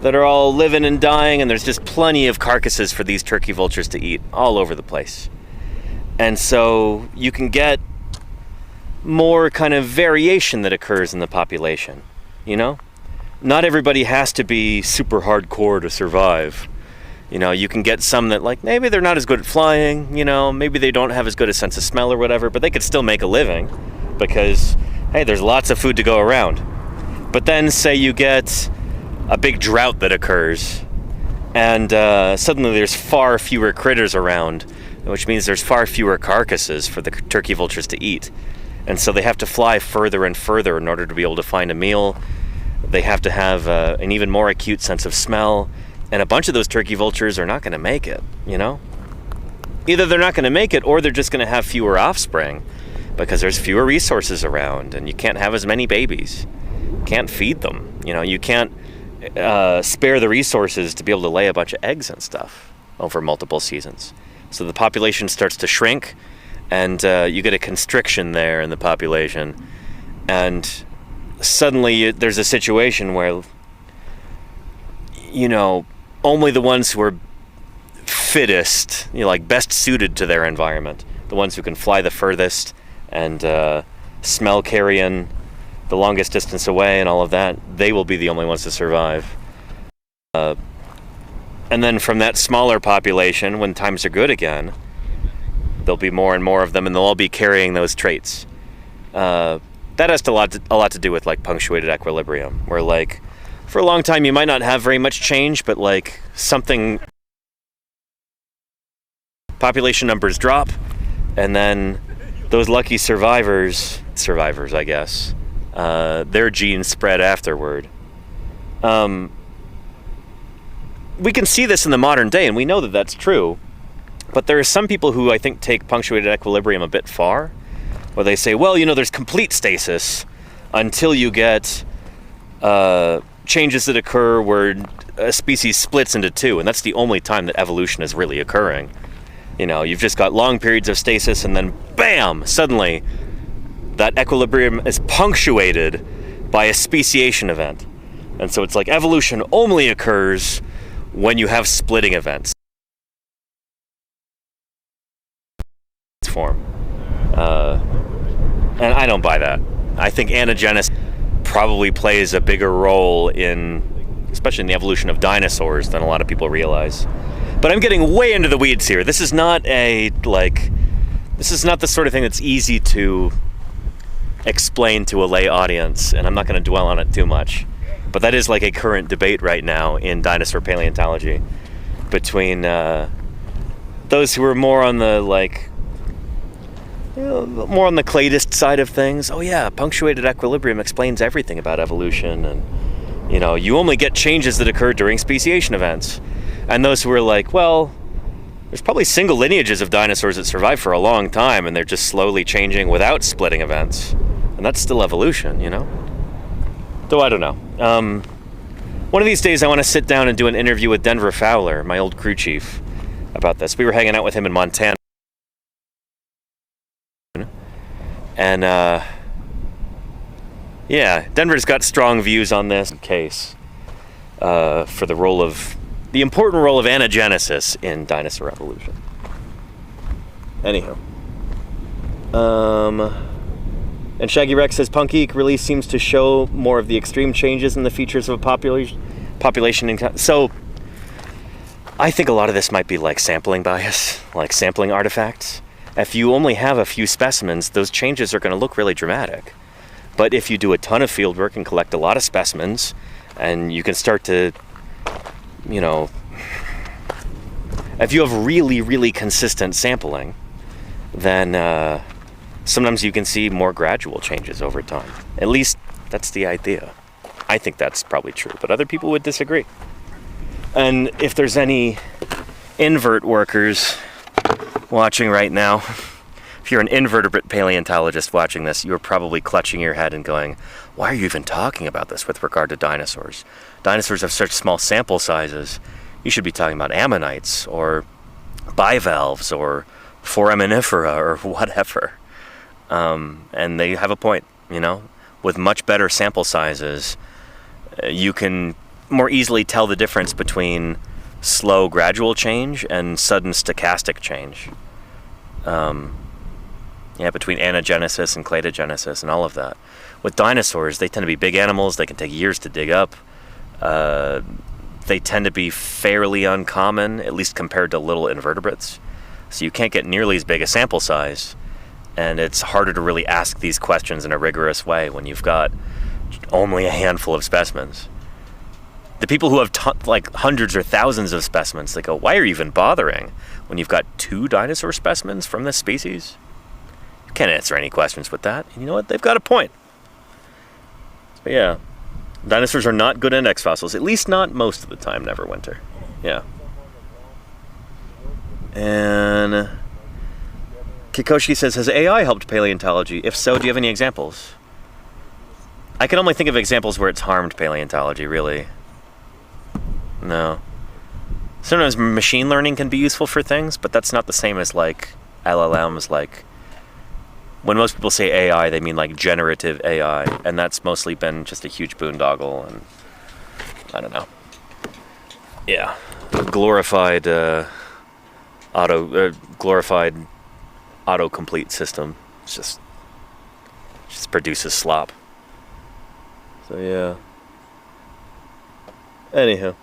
that are all living and dying, and there's just plenty of carcasses for these turkey vultures to eat all over the place. And so you can get more kind of variation that occurs in the population, you know? Not everybody has to be super hardcore to survive. You know, you can get some that, like, maybe they're not as good at flying, you know, maybe they don't have as good a sense of smell or whatever, but they could still make a living because, hey, there's lots of food to go around. But then, say you get a big drought that occurs, and suddenly there's far fewer critters around, which means there's far fewer carcasses for the turkey vultures to eat. And so they have to fly further and further in order to be able to find a meal. They have to have an even more acute sense of smell. And a bunch of those turkey vultures are not going to make it, you know? Either they're not going to make it, or they're just going to have fewer offspring because there's fewer resources around and you can't have as many babies. You can't feed them. You know, you can't spare the resources to be able to lay a bunch of eggs and stuff over multiple seasons. So the population starts to shrink, and you get a constriction there in the population. And suddenly there's a situation where, you know, only the ones who are fittest, you know, like best suited to their environment, the ones who can fly the furthest and smell carrion the longest distance away and all of that, they will be the only ones to survive. And then from that smaller population, when times are good again, there'll be more and more of them, and they'll all be carrying those traits. That has a lot to do with, like, punctuated equilibrium, where, like, for a long time you might not have very much change, but, like, something, population numbers drop, and then those lucky survivors, I guess, their genes spread afterward. We can see this in the modern day, and we know that that's true, but there are some people who I think take punctuated equilibrium a bit far, where they say, well, you know, there's complete stasis until you get changes that occur where a species splits into two, and that's the only time that evolution is really occurring. You know, you've just got long periods of stasis, and then bam, suddenly that equilibrium is punctuated by a speciation event. And so it's like evolution only occurs when you have splitting events. Form. And I don't buy that. I think anagenesis probably plays a bigger role in, especially in the evolution of dinosaurs, than a lot of people realize. But I'm getting way into the weeds here. This is not the sort of thing that's easy to explain to a lay audience, and I'm not going to dwell on it too much. But that is like a current debate right now in dinosaur paleontology between those who are more on the, like, you know, more on the cladist side of things. Oh yeah, punctuated equilibrium explains everything about evolution, and, you know, you only get changes that occur during speciation events. And those who are like, well, there's probably single lineages of dinosaurs that survive for a long time, and they're just slowly changing without splitting events. And that's still evolution, you know? Though I don't know. One of these days I want to sit down and do an interview with Denver Fowler, my old crew chief, about this. We were hanging out with him in Montana. And, yeah, Denver's got strong views on this case for the important role of anagenesis in dinosaur evolution. Anyhow. And Shaggy Rex says, Punk Geek really seems to show more of the extreme changes in the features of a population. So, I think a lot of this might be like sampling bias, like sampling artifacts. If you only have a few specimens, those changes are going to look really dramatic. But if you do a ton of field work and collect a lot of specimens, and you can start to, you know, if you have really, really consistent sampling, then sometimes you can see more gradual changes over time. At least that's the idea. I think that's probably true, but other people would disagree. And if there's any invert workers watching right now, if you're an invertebrate paleontologist watching this, you're probably clutching your head and going, why are you even talking about this with regard to dinosaurs? Dinosaurs have such small sample sizes. You should be talking about ammonites or bivalves or foraminifera or whatever. And they have a point, you know? With much better sample sizes, you can more easily tell the difference between slow gradual change and sudden stochastic change. Between anagenesis and cladogenesis and all of that. With dinosaurs, they tend to be big animals. They can take years to dig up. they tend to be fairly uncommon, at least compared to little invertebrates. So you can't get nearly as big a sample size, and it's harder to really ask these questions in a rigorous way when you've got only a handful of specimens. The people who have like hundreds or thousands of specimens, they go, why are you even bothering when you've got 2 dinosaur specimens from this species? You can't answer any questions with that. And you know what? They've got a point. But yeah, dinosaurs are not good index fossils, at least not most of the time, Neverwinter. Yeah. And Kikoshi says, has AI helped paleontology? If so, do you have any examples? I can only think of examples where it's harmed paleontology, really. No. Sometimes machine learning can be useful for things, but that's not the same as like LLMs. Like when most people say AI, they mean like generative AI, and that's mostly been just a huge boondoggle, and I don't know. Yeah, glorified autocomplete system. It's just produces slop. So yeah. Anywho.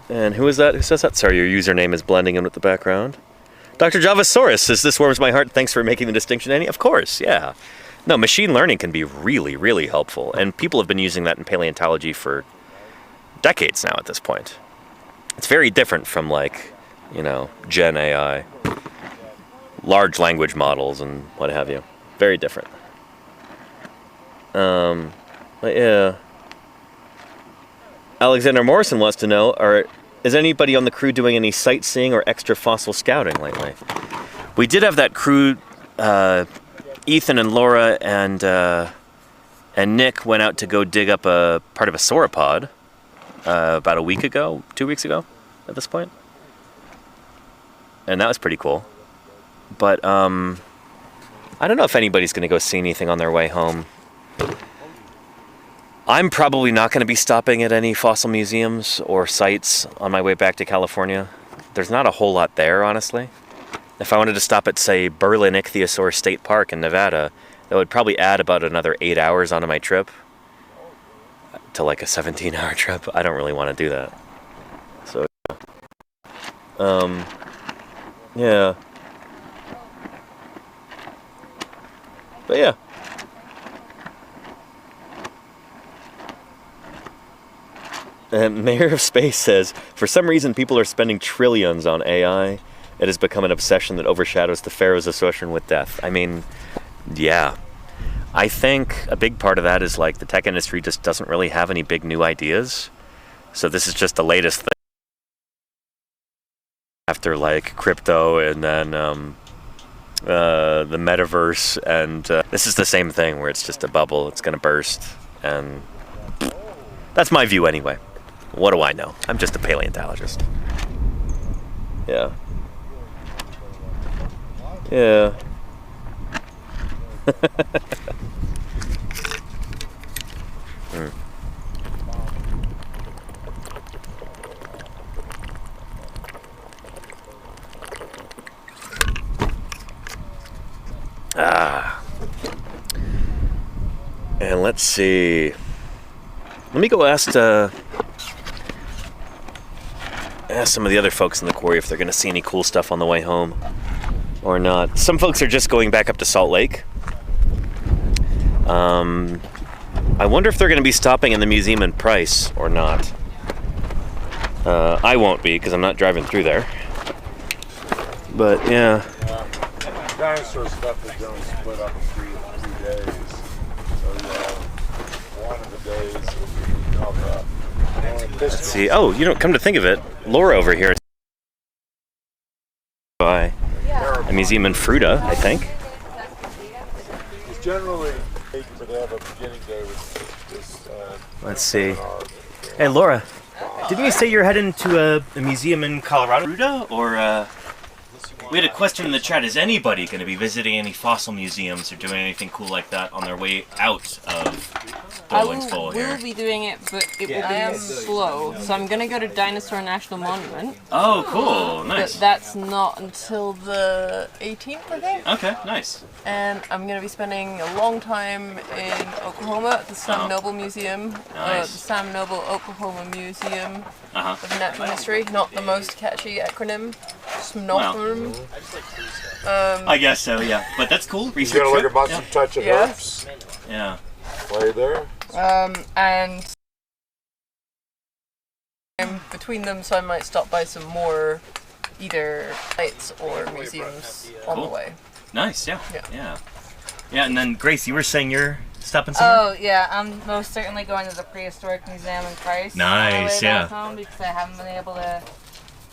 And who is that? Who says that? Sorry, your username is blending in with the background. Dr. Javasaurus says, this warms my heart. Thanks for making the distinction, Annie. Of course, yeah. No, machine learning can be really, really helpful. And people have been using that in paleontology for decades now at this point. It's very different from like, you know, Gen AI, large language models and what have you. Very different. But yeah. Alexander Morrison wants to know, is anybody on the crew doing any sightseeing or extra fossil scouting lately? We did have that crew, Ethan and Laura and Nick went out to go dig up a part of a sauropod about a week ago, 2 weeks ago at this point. And that was pretty cool. But I don't know if anybody's going to go see anything on their way home. I'm probably not going to be stopping at any fossil museums or sites on my way back to California. There's not a whole lot there, honestly. If I wanted to stop at, say, Berlin Ichthyosaur State Park in Nevada, that would probably add about another 8 hours onto my trip to like a 17-hour trip. I don't really want to do that. So, yeah. But yeah. And Mayor of Space says, for some reason people are spending trillions on AI. It has become an obsession that overshadows the Pharaoh's obsession with death. I mean, yeah. I think a big part of that is like the tech industry just doesn't really have any big new ideas. So this is just the latest thing. After like crypto and then the metaverse, and this is the same thing where it's just a bubble. It's going to burst. And that's my view anyway. What do I know? I'm just a paleontologist. Yeah. Yeah. And let's see. Let me go ask some of the other folks in the quarry if they're going to see any cool stuff on the way home or not. Some folks are just going back up to Salt Lake. I wonder if they're going to be stopping in the museum in Price or not. I won't be because I'm not driving through there. But yeah. Dinosaur stuff is going to split up in three days. So one of the days will be covered up. Let's see. Oh, you know, come to think of it, Laura over here by a museum in Fruta, I think. It's generally they have a beginning day with this. Let's see. Hey, Laura, didn't you say you're heading to a museum in Colorado, Fruta, or? We had a question in the chat. Is anybody going to be visiting any fossil museums or doing anything cool like that on their way out of I bowling's full here. will be doing it, but it will be slow. So I'm gonna go to Dinosaur National Monument. Oh, cool. Nice. But that's not until the 18th, I think. Okay, nice. And I'm gonna be spending a long time in Oklahoma at the Sam Noble Museum. Nice. The Sam Noble Oklahoma Museum Uh-huh. of Natural History. Not the most catchy acronym. SNOFM. I guess so, yeah. But that's cool. You Research gonna look trip. at Mustard Touch of Herbs? Yeah. While you're there? And I'm between them, so I might stop by some more either sites or museums on the way. Nice, yeah. Yeah. Yeah. Yeah, and then Grace, you were saying you're stopping somewhere? Oh yeah, I'm most certainly going to the Prehistoric Museum in Christ. Nice, on my way yeah. back home because I haven't been able to.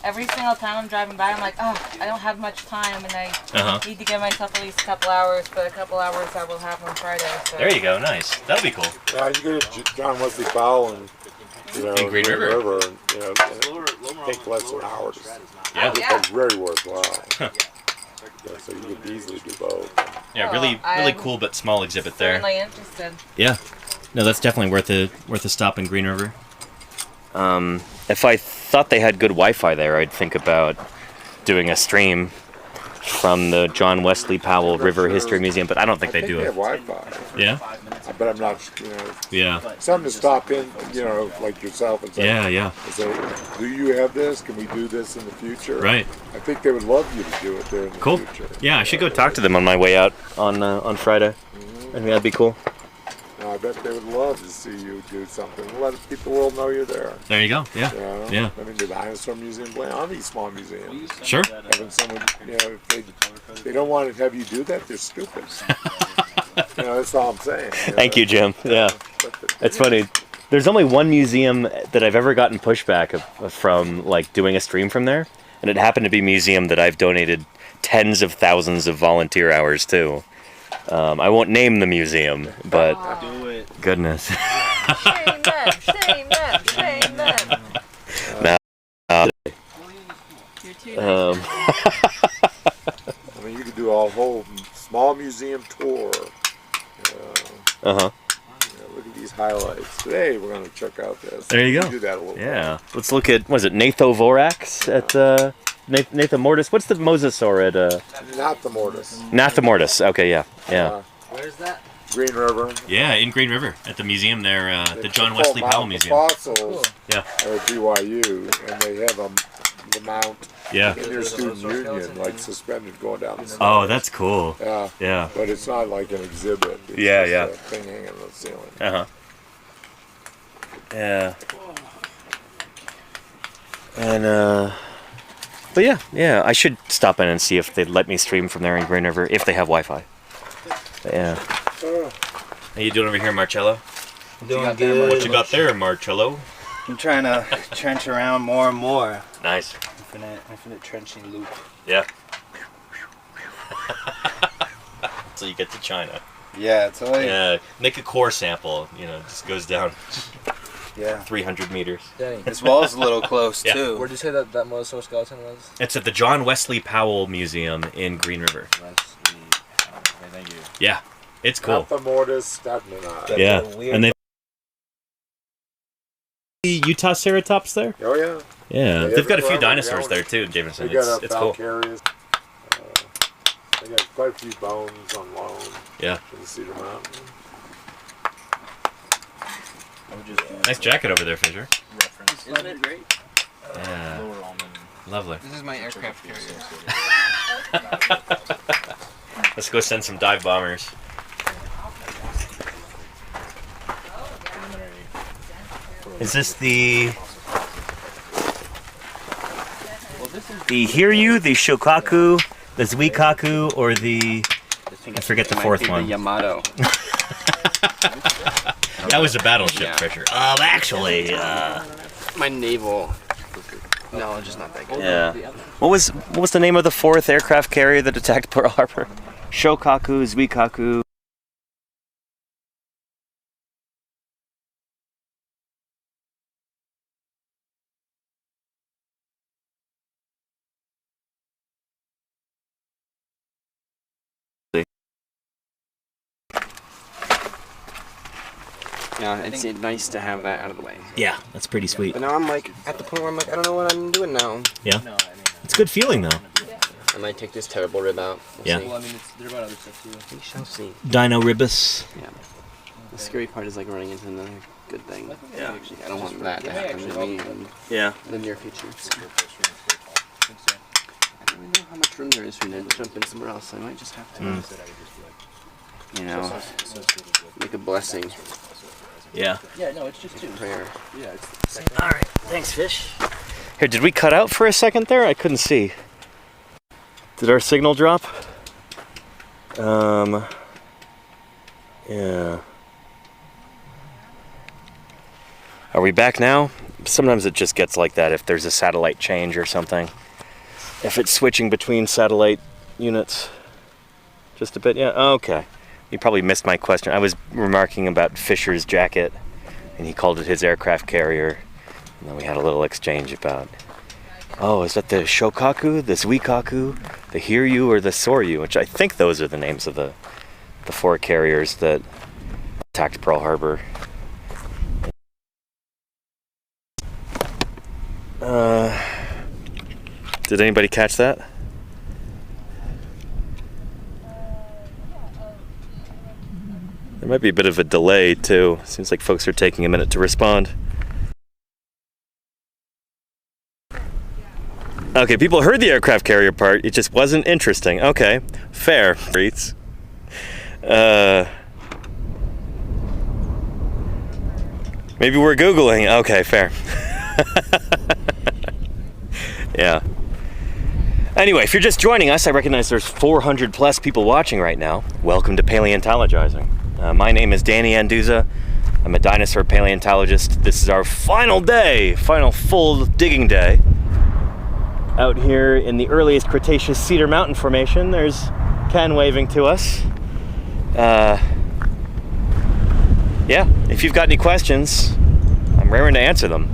Every single time I'm driving by, I'm like, oh, I don't have much time, and I need to give myself at least a couple hours. But a couple hours I will have on Friday. So. There you go, nice. That'll be cool. Yeah, you go to John Wesley Powell and In Green River. and, it take less than an hour. Yeah. It's very worthwhile. Yeah, so you could easily do both. Yeah, really cool but small exhibit there. Certainly interested. Yeah. No, that's definitely worth a stop in Green River. If I thought they had good Wi-Fi there, I'd think about doing a stream from the John Wesley Powell River History Museum, but I don't think they do They it. have Wi-Fi. Yeah? But I'm not, Yeah. something to stop in, like yourself and say, Yeah. and say, do you have this? Can we do this in the future? Right. I think they would love you to do it there in the Cool. future. Yeah, I should go talk to them on my way out on Friday. I think that'd be cool. No, I bet they would love to see you do something. Let the world know you're there. There you go. Yeah. Yeah. I mean, the Dinosaur Museum, all these small museums. Sure. Having someone, if they don't want to have you do that, they're stupid. That's all I'm saying. Thank you, Jim. Yeah. It's funny. There's only one museum that I've ever gotten pushback from, like, doing a stream from there, and it happened to be a museum that I've donated tens of thousands of volunteer hours to. I won't name the museum, but Do it. goodness. Shame them! Shame them! Shame them! I mean, you could do a whole small museum tour. Look at these highlights. Today we're going to check out this. There you go. Do that a little Yeah. Let's look at, was it Nathothorax at Nathomortis? What's the mosasaur at bit. Not the mortis. Nathomortis. Okay, yeah. Yeah. Where's that? Green River. Yeah, in Green River at the museum there, the They John pull Wesley them out, Powell the Museum. Fossils Yeah. are at BYU, and they have the mount Yeah. in their student union, like suspended going down the stairs. Oh, that's cool. Yeah. Yeah. But it's not like an exhibit. It's Yeah, just yeah. a thing hanging on the ceiling. Uh-huh. Yeah. And but yeah, I should stop in and see if they'd let me stream from there in Green River if they have Wi-Fi. But yeah. How you doing over here, Marcello? Doing good. What you got there, Marcello? I'm trying to trench around more and more. Nice. Infinite trenching loop. Yeah. So you get to China. Yeah, it's like Yeah. Make a core sample. Just goes down yeah. 300 meters. Danny, This wall's a little close Yeah. too. where'd you say that mosasaur skeleton was? It's at the John Wesley Powell Museum in Green River. Okay, thank you. Yeah. It's cool. Not the mortis, Stadmanai. Yeah. Weird. And they Utah Ceratops there? Oh, yeah. Yeah. Yeah, They've got a few forever, dinosaurs yeah. there too, Jameson. They got It's cool. Falcarius. They got quite a few bones on loan Yeah. in the Cedar Mountain. Nice jacket over there, Fisher. Isn't it great? Yeah. Lovely. This is my aircraft carrier. Let's go send some dive bombers. Is this the Hiryu, the Shokaku, the Zuikaku, or the... I forget the fourth one. The Yamato. That was a battleship, Yeah. Fisher. Actually, My naval knowledge is not that good. yeah. What was the name of the fourth aircraft carrier that attacked Pearl Harbor? Shokaku, Zuikaku. know, it's nice to have that out of the way. Yeah, that's pretty sweet. But now I'm like at the point where I'm like, I don't know what I'm doing now. Yeah. It's a good feeling though. I might take this terrible rib out. We'll see. Well, I mean, they're about other stuff too. We shall see. Dino ribus. Yeah. The scary part is like running into another good thing. Yeah. I don't want that to happen to me in the near future. I don't really know how much room there is for me to jump in somewhere else. I might just have to, you know, make a blessing. Yeah. Yeah, no, it's just two. Prayer. Yeah, it's the same. All right. Thanks, fish. Here, did we cut out for a second there? I couldn't see. Did our signal drop? Yeah. Are we back now? Sometimes it just gets like that if there's a satellite change or something. If it's switching between satellite units. Just a bit, yeah, okay. You probably missed my question. I was remarking about Fisher's jacket, and he called it his aircraft carrier. And then we had a little exchange about, oh, is that the Shokaku, the Zuikaku, the Hiryu, or the Soryu? Which I think those are the names of the 4 carriers that attacked Pearl Harbor. Did anybody catch that? There might be a bit of a delay too. Seems like folks are taking a minute to respond. Okay, people heard the aircraft carrier part, it just wasn't interesting. Okay, fair. Maybe we're Googling. Okay, fair. Yeah. Anyway, if you're just joining us, I recognize there's 400 plus people watching right now. Welcome to Paleontologizing. My name is Danny Anduza. I'm a dinosaur paleontologist. This is our final day, final full digging day. Out here in the earliest Cretaceous Cedar Mountain Formation, there's Ken waving to us. Yeah, if you've got any questions, I'm raring to answer them.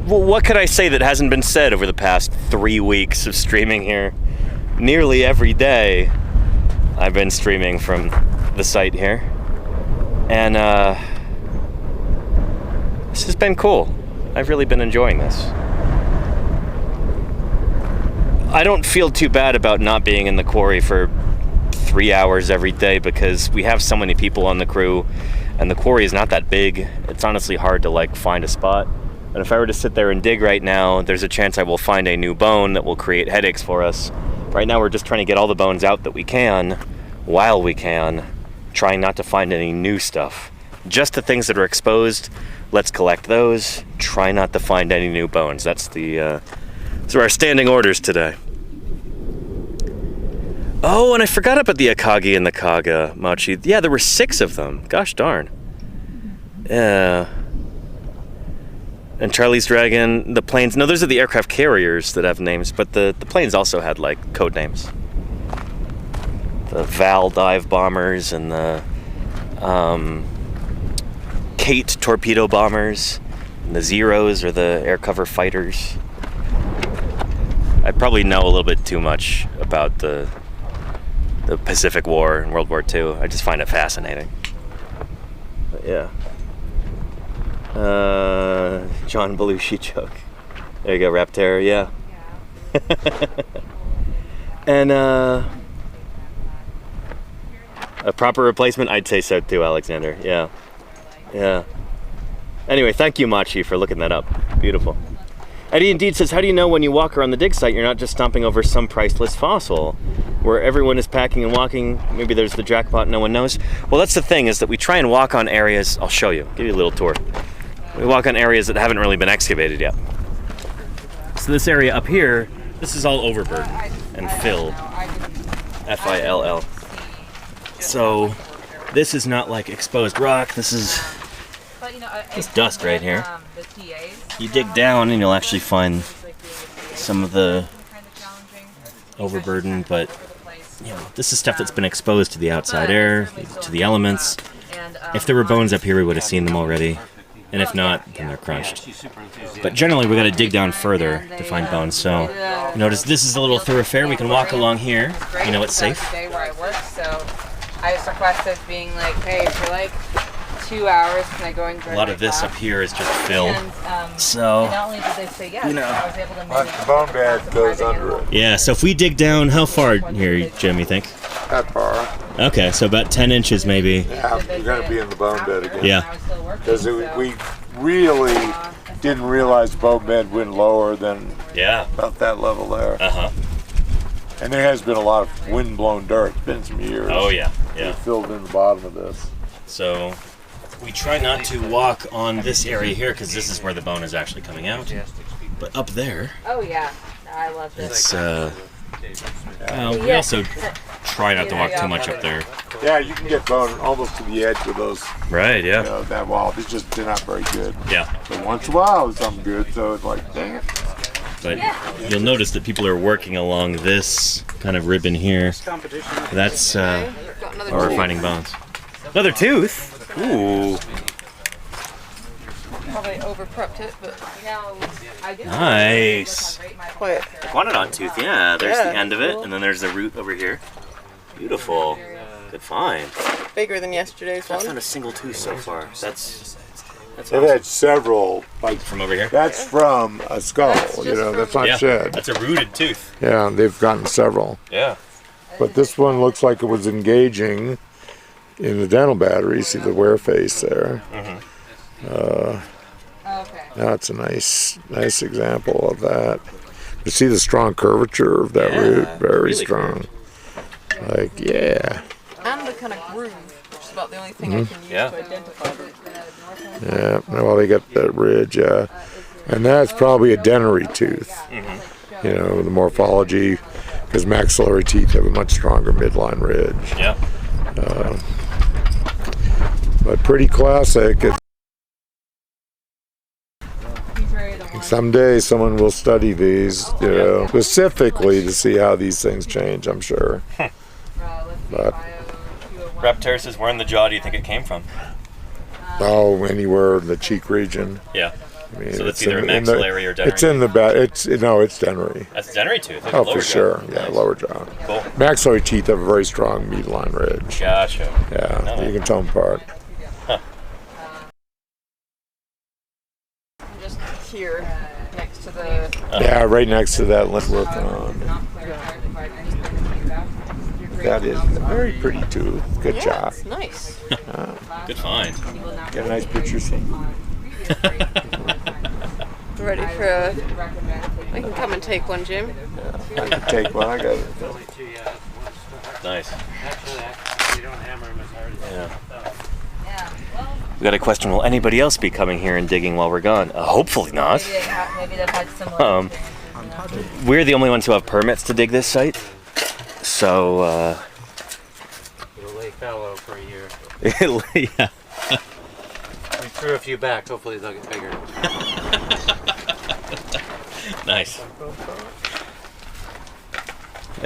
What could I say that hasn't been said over the past 3 weeks of streaming here? Nearly every day I've been streaming from the site here. And this has been cool. I've really been enjoying this. I don't feel too bad about not being in the quarry for 3 hours every day because we have so many people on the crew and the quarry is not that big. It's honestly hard to like find a spot. And if I were to sit there and dig right now, there's a chance I will find a new bone that will create headaches for us. Right now we're just trying to get all the bones out that we can, while we can, trying not to find any new stuff. Just the things that are exposed, let's collect those. Try not to find any new bones. That's those are our standing orders today. Oh, and I forgot about the Akagi and the Kaga, Machi. Yeah, there were 6 of them. Gosh darn. Yeah. And Charlie's Dragon, the planes. No, those are the aircraft carriers that have names, but the planes also had like code names. The Val dive bombers and the Kate torpedo bombers, and the Zeros or the air cover fighters. I probably know a little bit too much about the Pacific War and World War II. I just find it fascinating. But yeah. John Belushi joke. There you go, Raptor, yeah. And a proper replacement? I'd say so too, Alexander. Yeah. Yeah. Anyway, thank you, Machi, for looking that up. Beautiful. Eddie Indeed says, how do you know when you walk around the dig site you're not just stomping over some priceless fossil? Where everyone is packing and walking, maybe there's the jackpot no one knows. Well, that's the thing, is that we try and walk on areas, I'll show you, give you a little tour. We walk on areas that haven't really been excavated yet. So this area up here, this is all overburdened and filled. F-I-L-L. So this is not like exposed rock, this is just dust right here. You dig down and you'll actually find some of the overburden, but you know, this is stuff that's been exposed to the outside air, to the elements. If there were bones up here, we would have seen them already. And if not, then they're crunched. But generally, we got to dig down further to find bones. So, notice this is a little thoroughfare. We can walk along here. You know it's safe. I just requested being like, hey, for like 2 hours, can I go and join A lot my of this class? up here is just fill. And, So, and not only did they say yes, you know, I was able to manage The bone bed goes under it. yeah, so if we dig down, how far here, Jim, you think? That far. Okay, so about 10 inches maybe. Yeah, you're going to be in the bone bed again. Yeah. Because we really didn't realize the bone bed went lower than about that level there. Uh-huh. And there has been a lot of wind-blown dirt. It's been some years. Oh, yeah, yeah. We filled in the bottom of this. So we try not to walk on this area here because this is where the bone is actually coming out. But up there, Oh yeah, no, I love this. it's well, we also try not to walk too much up there. Yeah, you can get bone almost to the edge of those. Right, yeah. You know, that wall. It's just they're not very good. Yeah. But once in a while, it's something good. So it's like, dang it. But you'll notice that people are working along this kind of ribbon here. That's where we're finding bones. Another tooth? Ooh. Probably over-prepped it, but Nice. quite. Iguanodont tooth, yeah. There's Yeah. the end of it, and then there's the root over here. Beautiful. Good find. Bigger than yesterday's I've one. found a single tooth so far. That's They've awesome. had several. Like From over here? that's from a skull. You know, that's not Yeah, shed. that's a rooted tooth. Yeah, they've gotten several. Yeah. But this one looks like it was engaging in the dental battery. See the wear face there. That's a nice example of that. You see the strong curvature of that root, very really strong. Like, yeah, And the kind of groove, which is about the only thing I can use to identify it. yeah. Well, they got that ridge, yeah, and that's probably a dentary tooth. You know, the morphology, because maxillary teeth have a much stronger midline ridge. Yeah. But pretty classic. Someday someone will study these, you know, specifically to see how these things change, I'm sure. But, Raptor says, where in the jaw do you think it came from? oh, anywhere in the cheek region. Yeah. I mean, So it's either maxillary or dentary. It's in the back. It's dentary. That's a dentary tooth. Look at Oh, lower for jaw. sure. Yeah, Nice. lower jaw. Cool. Maxillary teeth have a very strong midline ridge. Gotcha. Yeah, No. you can tell them apart. Just here, next to the. Yeah, right next to that let's work on. That is a very pretty tooth. Good job. It's nice. Good find. Got a nice picture, see? Ready for a. I can come and take one, Jim. I can take one. I got it. Nice. You don't hammer them as hard as Yeah. We got a question. Will anybody else be coming here and digging while we're gone? Hopefully not. Maybe they've had similar. We're the only ones who have permits to dig this site. So, It'll lay fallow for a year. yeah. We threw a few back. Hopefully they'll get bigger. Nice.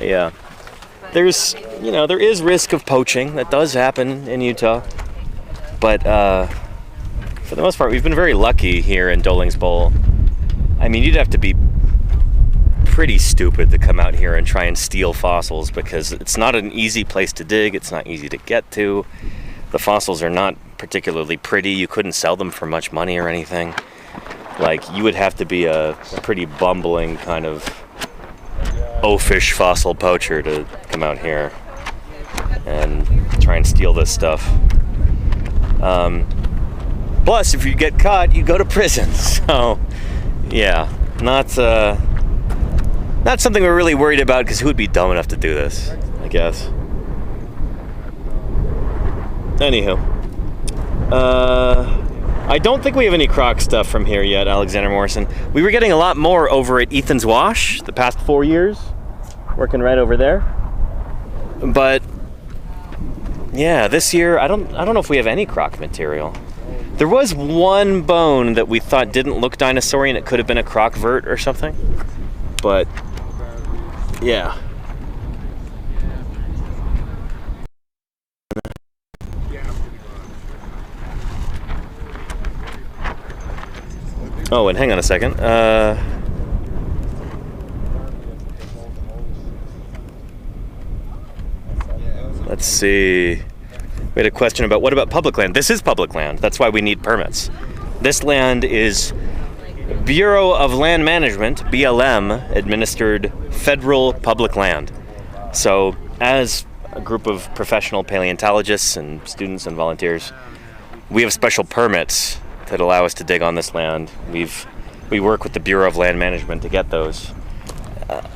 Yeah. There's, there is risk of poaching. That does happen in Utah. But for the most part, we've been very lucky here in Doling's Bowl. I mean, you'd have to be pretty stupid to come out here and try and steal fossils because it's not an easy place to dig. It's not easy to get to. The fossils are not particularly pretty. You couldn't sell them for much money or anything. Like, you would have to be a pretty bumbling kind of oafish fossil poacher to come out here and try and steal this stuff. Plus, if you get caught, you go to prison. So, yeah, not something we're really worried about because who would be dumb enough to do this, I guess. Anywho, I don't think we have any croc stuff from here yet, Alexander Morrison. We were getting a lot more over at Ethan's Wash the past 4 years, working right over there. But yeah, this year I don't know if we have any croc material. There was one bone that we thought didn't look dinosaurian. It could have been a croc vert or something. But yeah. Oh, and hang on a second. Let's Let's see. We had a question about what about public land? This is public land. That's why we need permits. This land is Bureau of Land Management, BLM, administered federal public land. So as a group of professional paleontologists and students and volunteers, we have special permits that allow us to dig on this land. We work with the Bureau of Land Management to get those.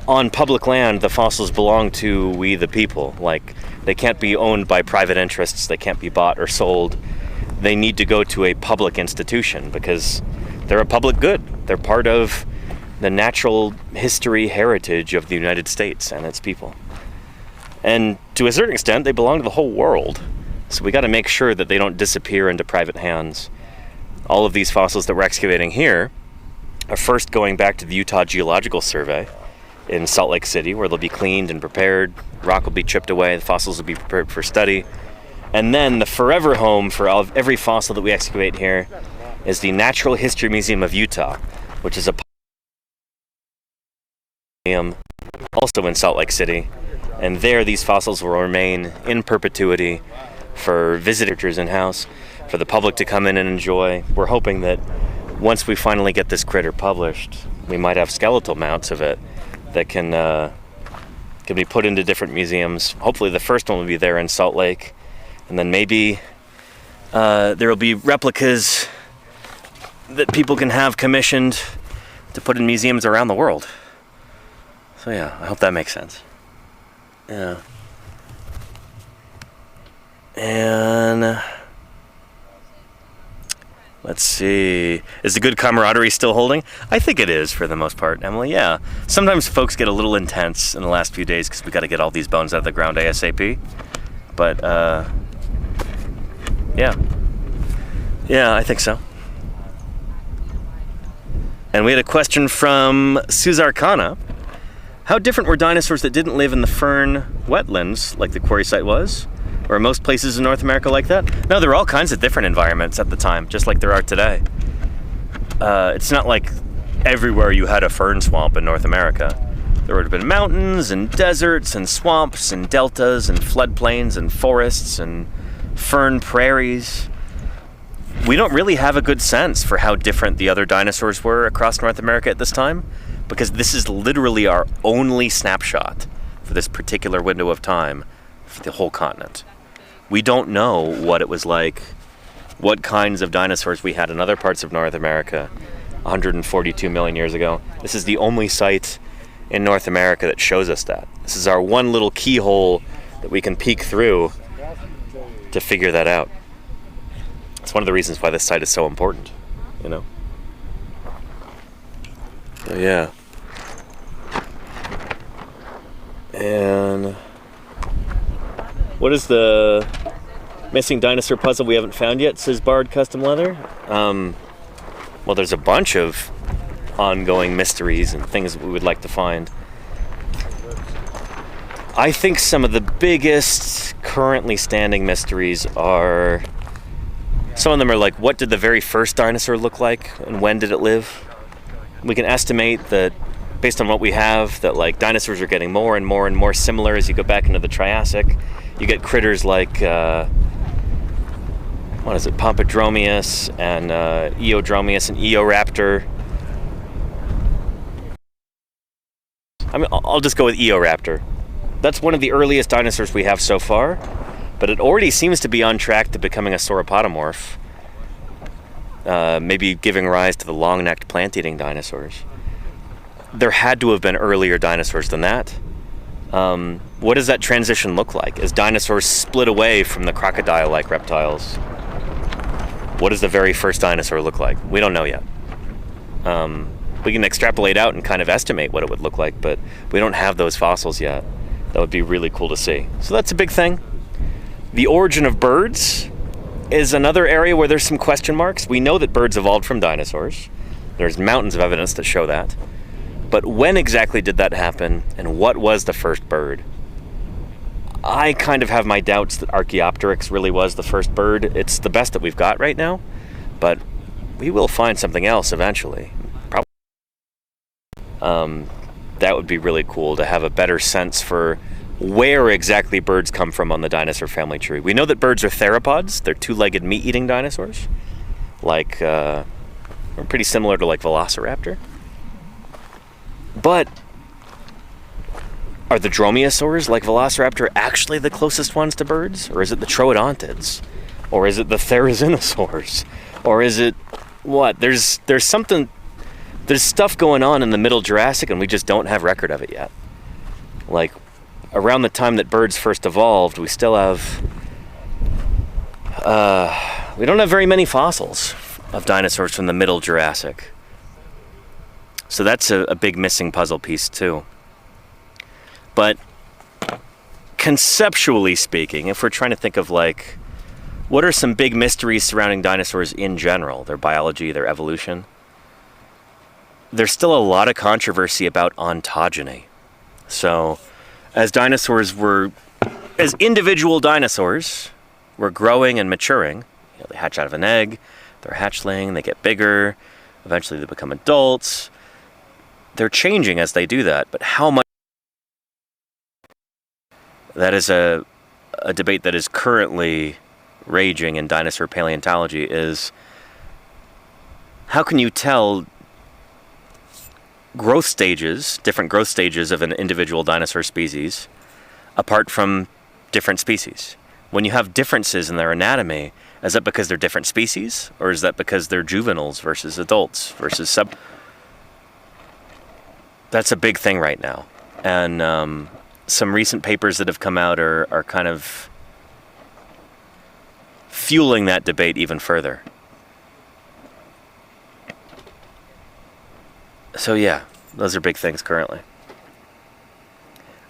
On public land, the fossils belong to we the people. Like, they can't be owned by private interests, they can't be bought or sold. They need to go to a public institution because they're a public good. They're part of the natural history heritage of the United States and its people. And to a certain extent, they belong to the whole world. So we got to make sure that they don't disappear into private hands. All of these fossils that we're excavating here are first going back to the Utah Geological Survey in Salt Lake City, where they'll be cleaned and prepared. Rock will be chipped away, the fossils will be prepared for study. And then the forever home for every fossil that we excavate here is the Natural History Museum of Utah, which is a museum also in Salt Lake City. And there these fossils will remain in perpetuity for visitors in-house, for the public to come in and enjoy. We're hoping that once we finally get this critter published, we might have skeletal mounts of it that can be put into different museums. Hopefully the first one will be there in Salt Lake, and then maybe there will be replicas that people can have commissioned to put in museums around the world. So yeah, I hope that makes sense. Yeah. And let's see. Is the good camaraderie still holding? I think it is for the most part, Emily. Yeah. Sometimes folks get a little intense in the last few days because we got to get all these bones out of the ground ASAP. But yeah, I think so. And we had a question from Suzarkana. How different were dinosaurs that didn't live in the fern wetlands, like the quarry site was? Or most places in North America like that? No, there were all kinds of different environments at the time, just like there are today. It's not like everywhere you had a fern swamp in North America. There would have been mountains and deserts and swamps and deltas and floodplains and forests and fern prairies. We don't really have a good sense for how different the other dinosaurs were across North America at this time, because this is literally our only snapshot for this particular window of time for the whole continent. We don't know what it was like, what kinds of dinosaurs we had in other parts of North America 142 million years ago. This is the only site in North America that shows us that. This is our one little keyhole that we can peek through to figure that out. It's one of the reasons why this site is so important, you know? So yeah. And what is the missing dinosaur puzzle we haven't found yet, says Bard Custom Leather? Well, there's a bunch of ongoing mysteries and things that we would like to find. I think some of the biggest currently standing mysteries are, some of them are like, what did the very first dinosaur look like and when did it live? We can estimate that based on what we have, that like dinosaurs are getting more and more and more similar as you go back into the Triassic. You get critters like what is it, Pompodromius and Eodromius and Eoraptor. I mean, I'll just go with Eoraptor. That's one of the earliest dinosaurs we have so far, but it already seems to be on track to becoming a sauropodomorph, maybe giving rise to the long-necked plant-eating dinosaurs. There had to have been earlier dinosaurs than that. What does that transition look like as dinosaurs split away from the crocodile-like reptiles? What does the very first dinosaur look like? We don't know yet. We can extrapolate out and kind of estimate what it would look like, but we don't have those fossils yet. That would be really cool to see. So that's a big thing. The origin of birds is another area where there's some question marks. We know that birds evolved from dinosaurs. There's mountains of evidence that show that. But when exactly did that happen, and what was the first bird? I kind of have my doubts that Archaeopteryx really was the first bird. It's the best that we've got right now, but we will find something else eventually. Probably. That would be really cool to have a better sense for where exactly birds come from on the dinosaur family tree. We know that birds are theropods. They're two-legged meat-eating dinosaurs. Like, pretty similar to like Velociraptor. But are the dromaeosaurs, like Velociraptor, actually the closest ones to birds? Or is it the troodontids? Or is it the therizinosaurs? Or is it what? There's stuff going on in the Middle Jurassic and we just don't have record of it yet. Like, around the time that birds first evolved, we still have... we don't have very many fossils of dinosaurs from the Middle Jurassic. So that's a big missing puzzle piece too. But conceptually speaking, if we're trying to think of like, what are some big mysteries surrounding dinosaurs in general, their biology, their evolution? There's still a lot of controversy about ontogeny. So as individual dinosaurs were growing and maturing, they hatch out of an egg, they're hatchling, they get bigger, eventually they become adults. They're changing as they do that, but how much? That is a debate that is currently raging in dinosaur paleontology, is how can you tell different growth stages of an individual dinosaur species apart from different species? When you have differences in their anatomy, is that because they're different species, or is that because they're juveniles versus adults versus That's a big thing right now. And some recent papers that have come out are kind of fueling that debate even further. So yeah, those are big things currently.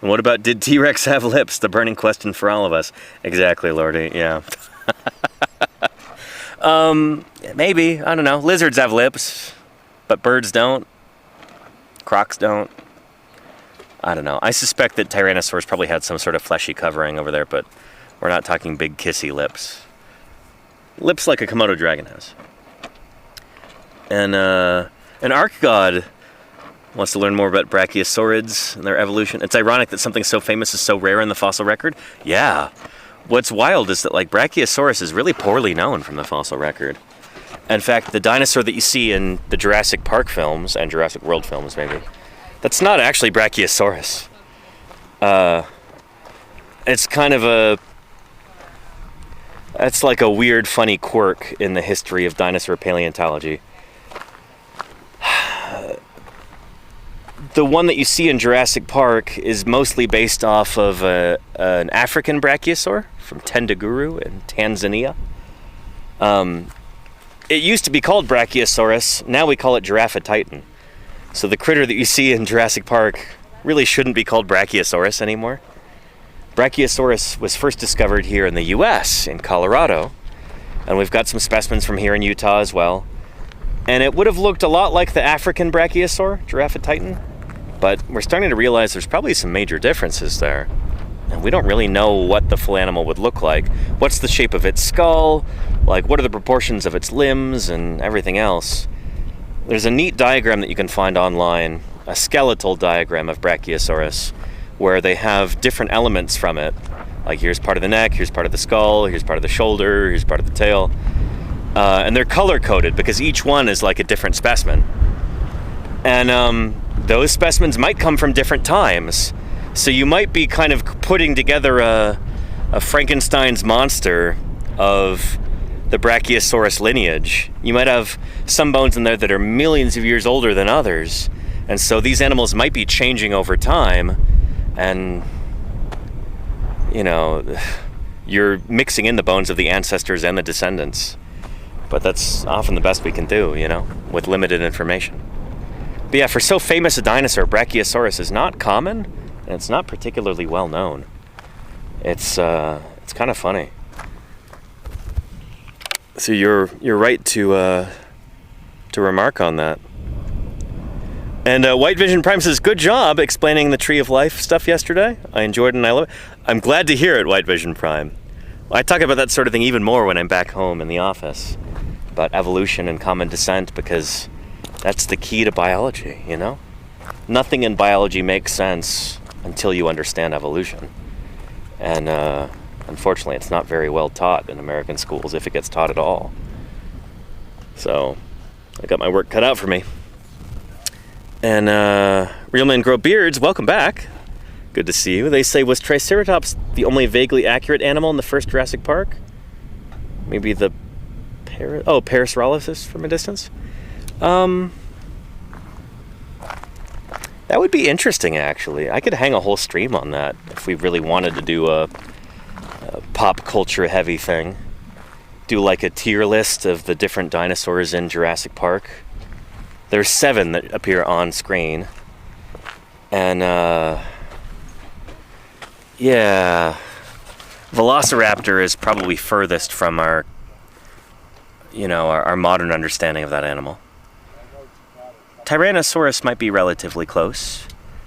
And what about, did T-Rex have lips? The burning question for all of us. Exactly, Lordy, yeah. Maybe, I don't know. Lizards have lips, but birds don't. Crocs don't. I don't know. I suspect that Tyrannosaurus probably had some sort of fleshy covering over there, but we're not talking big kissy lips. Lips like a Komodo dragon has. And an Ark God wants to learn more about brachiosaurids and their evolution. It's ironic that something so famous is so rare in the fossil record. Yeah. What's wild is that like Brachiosaurus is really poorly known from the fossil record. In fact, the dinosaur that you see in the Jurassic Park films and Jurassic World films, maybe, that's not actually Brachiosaurus. It's kind of that's like a weird, funny quirk in the history of dinosaur paleontology. The one that you see in Jurassic Park is mostly based off of an African brachiosaur from Tendaguru in Tanzania. It used to be called Brachiosaurus, now we call it Giraffatitan. So the critter that you see in Jurassic Park really shouldn't be called Brachiosaurus anymore. Brachiosaurus was first discovered here in the US, in Colorado, and we've got some specimens from here in Utah as well. And it would have looked a lot like the African Brachiosaur, Giraffatitan, but we're starting to realize there's probably some major differences there. And we don't really know what the full animal would look like. What's the shape of its skull? Like, what are the proportions of its limbs and everything else? There's a neat diagram that you can find online, a skeletal diagram of Brachiosaurus, where they have different elements from it. Like, here's part of the neck, here's part of the skull, here's part of the shoulder, here's part of the tail. And they're color-coded because each one is like a different specimen. And those specimens might come from different times. So you might be kind of putting together a Frankenstein's monster of the Brachiosaurus lineage. You might have some bones in there that are millions of years older than others. And so these animals might be changing over time. And, you know, you're mixing in the bones of the ancestors and the descendants. But that's often the best we can do, you know, with limited information. But yeah, for so famous a dinosaur, Brachiosaurus is not common. And it's not particularly well known. It's kind of funny. So you're right to remark on that. And White Vision Prime says, good job explaining the Tree of Life stuff yesterday. I enjoyed it and I love it. I'm glad to hear it, White Vision Prime. I talk about that sort of thing even more when I'm back home in the office. About evolution and common descent, because that's the key to biology, you know? Nothing in biology makes sense until you understand evolution. And unfortunately, it's not very well taught in American schools, if it gets taught at all. So I got my work cut out for me. And Real Men Grow Beards, welcome back. Good to see you. They say, was Triceratops the only vaguely accurate animal in the first Jurassic Park? Maybe the Parasaurolophus from a distance? That would be interesting, actually. I could hang a whole stream on that if we really wanted to do a pop culture heavy thing. Do like a tier list of the different dinosaurs in Jurassic Park. There's 7 that appear on screen. And yeah, Velociraptor is probably furthest from our modern understanding of that animal. Tyrannosaurus might be relatively close.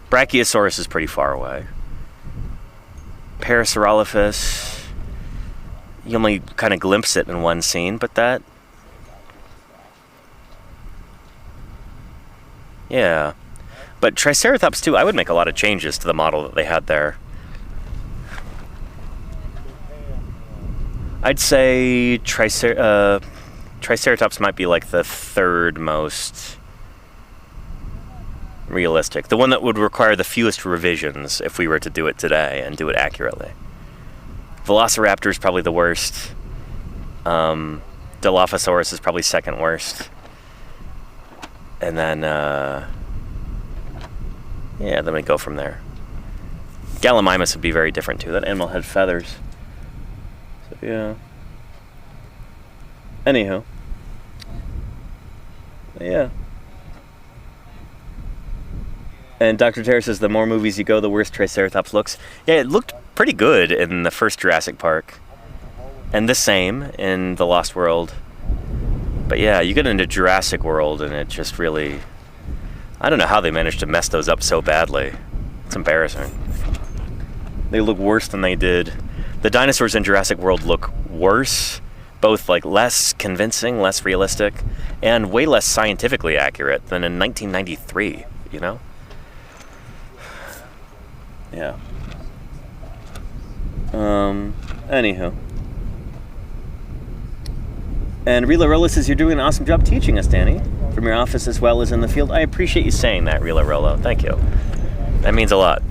Brachiosaurus is pretty far away. Parasaurolophus, you only kind of glimpse it in one scene, but that... Yeah. But Triceratops too, I would make a lot of changes to the model that they had there. I'd say Triceratops might be like the 3rd most realistic. The one that would require the fewest revisions if we were to do it today and do it accurately. Velociraptor is probably the worst. Dilophosaurus is probably 2nd worst. And then, then we go from there. Gallimimus would be very different too. That animal had feathers. So, yeah. Anywho. Yeah. And Dr. Terra says the more movies you go, the worse Triceratops looks. Yeah, it looked pretty good in the first Jurassic Park. And the same in The Lost World. But yeah, you get into Jurassic World and it just really... I don't know how they managed to mess those up so badly. It's embarrassing. They look worse than they did. The dinosaurs in Jurassic World look worse. Both like less convincing, less realistic, and way less scientifically accurate than in 1993, you know? Yeah. Anywho. And Rila Rolla says, you're doing an awesome job teaching us, Danny, from your office as well as in the field. I appreciate you saying that, Rila Rolla. Thank you. That means a lot.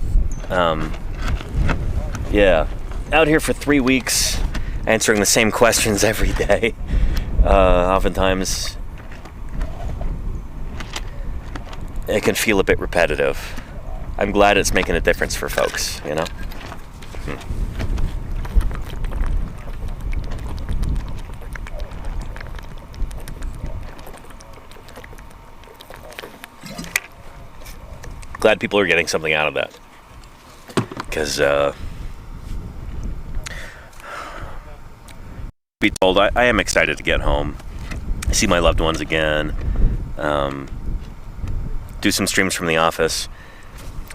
Yeah. Out here for 3 weeks, answering the same questions every day. Oftentimes, it can feel a bit repetitive. I'm glad it's making a difference for folks, you know? Glad people are getting something out of that. Because, be told, I am excited to get home, see my loved ones again, do some streams from the office.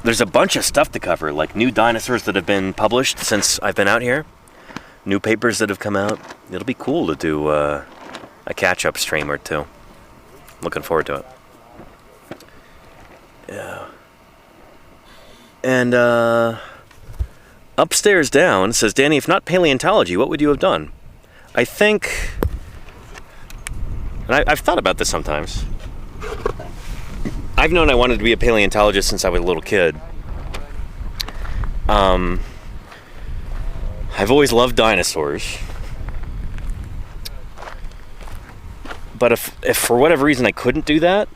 There's a bunch of stuff to cover, like new dinosaurs that have been published since I've been out here, new papers that have come out. It'll be cool to do a catch-up stream or two. Looking forward to it. Yeah. And upstairs down says, Danny, if not paleontology, what would you have done? I think, and I've thought about this sometimes. I've known I wanted to be a paleontologist since I was a little kid. I've always loved dinosaurs. But if for whatever reason I couldn't do that,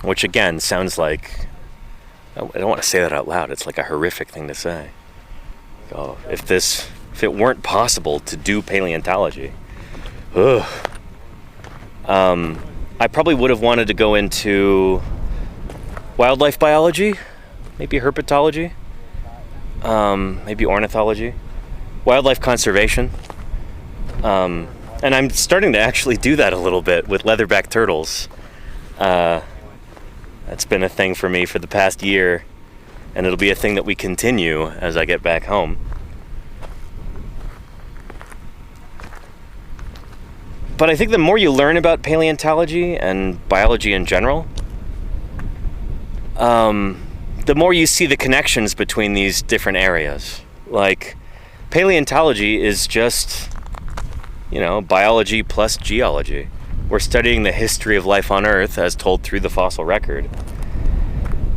which again sounds like, I don't want to say that out loud, it's like a horrific thing to say. Oh, if it weren't possible to do paleontology, I probably would have wanted to go into wildlife biology, maybe herpetology, maybe ornithology, wildlife conservation. And I'm starting to actually do that a little bit with leatherback turtles. That's been a thing for me for the past year, and it'll be a thing that we continue as I get back home. But I think the more you learn about paleontology and biology in general, the more you see the connections between these different areas. Like, paleontology is just, you know, biology plus geology. We're studying the history of life on Earth as told through the fossil record.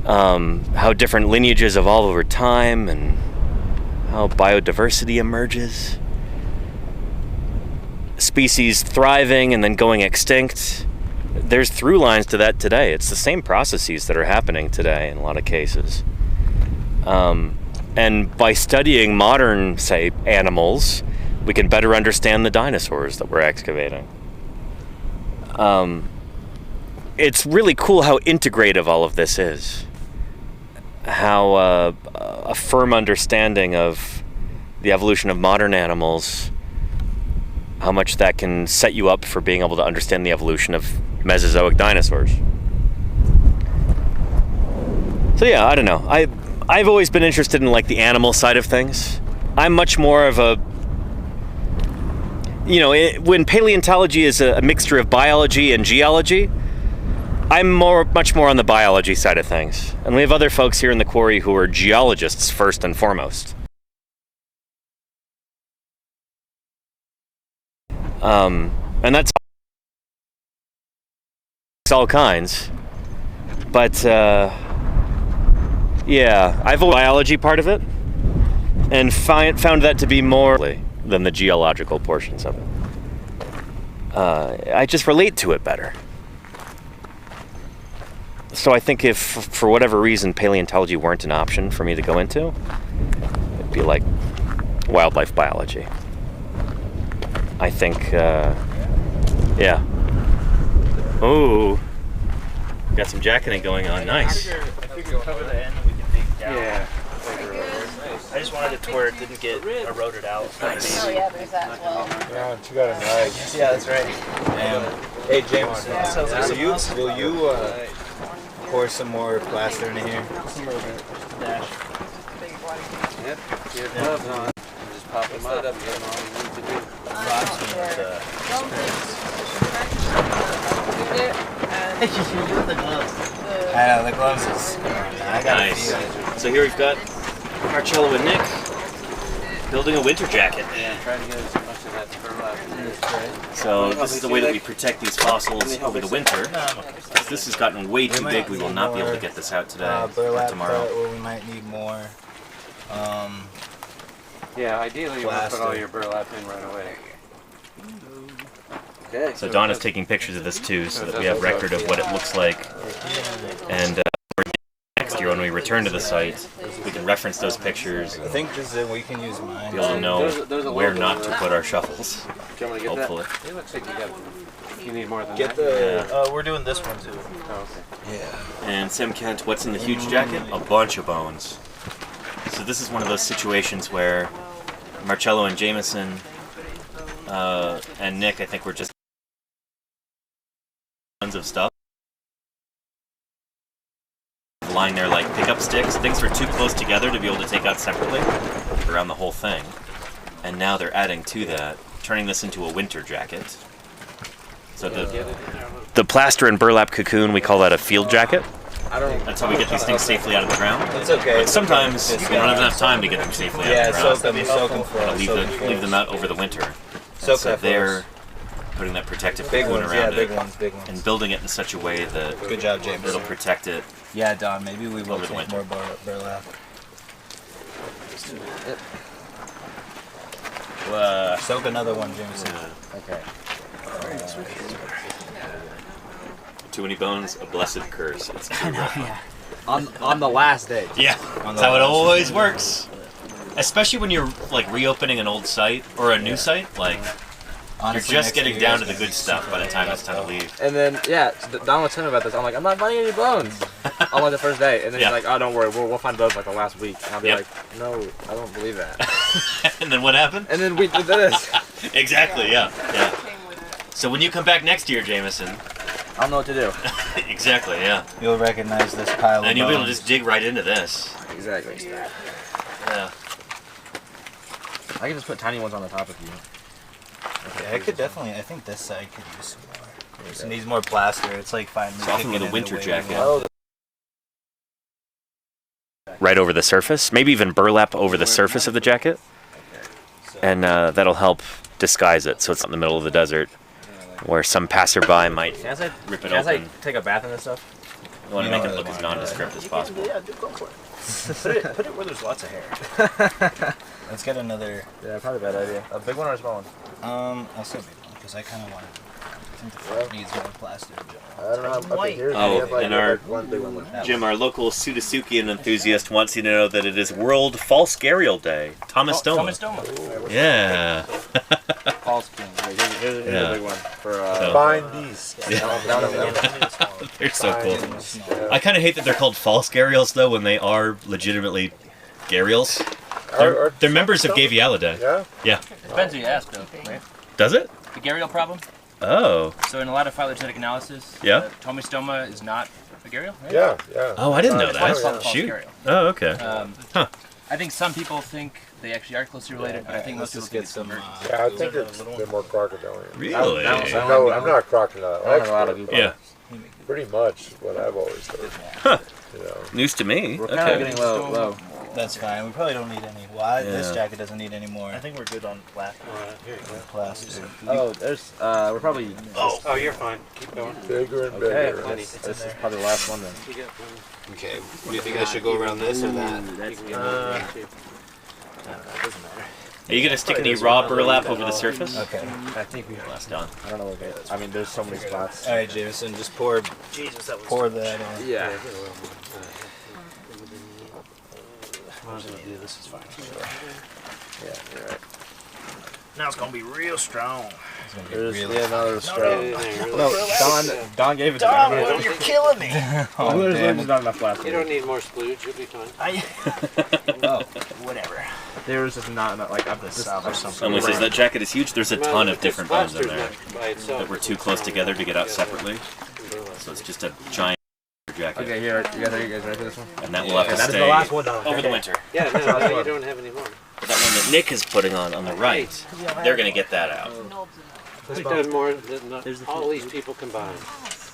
How different lineages evolve over time and how biodiversity emerges. Species thriving and then going extinct. There's through lines to that today. It's the same processes that are happening today in a lot of cases. And by studying modern, say, animals, we can better understand the dinosaurs that we're excavating. It's really cool how integrative all of this is. How a firm understanding of the evolution of modern animals, how much that can set you up for being able to understand the evolution of Mesozoic dinosaurs. So yeah, I don't know. I've always been interested in like the animal side of things. I'm much more of a, you know, when paleontology is a mixture of biology and geology, I'm much more on the biology side of things. And we have other folks here in the quarry who are geologists first and foremost. And that's all kinds. But yeah, I've the biology part of it and found that to be more than the geological portions of it. I just relate to it better. So I think if, for whatever reason, paleontology weren't an option for me to go into, it'd be like wildlife biology. I think, yeah. Oh, got some jacketing going on. Nice. I figured cover the end and we can dig down. Yeah. I just wanted it to where it didn't get eroded out. Oh yeah, there's that as well. Yeah, you got a knife. Yeah, that's right. Hey James, will you pour some more plaster into here? Just a little bit. Dash. Yep. Get gloves on. Just pop them up. That's all you need to do. I know, the gloves is... I got Nice. So here we've got Marcello and Nick building a winter jacket. Yeah, try to get as much of that burlap. So this is the way that we protect these fossils over the winter. This has gotten way too big. We will not be able to get this out today or tomorrow. Well, we might need more. Yeah, ideally you want to put all your burlap in right away. Okay. So Don is taking pictures of this too, so that we have record of what it looks like. And next year, when we return to the site, we can reference those pictures. I think just that we can use mine. Be able to know where not to put our shovels. Do you want to get hopefully. that? It looks like you got. You need more than Get that. the. We're doing this one too. Oh, okay. Yeah. And Sim Kent, what's in the huge jacket? A bunch of bones. So this is one of those situations where Marcello and Jameson and Nick, I think, were just tons of stuff. Lying there like pickup sticks. Things were too close together to be able to take out separately around the whole thing. And now they're adding to that, turning this into a winter jacket. So the plaster and burlap cocoon, we call that a field jacket. That's how we get these things safely out of the ground. It's okay. But sometimes we don't have enough time to get them safely out of the ground. Soak them for Gotta leave them out over the winter. So they're putting that protective cocoon around it big ones. and building it in such a way that Good job, James. it'll protect it. Yeah, Don, maybe we will Over the take winter. more burlap. Soak another one, Jameson. Okay. Too many bones, a blessed curse. It's too rough. On the last day. Yeah, that's how it always works. Especially when you're like reopening an old site or a new site, like Honestly, you're just next getting year down is to the gonna good be stuff super by the time bad, it's time to leave. And then, yeah, Don was telling me about this. I'm like, I'm not finding any bones on like the first day. And then Yeah. he's like, oh, don't worry, we'll find bones like the last week. And I'll be Yep. like, no, I don't believe that. And then what happened? And then we did this. Exactly, yeah. So when you come back next year, Jameson, I don't know what to do. exactly, yeah. You'll recognize this pile of And you'll be able to bones. just dig right into this. Exactly. Yeah. I can just put tiny ones on the top if you. Yeah, I could definitely. I think this side could use some more. It needs more plaster. It's like finally. So often kicking with a in the winter way we jacket, want. right over the surface, maybe even burlap over the surface of the jacket, and that'll help disguise it so it's not in the middle of the desert where some passerby might rip it open. Take a bath in this stuff? You want to make it look as nondescript as possible. Yeah, go for it. Put it where there's lots of hair. Let's get another. Yeah, probably a bad idea. A big one or a small one? I'll say big one because I kind of want to. I think the front needs more plaster. I don't know how White. here. Oh, and our one big one like that. Jim, our local pseudosuchian enthusiast wants you to know that it is World False Garial Day. Thomas Doma. Thomas Doma. Yeah. False king. Here's a big one for Fine beast. They're so cool. I kind of hate that they're called false Garials, though, when they are legitimately Garials. They're members of Gavialidae. Yeah? Yeah. Depends who you ask, though, right? Does it? The Garial problem. Oh. So in a lot of phylogenetic analysis, Yeah. Tomistoma is not a Garial, right? Yeah, yeah. Oh, I didn't know That's why it's called that. false Shoot. Garial. Oh, okay. Huh. I think some people think they actually are closely related, but I think most people think it's convergent. Yeah, I think they're more crocodilian. Really? No, I'm not a crocodile expert, but Yeah. pretty much what I've always heard. Huh. You know. News to me. We're kind Okay. of getting low. That's fine. We probably don't need any. Well, this Yeah. jacket doesn't need any more. I think we're good on black. Here you go. Plaster. Oh, there's, we're probably... Oh, you're fine. Keep going. Bigger and Okay, bigger. this is probably the last one then. Okay. Do you think I should go around this or that? Doesn't matter. Are you going to stick any raw burlap over the surface? Okay. I think we Last done. I don't know what it is. I mean, there's so many spots. All right, Jameson, just pour that on. Yeah. This is fine. Yeah, you're right. Now it's gonna be real strong. There's another strong. No, Don gave it to me. You're killing me. There's not enough left. you don't need more splooge. You'll be fine. Whatever. There was just not enough. Like, I'm just something. Someone says that jacket is huge. There's a ton of different bones in there By itself. that were too close together to get out separately. So it's just a giant jacket. Okay, here. You guys ready for this one? And that will have to That is stay the last one, Don. over the winter. Yeah, no, you don't have any more. But that one that Nick is putting on the right, they're going to get that out. We've done more than all these people combined.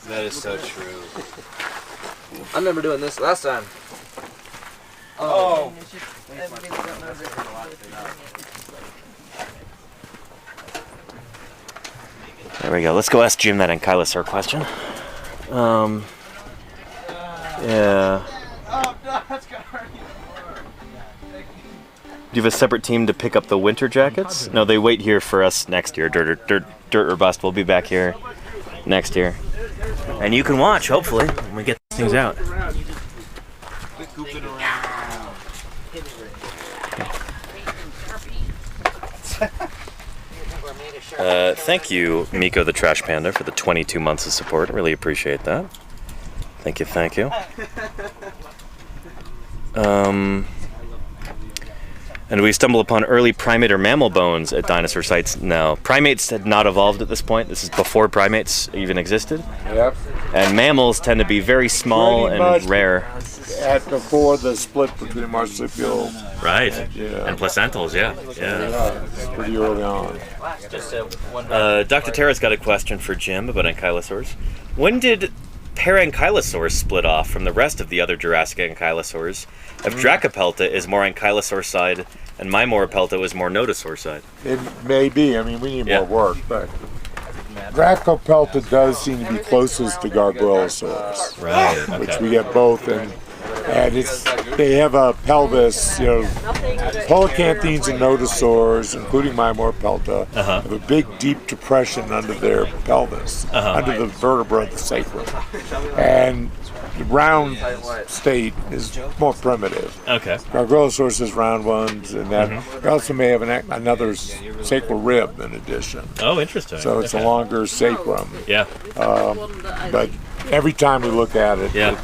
That is so true. I remember doing this last time. Oh. There we go. Let's go ask Jim that ankylosaur question. Yeah. Do you have a separate team to pick up the winter jackets? No, they wait here for us next year. Dirt or bust. We'll be back here next year. And you can watch, hopefully, when we get things out. Thank you, Miko the Trash Panda, for the 22 months of support. Really appreciate that. Thank you, thank you. And we stumble upon early primate or mammal bones at dinosaur sites. No, primates had not evolved at this point. This is before primates even existed. Yep. And mammals tend to be very small Pretty and much rare. At before the split between marsupial, Right. yeah, And placentals, yeah. it's pretty early on. Dr. Tara's got a question for Jim about ankylosaurs. When did Parankylosaurs split off from the rest of the other Jurassic ankylosaurs? If Dracopelta is more ankylosaur side and Mimorapelta was more nodosaur side. It may be. I mean, we need Yeah. more work, but Dracopelta does seem to be closest to Gargoylosaurus, Right. which we get both, and they have a pelvis. You know, Polycanthines and nodosaurs, including Mimorapelta, have a big, deep depression under their pelvis, under the vertebra of the sacrum, and the round state is more primitive. Okay. Gargoylosaurus has round ones, and that they also may have another sacral rib in addition. Oh, interesting. So it's a longer sacrum. Yeah. But every time we look at it, Yeah.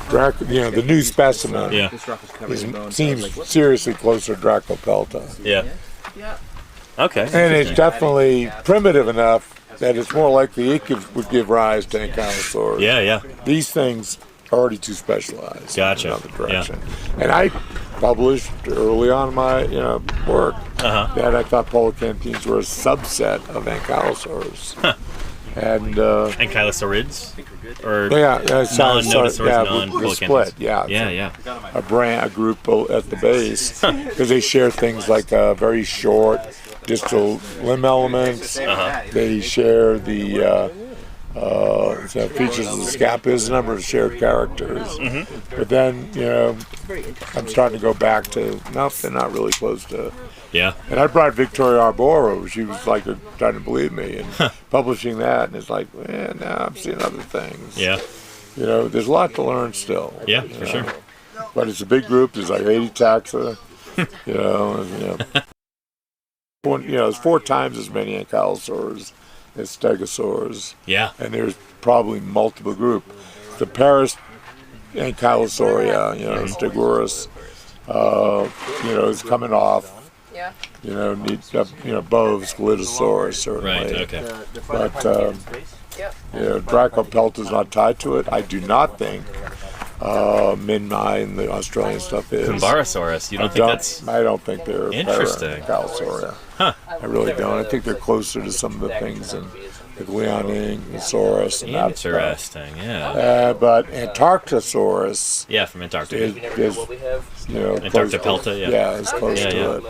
the new specimen Yeah. seems seriously closer to Dracopelta. Yeah. Okay. And it's definitely primitive enough that it's more likely it would give rise to ankylosaurs. Yeah, yeah. These things are already too specialized. Gotcha. In another direction. And I published early on in my work that I thought polycanthines were a subset of ankylosaurs. And Ankylosaurids? Or non-nodosaurs, yeah, the split, yeah. A group at the base, because they share things like very short distal limb elements. They share the features of the scapula. There's a number of shared characters. But then, I'm starting to go back to, nope, they're not really close to. Yeah. And I brought Victoria Arboro. She was like trying to believe me and publishing that, and it's like, now I'm seeing other things. Yeah. There's a lot to learn still. Yeah, for sure. But it's a big group. There's like 80 taxa. There's 4 times as many ankylosaurs as stegosaurs. Yeah. And there's probably multiple groups. The Paris ankylosauria, Stegosaurus, is coming off. Yeah. Bove, Sclitosaurus, certainly. Right, okay. But, Dracopelta is not tied to it. I do not think Minmi and the Australian stuff is. Kumbarasaurus, you don't think that's... I don't think they're interesting. Ankylosauria. Huh. I really don't. I think they're closer to some of the things in the Glionisaurus and that stuff. Interesting, yeah. But Antarctosaurus. Yeah, from Antarctica. Is Antarctopelta, yeah. Yeah, it's close to it.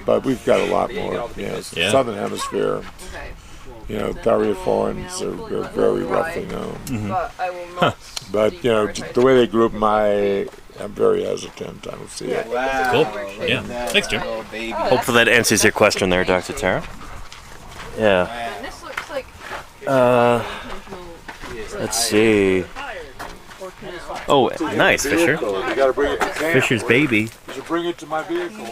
But we've got a lot more. Southern Hemisphere. Thyreophorans are very roughly known. But the way they group them, I'm very hesitant. I don't see it. Cool. Yeah. Thanks, Jim. Hopefully that answers your question there, Dr. Tara. Yeah. This looks like let's see. Oh, nice, Fisher. You gotta bring it to camp. Fisher's baby. You should bring it to my vehicle.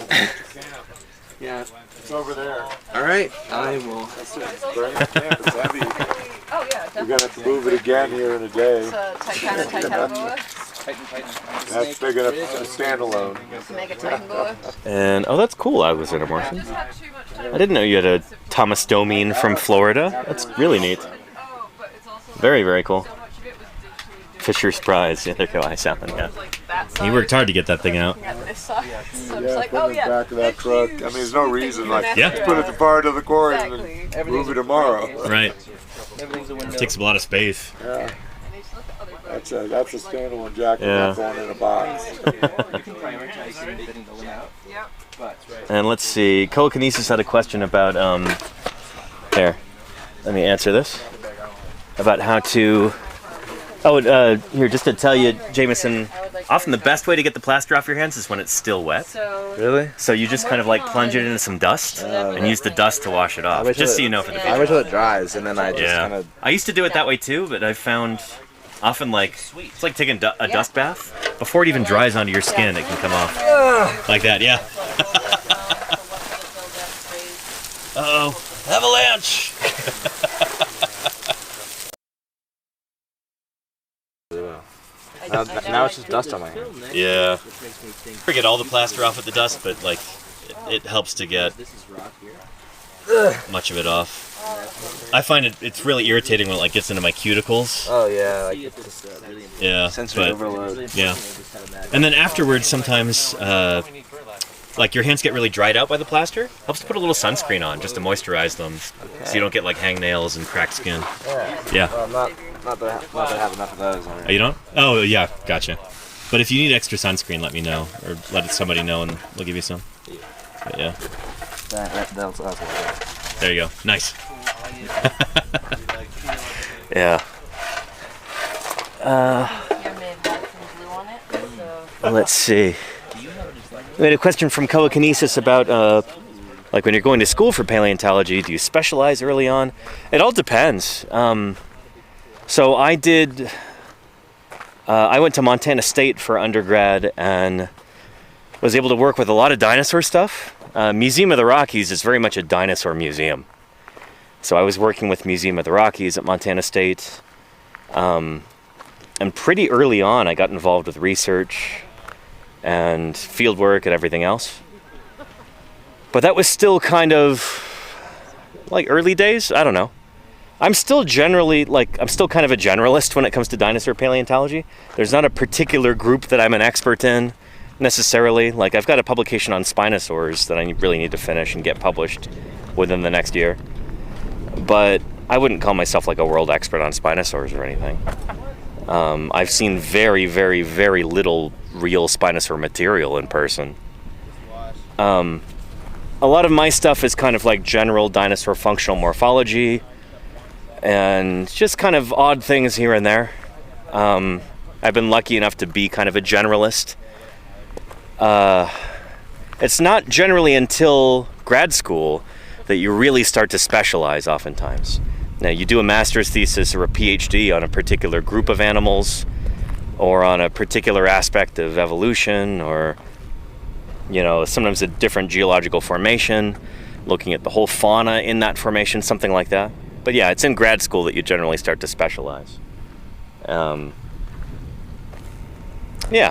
Yeah. It's over there. All right, I will. That's it. Bring it to camp. It's heavy. Oh yeah, definitely. We're gonna have to move it again here in a day. It's a Titanoboa. That's big enough to standalone. Mega Titanboa. And that's cool, Alexander Morrison. I didn't know you had a Thomastomene from Florida. That's really neat. Very, very cool. Fisher's prize. Yeah, there you go, I sound yeah. He worked hard to get that thing out. Put it in the back of that truck. I mean, there's no reason. Just put it the far to the quarry and then move it tomorrow. Right. It takes a lot of space. Yeah. That's a standalone jacket. Yeah. Going in a box. And let's see. Coakinesis had a question about here. Let me answer this. About how to. Here, just to tell you, Jameson, often the best way to get the plaster off your hands is when it's still wet. Really? So you just kind of plunge it into some dust and use the dust to wash it off. Just so you know for the future. I wait till it dries and then I just kind of... I used to do it that way too, but I found often it's like taking a dust bath. Before it even dries onto your skin, it can come off. Like that, yeah. Uh-oh, avalanche! Now it's just dust on my hand. Yeah. I get all the plaster off with the dust, but it helps to get much of it off. I find it's really irritating when it gets into my cuticles. Oh yeah, it's just sensory overload. Yeah. And then afterwards, sometimes your hands get really dried out by the plaster. Helps to put a little sunscreen on just to moisturize them, so you don't get hangnails and cracked skin. Yeah. Well, not that I have enough of those. Oh, you don't? Oh yeah, gotcha. But if you need extra sunscreen, let me know, or let somebody know, and we'll give you some. But yeah. That's there you go. Nice. Yeah. Let's see. We had a question from Coakinesis about when you're going to school for paleontology, do you specialize early on? It all depends. So I did. I went to Montana State for undergrad and was able to work with a lot of dinosaur stuff. Museum of the Rockies is very much a dinosaur museum. So I was working with Museum of the Rockies at Montana State. And pretty early on, I got involved with research and field work and everything else. But that was still kind of early days. I don't know. I'm still generally I'm still kind of a generalist when it comes to dinosaur paleontology. There's not a particular group that I'm an expert in necessarily. I've got a publication on spinosaurs that I really need to finish and get published within the next year. But I wouldn't call myself like a world expert on spinosaurs or anything. I've seen very, very, very little real spinosaur material in person. A lot of my stuff is kind of like general dinosaur functional morphology and just kind of odd things here and there. I've been lucky enough to be kind of a generalist. It's not generally until grad school that you really start to specialize oftentimes. Now, you do a master's thesis or a PhD on a particular group of animals or on a particular aspect of evolution or, you know, sometimes a different geological formation, looking at the whole fauna in that formation, something like that. But yeah, it's in grad school that you generally start to specialize. Yeah,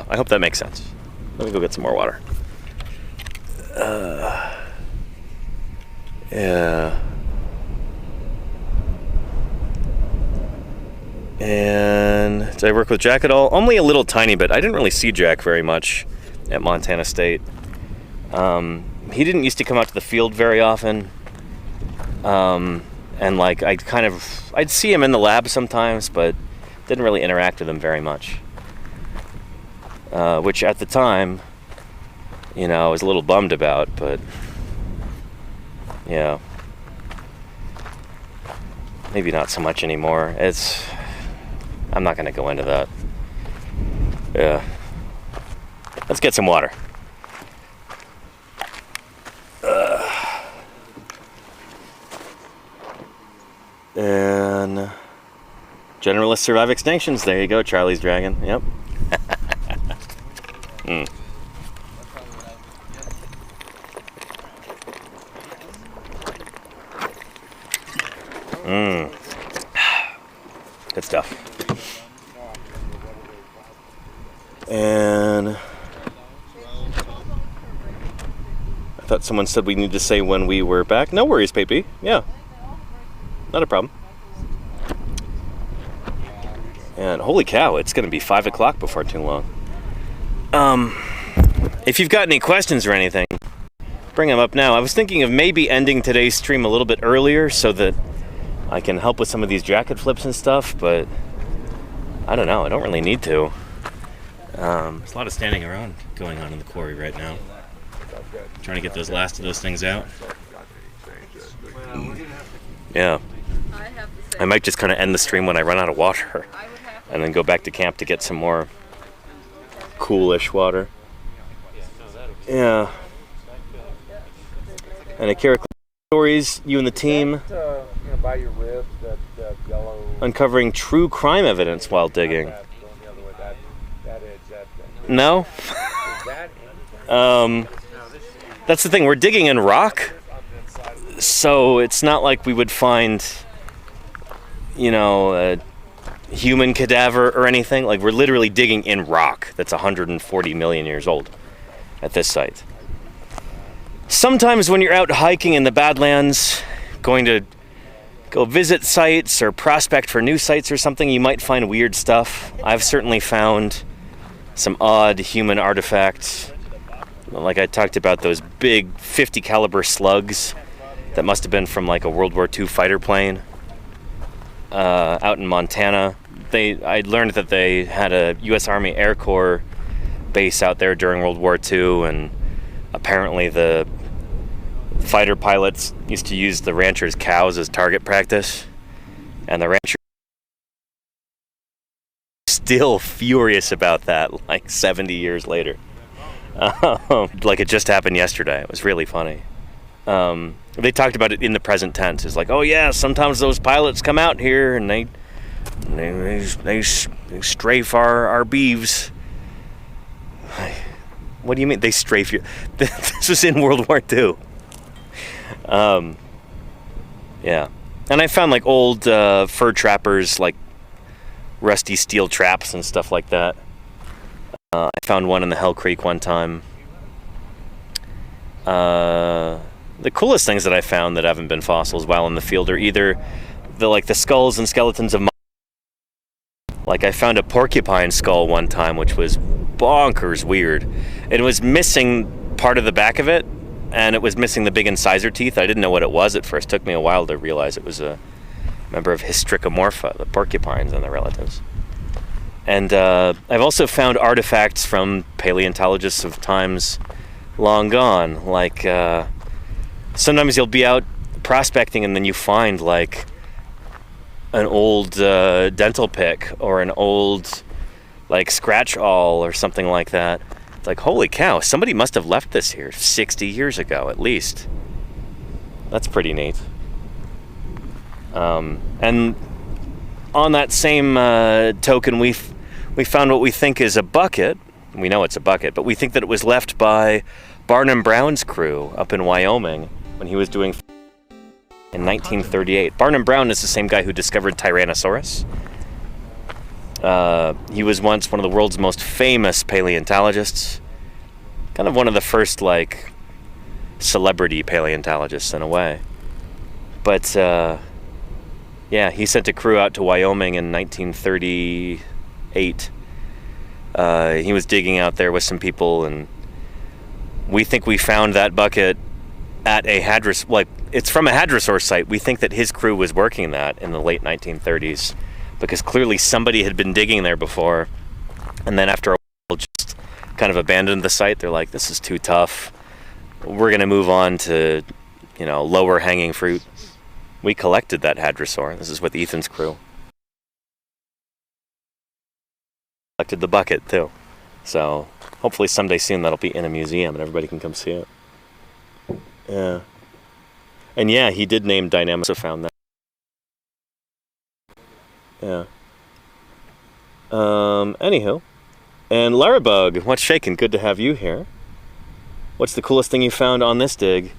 I hope that makes sense. Let me go get some more water. Yeah. And did I work with Jack at all? Only a little tiny bit. I didn't really see Jack very much at Montana State. He didn't used to come out to the field very often. And like I'd see him in the lab sometimes, but didn't really interact with him very much. Which at the time, you know, I was a little bummed about, but yeah, maybe not so much anymore. I'm not gonna go into that. Yeah, let's get some water. And generalists survive extinctions. There you go, Charlie's Dragon. Yep. Good stuff. And I thought someone said we need to say when we were back. No worries, Papy. Yeah. Not a problem. And holy cow, it's going to be 5 o'clock before too long. If you've got any questions or anything, bring them up now. I was thinking of maybe ending today's stream a little bit earlier so that I can help with some of these jacket flips and stuff, but I don't know. I don't really need to. There's a lot of standing around going on in the quarry right now. Trying to get those last of those things out. Yeah. I might just kind of end the stream when I run out of water and then go back to camp to get some more coolish water. Yeah. And Akira stories, you and the team uncovering true crime evidence while digging. No? That's the thing, we're digging in rock, so it's not like we would find, you know, a human cadaver or anything. Like, we're literally digging in rock that's 140 million years old at this site. Sometimes when you're out hiking in the Badlands, going to go visit sites or prospect for new sites or something, you might find weird stuff. I've certainly found some odd human artifacts. Like I talked about those big 50 caliber slugs that must have been from like a World War II fighter plane out in Montana. I learned that they had a U.S. Army Air Corps base out there during World War II, and apparently the fighter pilots used to use the ranchers' cows as target practice, and the ranchers are still furious about that like 70 years later. Like it just happened yesterday. It was really funny. They talked about it in the present tense. It's like, oh yeah, sometimes those pilots come out here and they strafe our beeves. What do you mean they strafe you? This was in World War II. Yeah. And I found like old fur trappers, like rusty steel traps and stuff like that. I found one in the Hell Creek one time. The coolest things that I found that haven't been fossils while in the field are either the skulls and skeletons of like I found a porcupine skull one time, which was bonkers weird. It was missing part of the back of it, and it was missing the big incisor teeth. I didn't know what it was at first. It took me a while to realize it was a member of Hystricomorpha, the porcupines and their relatives. And I've also found artifacts from paleontologists of times long gone. Like, sometimes you'll be out prospecting and then you find, like, an old dental pick or an old, like, scratch awl or something like that. It's like, holy cow, somebody must have left this here 60 years ago, at least. That's pretty neat. And on that same token, we found what we think is a bucket. We know it's a bucket, but we think that it was left by Barnum Brown's crew up in Wyoming when he was doing in 1938. Barnum Brown is the same guy who discovered Tyrannosaurus. He was once one of the world's most famous paleontologists. Kind of one of the first, like, celebrity paleontologists in a way. But, yeah, he sent a crew out to Wyoming in 1938. He was digging out there with some people, and we think we found that bucket at a hadrosaur, like, it's from a hadrosaur site. We think that his crew was working that in the late 1930s, because clearly somebody had been digging there before, and then after a while just kind of abandoned the site. They're like, this is too tough. We're going to move on to, you know, lower hanging fruit. We collected that hadrosaur. This is with Ethan's crew. Collected the bucket too. So hopefully someday soon that'll be in a museum and everybody can come see it. Yeah. And yeah, he did name Dynamo, found that. Yeah. Anywho. And Larabug, what's shaking? Good to have you here. What's the coolest thing you found on this dig?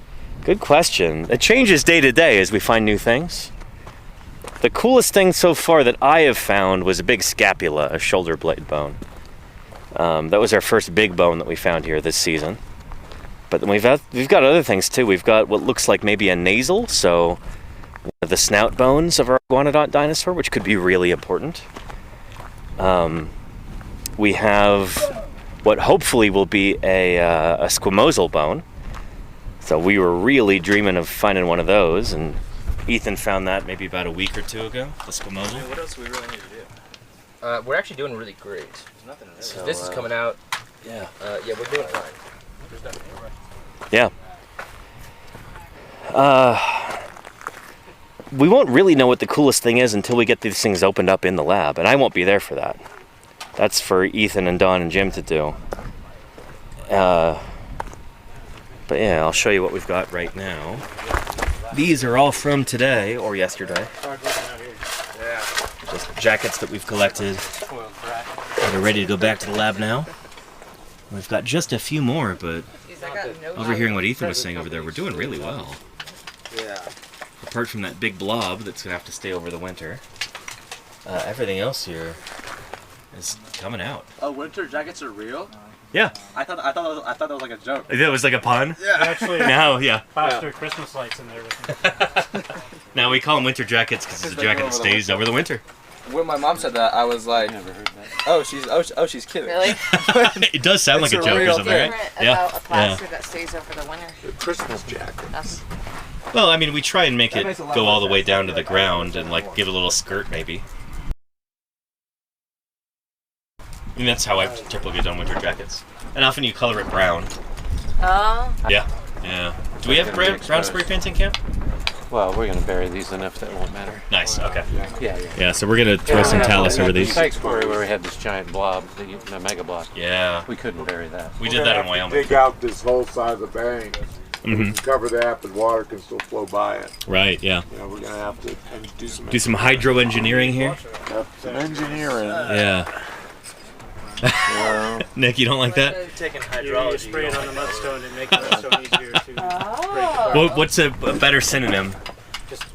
Good question. It changes day to day as we find new things. The coolest thing so far that I have found was a big scapula, a shoulder blade bone. That was our first big bone that we found here this season. But then we've got other things too. We've got what looks like maybe a nasal, so the snout bones of our iguanodont dinosaur, which could be really important. We have what hopefully will be a squamosal bone. So we were really dreaming of finding one of those, and Ethan found that maybe about a week or two ago, the squamosal. What else do we really need to do? We're actually doing really great. There's nothing in there. So, this is coming out. Yeah. Yeah, we're doing fine. Yeah. We won't really know what the coolest thing is until we get these things opened up in the lab, and I won't be there for that. That's for Ethan and Don and Jim to do. But yeah, I'll show you what we've got right now. These are all from today or yesterday. Just jackets that we've collected that are ready to go back to the lab now. We've got just a few more, but overhearing what Ethan was saying over there, we're doing really well. Yeah. Apart from that big blob that's gonna have to stay over the winter, everything else here is coming out. Oh, winter jackets are real? Yeah. I thought that was like a joke. That was like a pun? Yeah. Actually, now, yeah. Plaster Christmas lights in there with them. Now we call them winter jackets because it's a jacket that stays over the winter. When my mom said that, I was like, Never heard that. oh, she's kidding. Really? It does sound like a joke or something, right? About a plaster that stays over the winter. The Christmas jacket. Well, I mean, we try and make it go all the way down to the ground and, like, give it a little skirt, maybe. I mean, that's how I've typically done winter jackets. And often you color it brown. Oh. Yeah, yeah. Do we have brown spray paint in camp? Well, we're going to bury these enough that it won't matter. Nice, okay. Yeah. Yeah, so we're going to throw some talus over these. Sykes Quarry where we had this giant blob, the mega blob. Yeah. We couldn't bury that. We did that in Wyoming. Dig out this whole side of the bank. Mm-hmm. Cover that, but water can still flow by it. Right, yeah. You know, we're going to have to do some hydroengineering here. Yep, some engineering. Yeah. Nick, you don't like that? Taking You hydrology. spray it on the mudstone and make the mudstone easier to break apart. What's a better synonym? Just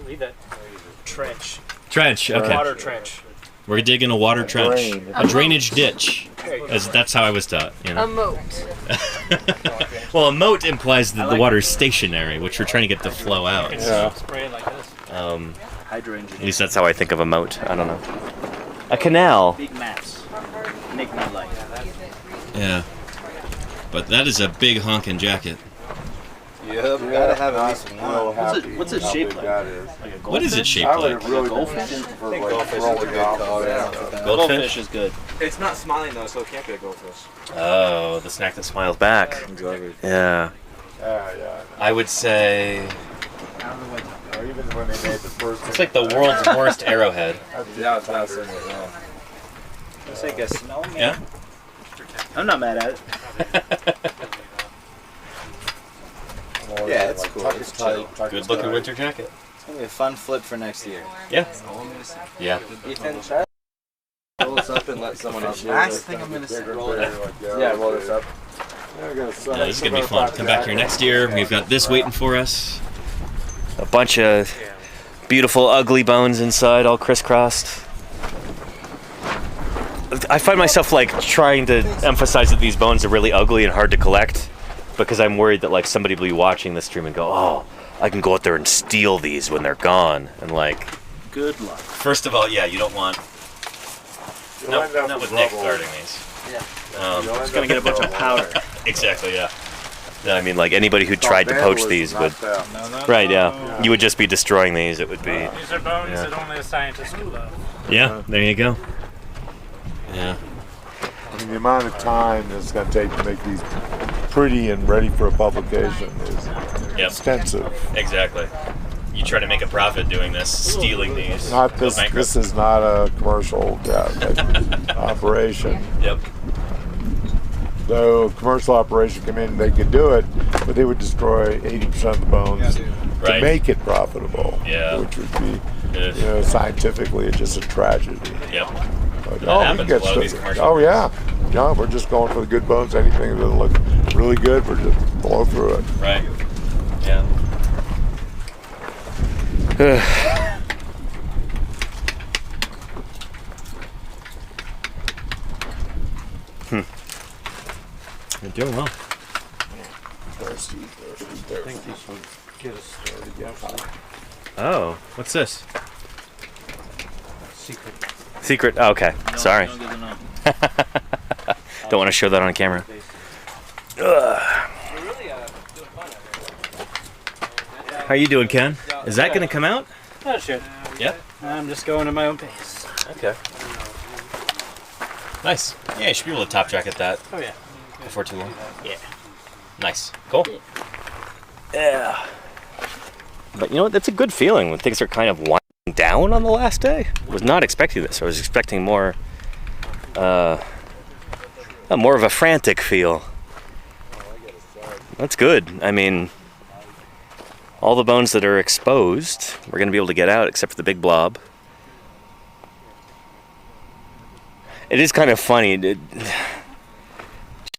leave that trench. Trench, okay. Water trench. We're digging a water trench. A drainage ditch. That's how I was taught. You know? A moat. Well, a moat implies that the water's stationary, which we're trying to get to flow out. Yeah. Spray it like this. At least that's how I think of a moat. I don't know. A canal. Big maps. Make me like. Yeah. But that is a big honking jacket. Yep, gotta have at least one. What's it shaped like? What is it shaped like? Goldfish? I think goldfish is a good call. Yeah. Goldfish is good. It's not smiling though, so it can't be a goldfish. Oh, the snack that smiles back. Yeah. Yeah. I would say Or even when they made the first. it's like the world's worst arrowhead. Yeah, it's awesome. It's like a snowman. Yeah. I'm not mad at it. Yeah, it's cool. It's chill. Good looking winter jacket. It's gonna be a fun flip for next year. Yeah. Yeah. Ethan, try roll this up and let someone else. Last thing I'm gonna say. Roll it up. Yeah, roll this up. Yeah, this is gonna be fun. Come back here next year. We've got this waiting for us. A bunch of beautiful, ugly bones inside, all crisscrossed. I find myself like trying to emphasize that these bones are really ugly and hard to collect, because I'm worried that like somebody will be watching this stream and go, "Oh, I can go out there and steal these when they're gone." And like, Good luck. first of all, yeah, you don't want. No, not with Nick guarding these. Just gonna get a bunch of powder. Exactly, yeah. No, I mean, like anybody who tried to poach these would. Right, yeah. You would just be destroying these. It would be. These are bones that only a scientist could love. Yeah, there you go. Yeah. I mean, the amount of time that it's going to take to make these pretty and ready for a publication is extensive. Exactly. You try to make a profit doing this, stealing these. Not this. This is not a commercial operation. Yep. Though a commercial operation come in, they could do it, but they would destroy 80% of the bones to make it profitable. Yeah. Which would be, scientifically, just a tragedy. Yep. But, That happens with a lot of these commercial oh yeah, we're just going for the good bones. Anything that doesn't look really good, we're just blow through it. Right. Yeah. You're doing well. Thirsty. I think you should get us started. Oh, what's this? Secret. Secret. Oh, okay. Sorry. Don't get to know. Don't want to show that on camera. How are you doing, Ken? Is that going to come out? Oh shit. Yeah. I'm just going at my own pace. Okay. Nice. Yeah, you should be able to top jacket that. Oh yeah. Before too long. Yeah. Nice. Cool. Yeah. But you know what? That's a good feeling when things are kind of winding down on the last day. I was not expecting this. I was expecting more of a frantic feel. That's good. I mean, all the bones that are exposed, we're going to be able to get out except for the big blob. It is kind of funny. Jim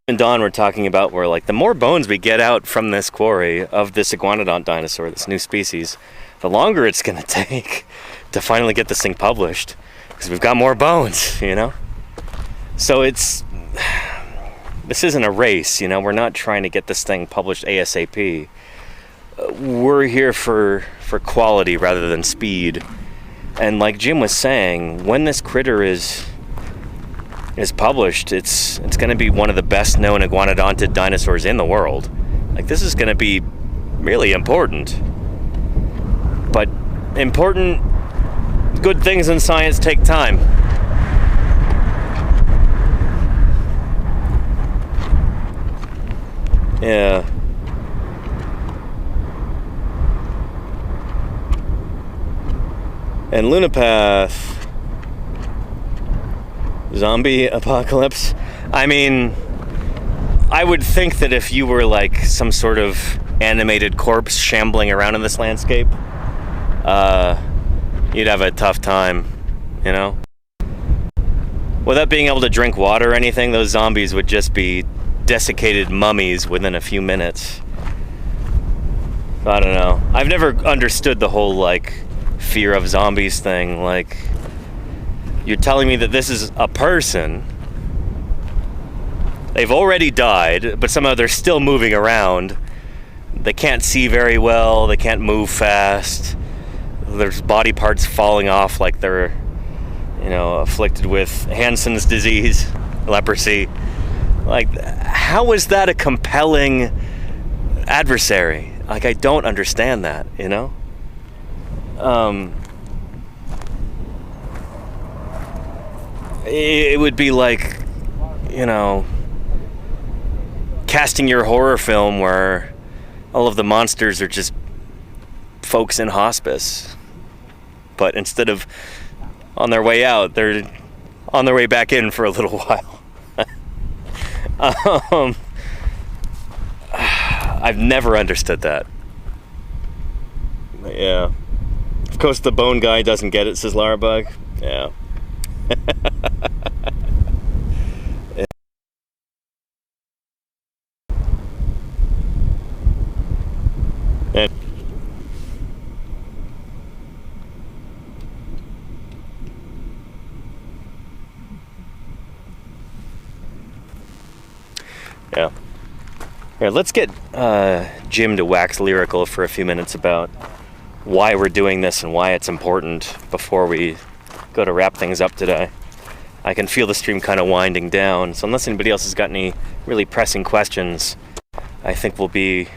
and Don were talking about where, like, the more bones we get out from this quarry of this iguanodont dinosaur, this new species, the longer it's going to take to finally get this thing published, because we've got more bones, you know? So this isn't a race, you know? We're not trying to get this thing published ASAP. We're here for quality rather than speed. And like Jim was saying, when this critter is published, it's going to be one of the best known iguanodontid dinosaurs in the world. Like, this is going to be really important. But important, good things in science take time. Yeah. And Lunapath. Zombie apocalypse. I mean, I would think that if you were like some sort of animated corpse shambling around in this landscape, you'd have a tough time, you know? Without being able to drink water or anything, those zombies would just be desiccated mummies within a few minutes. I don't know. I've never understood the whole, like, fear of zombies thing. Like, you're telling me that this is a person. They've already died, but somehow they're still moving around. They can't see very well. They can't move fast. There's body parts falling off like they're, you know, afflicted with Hansen's disease, leprosy. Like, how is that a compelling adversary? Like, I don't understand that, you know? It would be like, you know, casting your horror film where all of the monsters are just folks in hospice. But instead of on their way out, they're on their way back in for a little while. I've never understood that. Yeah. Of course, the bone guy doesn't get it, says Larabug. Yeah. And yeah. Here, let's get Jim to wax lyrical for a few minutes about why we're doing this and why it's important before we go to wrap things up today. I can feel the stream kind of winding down, so unless anybody else has got any really pressing questions, I think we'll be,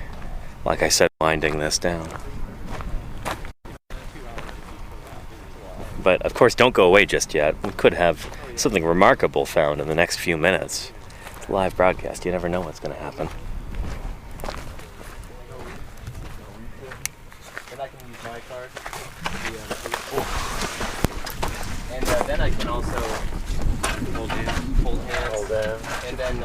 like I said, winding this down. But of course, don't go away just yet. We could have something remarkable found in the next few minutes. It's a live broadcast, you never know what's going to happen. And I can use my card. And then I can also hold hands. And then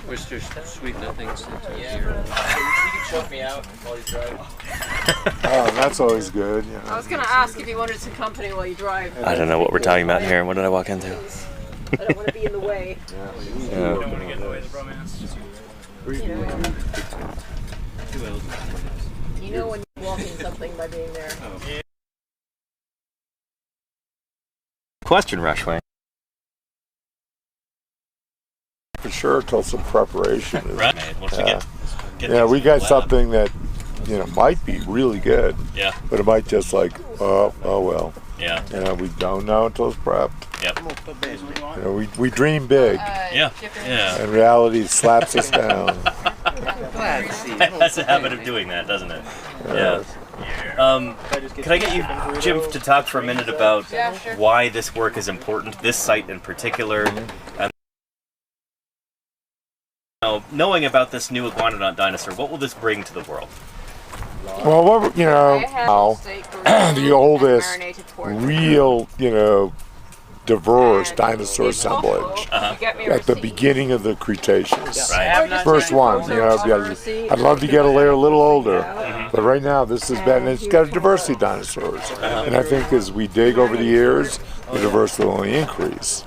Where's your sweet nothings? yeah, you can choke me out while you drive. Oh, that's always good. You know. I was gonna ask if you wanted to accompany while you drive. I don't know what we're talking about here. What did I walk into? I don't want to be in the way. Yeah. You don't want to get in the way of the bromance. You know when you're walking something by being there. Question, Rushway. For sure, till some preparation. Right. Once we get yeah, we got something that, you know, might be really good. Yeah. But it might just like, oh well. Yeah. You know, we don't know until it's prepped. Yep. You know, we dream big. Yeah. Yeah. And reality slaps us down. It has a habit of doing that, doesn't it? Yeah. Can I get you, Jim, to talk for a minute about why this work is important, this site in particular, and knowing about this new iguanodont dinosaur, what will this bring to the world? Well, what, you know, now, the oldest real, you know, diverse dinosaur assemblage at the beginning of the Cretaceous. Right. First one, you know, I'd love to get a layer a little older, but right now this has been, it's got a diversity of dinosaurs. And I think as we dig over the years, the diversity will only increase.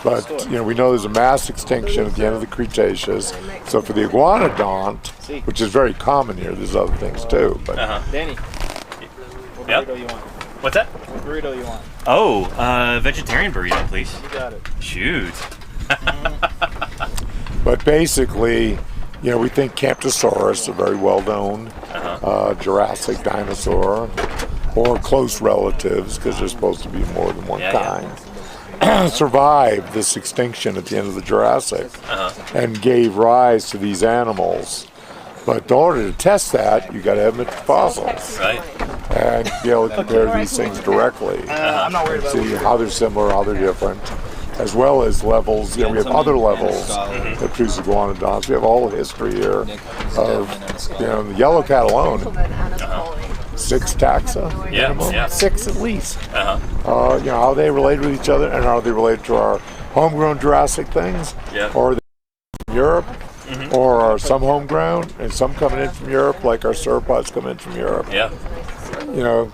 But, you know, we know there's a mass extinction at the end of the Cretaceous. So for the iguanodont, which is very common here, there's other things too. But Danny, what burrito you want? What's that? What burrito you want? Oh, vegetarian burrito, please. You got it. Shoot. But basically, you know, we think Camptosaurus, a very well-known Jurassic dinosaur, or close relatives, because there's supposed to be more than one kind, survived this extinction at the end of the Jurassic and gave rise to these animals. But in order to test that, you got to have fossils. Right. And be able to compare these things directly. I'm not worried about See how they're similar, how they're different, as well as levels. You know, we have other levels that produce iguanodonts. We have a whole history here of, you know, the yellow cat alone, 6 taxa, minimum, 6 at least. You know, how they relate with each other, and how they relate to our homegrown Jurassic things, or are they from Europe, or are some homegrown, and some coming in from Europe, like our sauropods come in from Europe. Yeah. You know,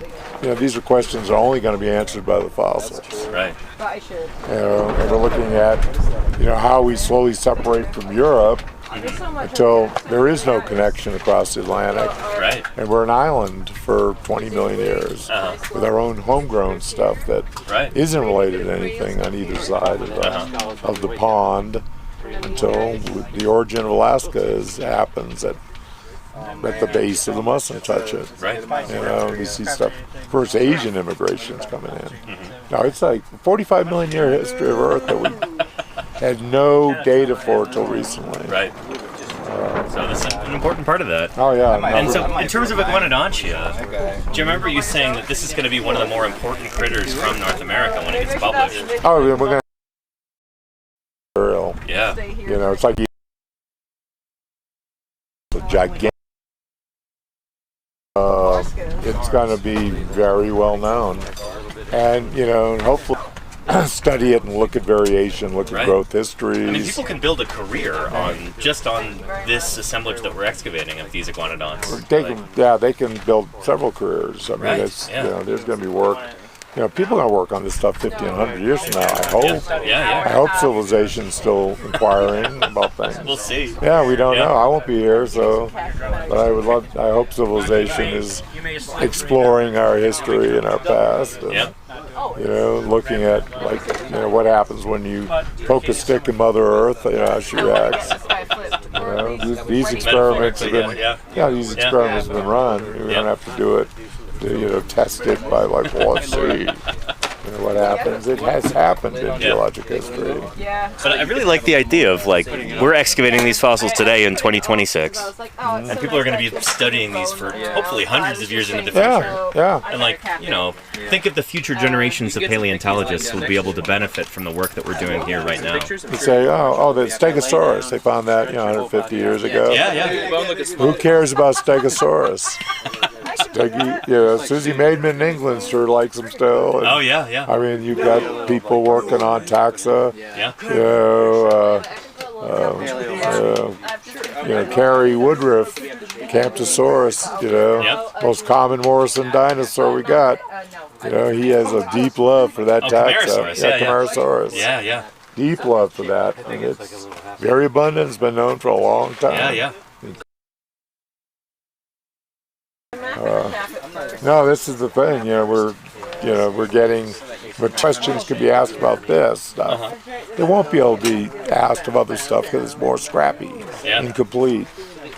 these are questions that are only going to be answered by the fossils. Right. You know, and we're looking at, you know, how we slowly separate from Europe until there is no connection across the Atlantic. Right. And we're an island for 20 million years with our own homegrown stuff that isn't related to anything on either side of the pond until the origin of Alaska happens at the base of the Muscatatucket. Right. You know, we see stuff. First Asian immigrations coming in. Now it's like 45 million year history of Earth that we had no data for till recently. Right. So is an important part of that. Oh yeah. And so, in terms of iguanodontia, do you remember you saying that this is going to be one of the more important critters from North America when it gets published? Oh, we're going to. Yeah. You know, it's like a gigantic. It's going to be very well known, and you know, and hopefully study it and look at variation, look at growth histories. I mean, people can build a career on this assemblage that we're excavating of these iguanodonts. They can build several careers. I mean, it's you know, there's going to be work. You know, people are going to work on this stuff 50 and 100 years from now, I hope. I hope civilization's still inquiring about things. We'll see. Yeah, we don't know. I won't be here, so. But I hope civilization is exploring our history and our past. And, you know, looking at, like, you know, what happens when you poke a stick in Mother Earth, you know, how she reacts. You know, these experiments have been, these experiments have been run. We don't have to do it. You know, test it by like, well, let's see, you know, what happens. It has happened in geologic history. But I really like the idea of like, we're excavating these fossils today in 2026, and people are going to be studying these for hopefully hundreds of years into the future. And like, you know, think of the future generations of paleontologists who will be able to benefit from the work that we're doing here right now. You say, the Stegosaurus, they found that, you know, 150 years ago. Who cares about Stegosaurus? You know, Susie Maidman in England sure likes them still. And, I mean, you've got people working on taxa. You know, Carrie Woodruff, Camptosaurus. You know, most common Morrison dinosaur we got. You know, he has a deep love for that taxa. Camarasaurus. Deep love for that, and it's very abundant. It's been known for a long time. No, this is the thing. You know, we're getting. But questions could be asked about this stuff. They won't be able to be asked of other stuff because it's more scrappy, incomplete.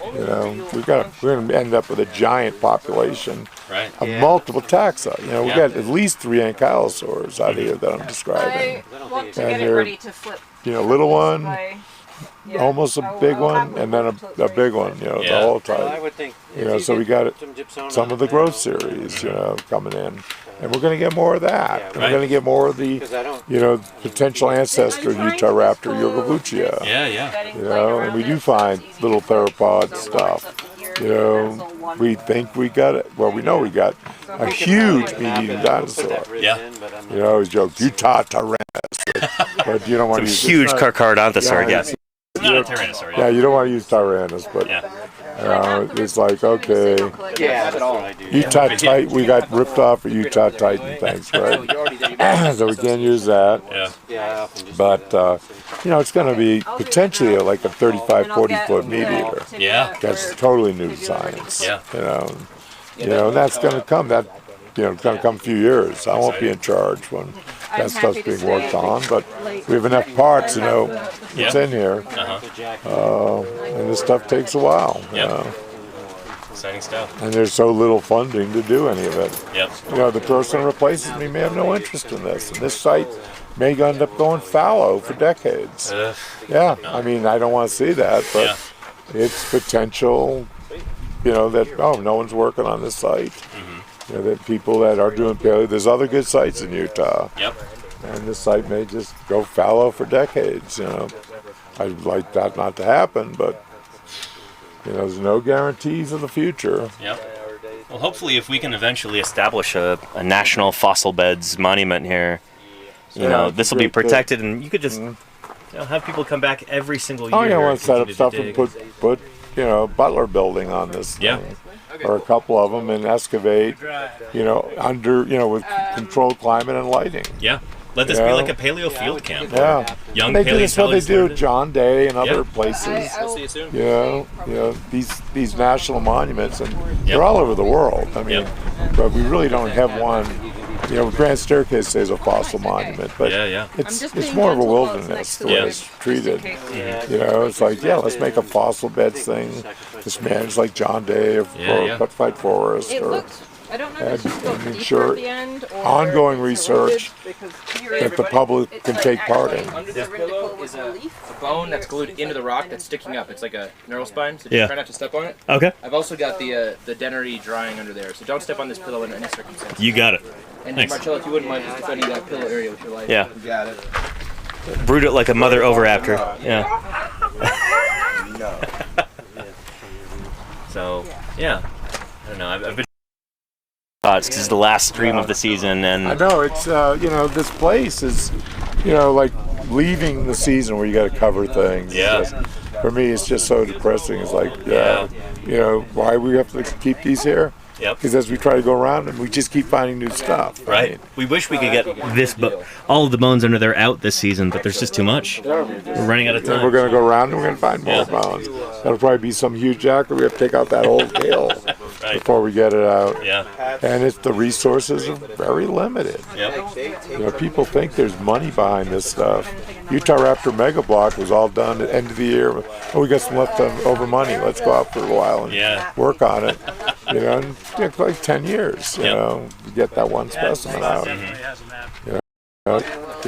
You know, we're going to end up with a giant population of multiple taxa. You know, we got at least 3 ankylosaurs out here that I'm describing, and they're, you know, little one. Almost a big one, and then a big one, you know, the whole type. You know, so we got some of the growth series, you know, coming in. And we're going to get more of that. And we're going to get more of the, you know, potential ancestor Utahraptor Yogovuchia. You know, and we do find little theropod stuff. You know, we think we got it. Well, we know we got a huge meat-eating dinosaur. You know, I always joke, Utahraptor. But you don't want to use huge Carcharodontosaur, yes. Not a Tyrannosaur. Yeah, you don't want to use Tyrannus, but it's like, okay, Utah Titan, we got ripped off for Utah Titan, thanks, right? So we can't use that. But, you know, it's going to be potentially like a 35, 40-foot meat eater. That's totally new science. You know, and that's going to come. You know, it's going to come a few years. I won't be in charge when that stuff's being worked on, but we have enough parts, you know, it's in here. And this stuff takes a while. You know. Exciting stuff. And there's so little funding to do any of it. You know, the person who replaces me may have no interest in this, and this site may end up going fallow for decades. I mean, I don't want to see that, but it's potential, you know, that, no one's working on this site. You know, that people that are doing paleo, there's other good sites in Utah. And this site may just go fallow for decades, you know. I'd like that not to happen, but, you know, there's no guarantees of the future. Well, hopefully if we can eventually establish a national fossil beds monument here, you know, this will be protected, and you could just you know, have people come back every single year. I want to set up stuff and put you know, Butler building on this thing. Or a couple of them, and excavate, you know, under, you know, with controlled climate and lighting. Let this be like a paleo field camp. Young that's what they do. John Day and other places. You know, these national monuments, and they're all over the world. I mean, but we really don't have one. You know, Grand Staircase is a fossil monument, but it's more of a wilderness the way it's treated. You know, it's like, let's make a fossil beds thing. Just managed like John Day or Cut Fight Forest, or I don't know if it's and ensure ongoing research that the public can take part in. This pillow is a bone that's glued into the rock that's sticking up. It's like a neural spine, so just try not to step on it. Okay. I've also got the dentary drying under there, so don't step on this pillow in any circumstance. You got it. And Thanks. Marcello, if you wouldn't mind just defending that pillow area with your life. Yeah. You got it. Brewed it like a mother overactor. Yeah. So, yeah. I don't know. I've been. It's because it's the last stream of the season, and I know it's you know, this place is, you know, like leaving the season where you got to cover things. Yeah. It's just, for me, it's just so depressing. It's like, you know, why we have to keep these here? Yep. Because as we try to go around them, we just keep finding new stuff. Right. We wish we could get all of the bones under there out this season, but there's just too much. We're running out of time. And we're going to go around and we're going to find more bones. That'll probably be some huge jack. We have to take out that whole hill before we get it out. Yeah. And the resources are very limited. Yep. You know, people think there's money behind this stuff. Utah Raptor Mega Block was all done at the end of the year. Oh, we got some leftover money. Let's go out for a while and work on it. You know, and it took like 10 years, you know, to get that one specimen out. You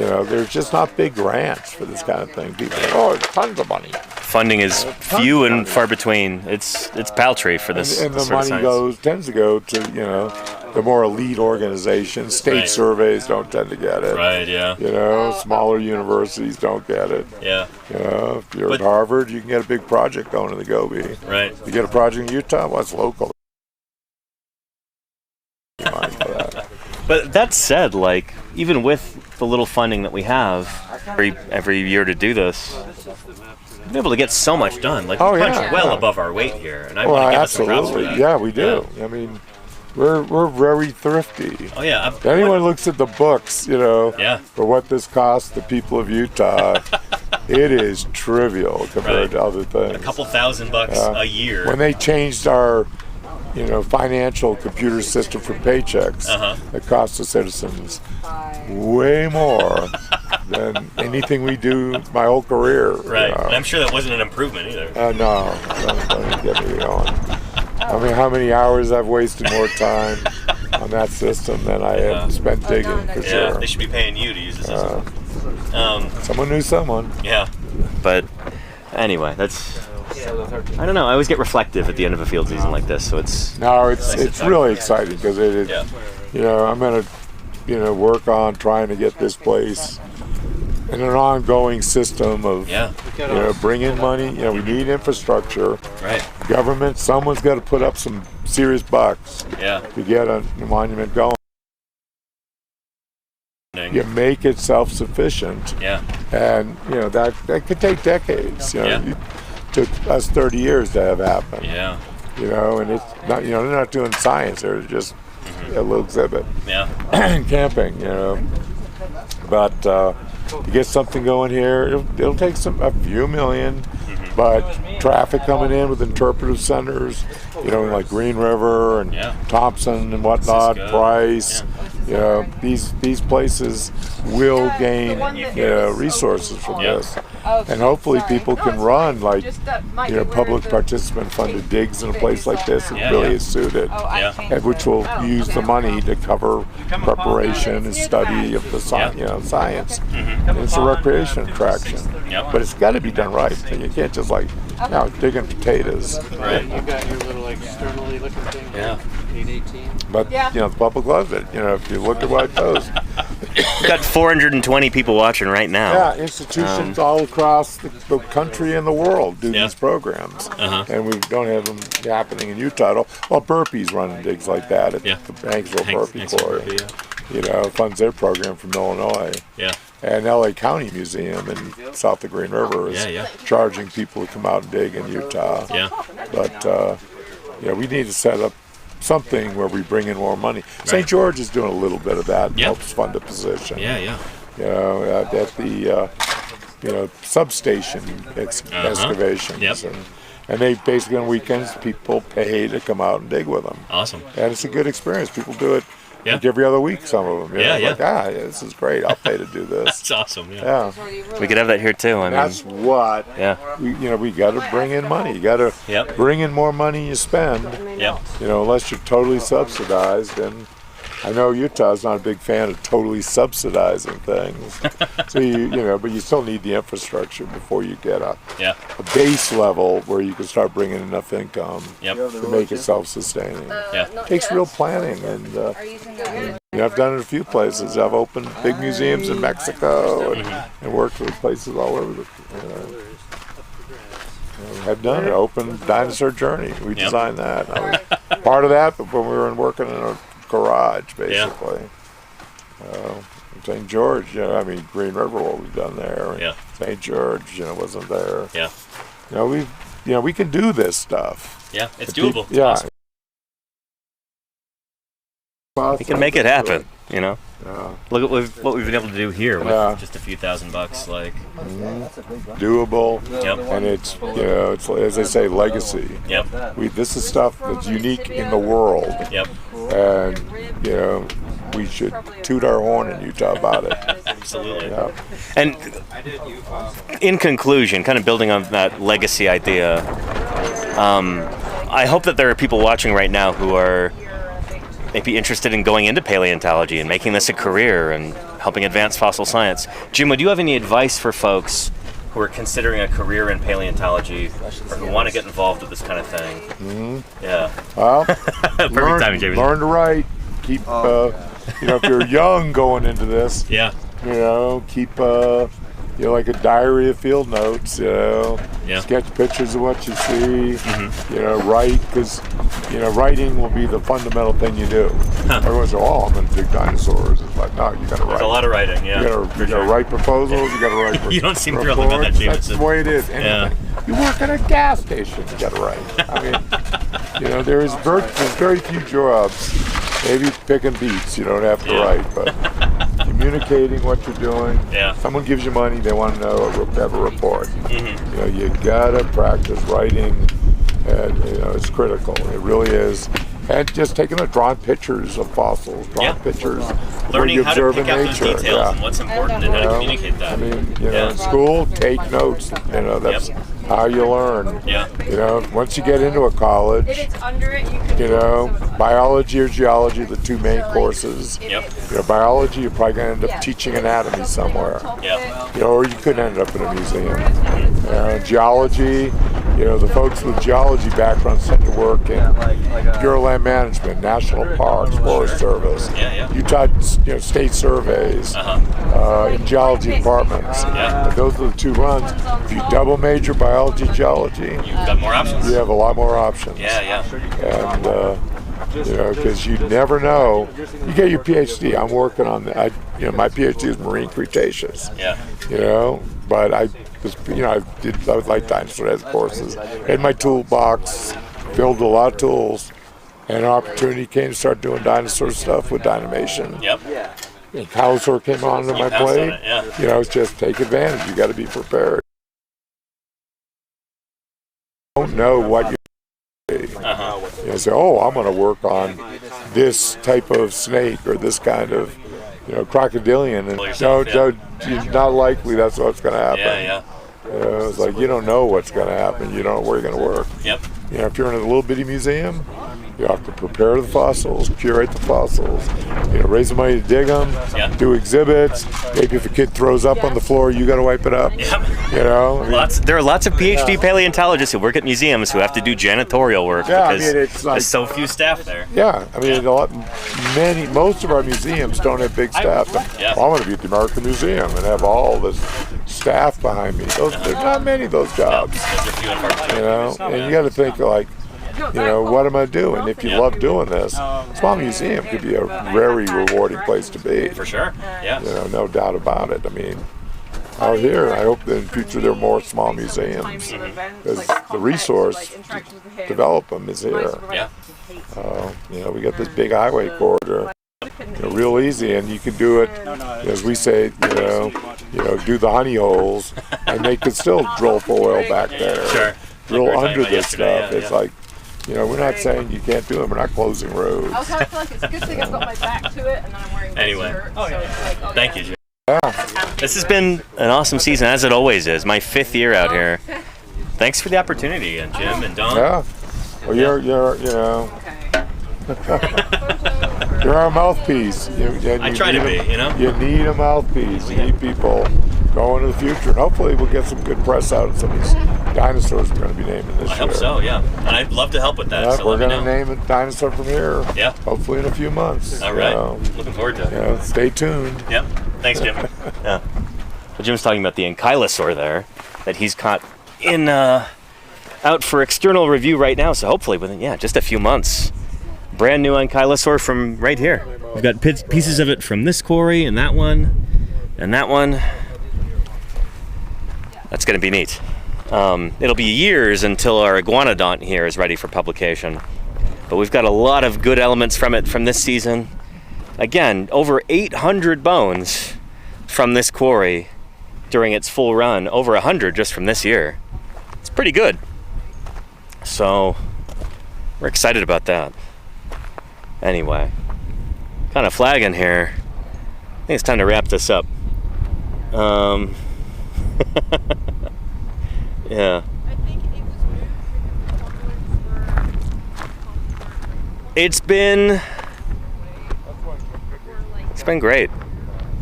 know, there's just not big grants for this kind of thing. People think, oh, it's tons of money. Funding is few and far between. It's paltry for this. And the sort of money science. tends to go to, you know, the more elite organizations. State surveys don't tend to get it. Right, yeah. You know, smaller universities don't get it. Yeah. You know, if you're at Harvard, you can get a big project going in the Gobi. Right. You get a project in Utah, well, it's local. But that said, like, even with the little funding that we have every year to do this, we've been able to get so much done. Like, we punch well above our weight here, and I want to give us some props for that. Yeah, we do. I mean, we're very thrifty. Oh yeah. If anyone looks at the books, you know, for what this costs the people of Utah, it is trivial compared to other things. A couple $1,000 a year. When they changed our, you know, financial computer system for paychecks, it costs the citizens way more than anything we do my whole career. Right. You know. And I'm sure that wasn't an improvement either. No, don't get me going. I mean, how many hours I've wasted more time on that system than I have spent digging, for sure. They should be paying you to use the system. Someone knew someone. Yeah. But anyway, that's... I don't know. I always get reflective at the end of a field season like this, so it's... No, it's really exciting because you know, I'm going to, you know, work on trying to get this place in an ongoing system of, you know, bring in money. You know, we need infrastructure. Right. Government, someone's got to put up some serious bucks to get a monument going. You make it self-sufficient. Yeah. And, you know, that could take decades. You know, it took us 30 years to have happen. Yeah. You know, and it's not, you know, they're not doing science. They're just a little exhibit. Yeah. And camping, you know. But to get something going here, it'll take a few million. But traffic coming in with interpretive centers, you know, like Green River and Thompson and whatnot, Price, you know, these places will gain, you know, resources from this. And hopefully people can run, like, you know, public participant funded digs in a place like this that really is suited, and which will use the money to cover preparation and study of the you know, science. And it's a recreation attraction. But it's got to be done right. You can't just like, you know, digging potatoes. Right. You got your little externally looking thing. Yeah. 818. But you know, the public loves it. You know, if you look at what it does. We've got 420 people watching right now. Yeah, institutions all across the country and the world do these programs, and we don't have them happening in Utah at all. Well, Burpee's running digs like that at the Hanksville Burpee Quarry. You know, funds their program from Illinois. Yeah. And LA County Museum in south of Green River is charging people to come out and dig in Utah. Yeah. But yeah, we need to set up something where we bring in more money. St. George is doing a little bit of that. Helps fund a position. Yeah. You know, at the you know, substation excavations. And they basically on weekends people pay to come out and dig with them. Awesome. And it's a good experience. People do it Yeah. Like every other week, some of them. You Yeah, know, yeah. Like, this is great. I'll pay to do this. That's awesome. Yeah. We could have that here too. I mean, That's what. Yeah. We got to bring in money. You got to bring in more money you spend. Yep. You know, unless you're totally subsidized. And I know Utah's not a big fan of totally subsidizing things. So but you still need the infrastructure before you get a base level where you can start bringing enough income to make it self-sustaining. It takes real planning, and I've done it a few places. I've opened big museums in Mexico and worked with places all over the. I've done it. Opened Dinosaur Journey. We designed that. I was part of that, but when we were working in a garage, basically. St. George, Green River, what we've done there. St. George, wasn't there. We can do this stuff. Yeah, it's doable. It's yeah. Possible. We can make it happen, Look at what we've been able to do here with just a few $1,000, like. Doable. Yep. And it's, it's, as they say, legacy. Yep. This is stuff that's unique in the world. Yep. And, we should toot our horn in Utah about it. Absolutely. Yeah. And in conclusion, kind of building on that legacy idea, I hope that there are people watching right now who are maybe interested in going into paleontology and making this a career and helping advance fossil science. Jim, would you have any advice for folks who are considering a career in paleontology or who want to get involved with this kind of thing? Mm-hmm. Yeah. Well, perfect timing, James. Learn to write. Keep, if you're young going into this, keep, like a diary of field notes, sketch pictures of what you see, write, because, writing will be the fundamental thing you do. Everyone says, I'm going to dig dinosaurs. It's like, no, you got to write. There's a lot of writing, You got to write proposals, you got to write You don't seem reports. thrilled about that, James. That's the way it is. You work at a gas station, you got to write. I mean, there's very few jobs. Maybe picking beets, you don't have to write, but communicating what you're doing. Yeah. Someone gives you money, they want to have a report. Mm-hmm. You gotta practice writing, and it's critical. It really is. And just drawing pictures of fossils, drawing pictures, learning how to pick out those nature. details and what's important and how to communicate that. I mean, in school, take notes. That's how you learn. Yeah. Once you get into a college, biology or geology, the two main courses. Yep. Biology, you're probably going to end up teaching anatomy somewhere. Yeah. Or you could end up in a museum. Geology, the folks with geology backgrounds tend to work in Bureau of Land Management, National Parks, Forest Service, Utah state surveys, in geology departments. And those are the two runs. If you double major biology, geology, you've got more options. You have a lot more options. Yeah. And because you never know. You get your PhD. I'm working on that. My PhD is marine Cretaceous. Yeah. But I would like dinosaur head courses. Had my toolbox, filled a lot of tools, and an opportunity came to start doing dinosaur stuff with Dynamation. Yep. And Calosaur came onto my plate. It's just take advantage. You got to be prepared. You don't know what you say, I'm going to work on this type of snake or this kind of, crocodilian, and it's not likely that's what's going to happen. It's like you don't know what's going to happen. You don't know where you're going to work. Yep. If you're in a little bitty museum, you have to prepare the fossils, curate the fossils, raise the money to dig them, do exhibits. Maybe if a kid throws up on the floor, you got to wipe it up. Yep. There are lots of PhD paleontologists who work at museums who have to do janitorial work because there's so few staff there. Yeah, most of our museums don't have big staff. I want to be at the American Museum and have all this staff behind me. There's not many of those jobs. And you got to think like, what am I doing? If you love doing this, small museum could be a very rewarding place to be. For sure. Yeah. No doubt about it. I mean, out here, I hope that in the future there are more small museums because the resource to develop them is here. Yeah. We got this big highway corridor. Real easy, and you can do it, as we say, do the honey holes, and they could still drill for oil back there. Sure. Drill under this stuff. It's like, You know, we're not saying you can't do it. We're not closing roads. I was like, it's a good thing I've got my back to it, and then I'm wearing this shirt. Oh, so it's like, oh, thank yeah. you, Jim. This has been an awesome season, as it always is. My 5th year out here. Thanks for the opportunity, and Jim and Don. Yeah. Well, you're you know, you're our mouthpiece. I try to be, you know. You need a mouthpiece. You need people going to the future, and hopefully we'll get some good press out of some of these dinosaurs we're going to be naming this year. I hope so, yeah. And I'd love to help with that. Yeah, so we're going to name a dinosaur from here. Yeah. Hopefully in a few months. All right. Looking forward to it. Yeah. Stay tuned. Yep. Thanks, Jim. Yeah. Well, Jim's talking about the ankylosaur there that he's caught in out for external review right now. So hopefully within just a few months, brand new ankylosaur from right here. We've got pieces of it from this quarry and that one and that one. That's going to be neat. It'll be years until our iguanodont here is ready for publication. But we've got a lot of good elements from it from this season. Again, over 800 bones from this quarry during its full run. Over 100 just from this year. It's pretty good. So, we're excited about that. Anyway, kind of flagging here. I think it's time to wrap this up. Yeah. It's been great.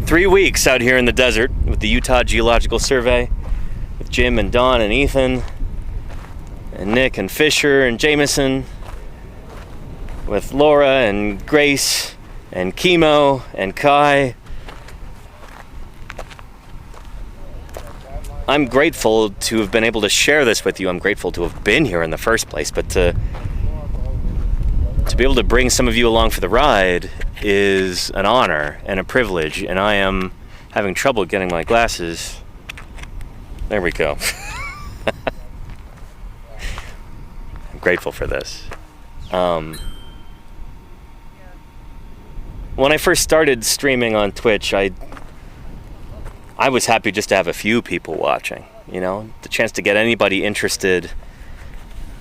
3 weeks out here in the desert with the Utah Geological Survey, with Jim and Don and Ethan, and Nick and Fisher and Jameson, with Laura and Grace and Chemo and Kai. I'm grateful to have been able to share this with you. I'm grateful to have been here in the first place, but to be able to bring some of you along for the ride is an honor and a privilege, and I am having trouble getting my glasses. There we go. I'm grateful for this. When I first started streaming on Twitch, I was happy just to have a few people watching, you know, the chance to get anybody interested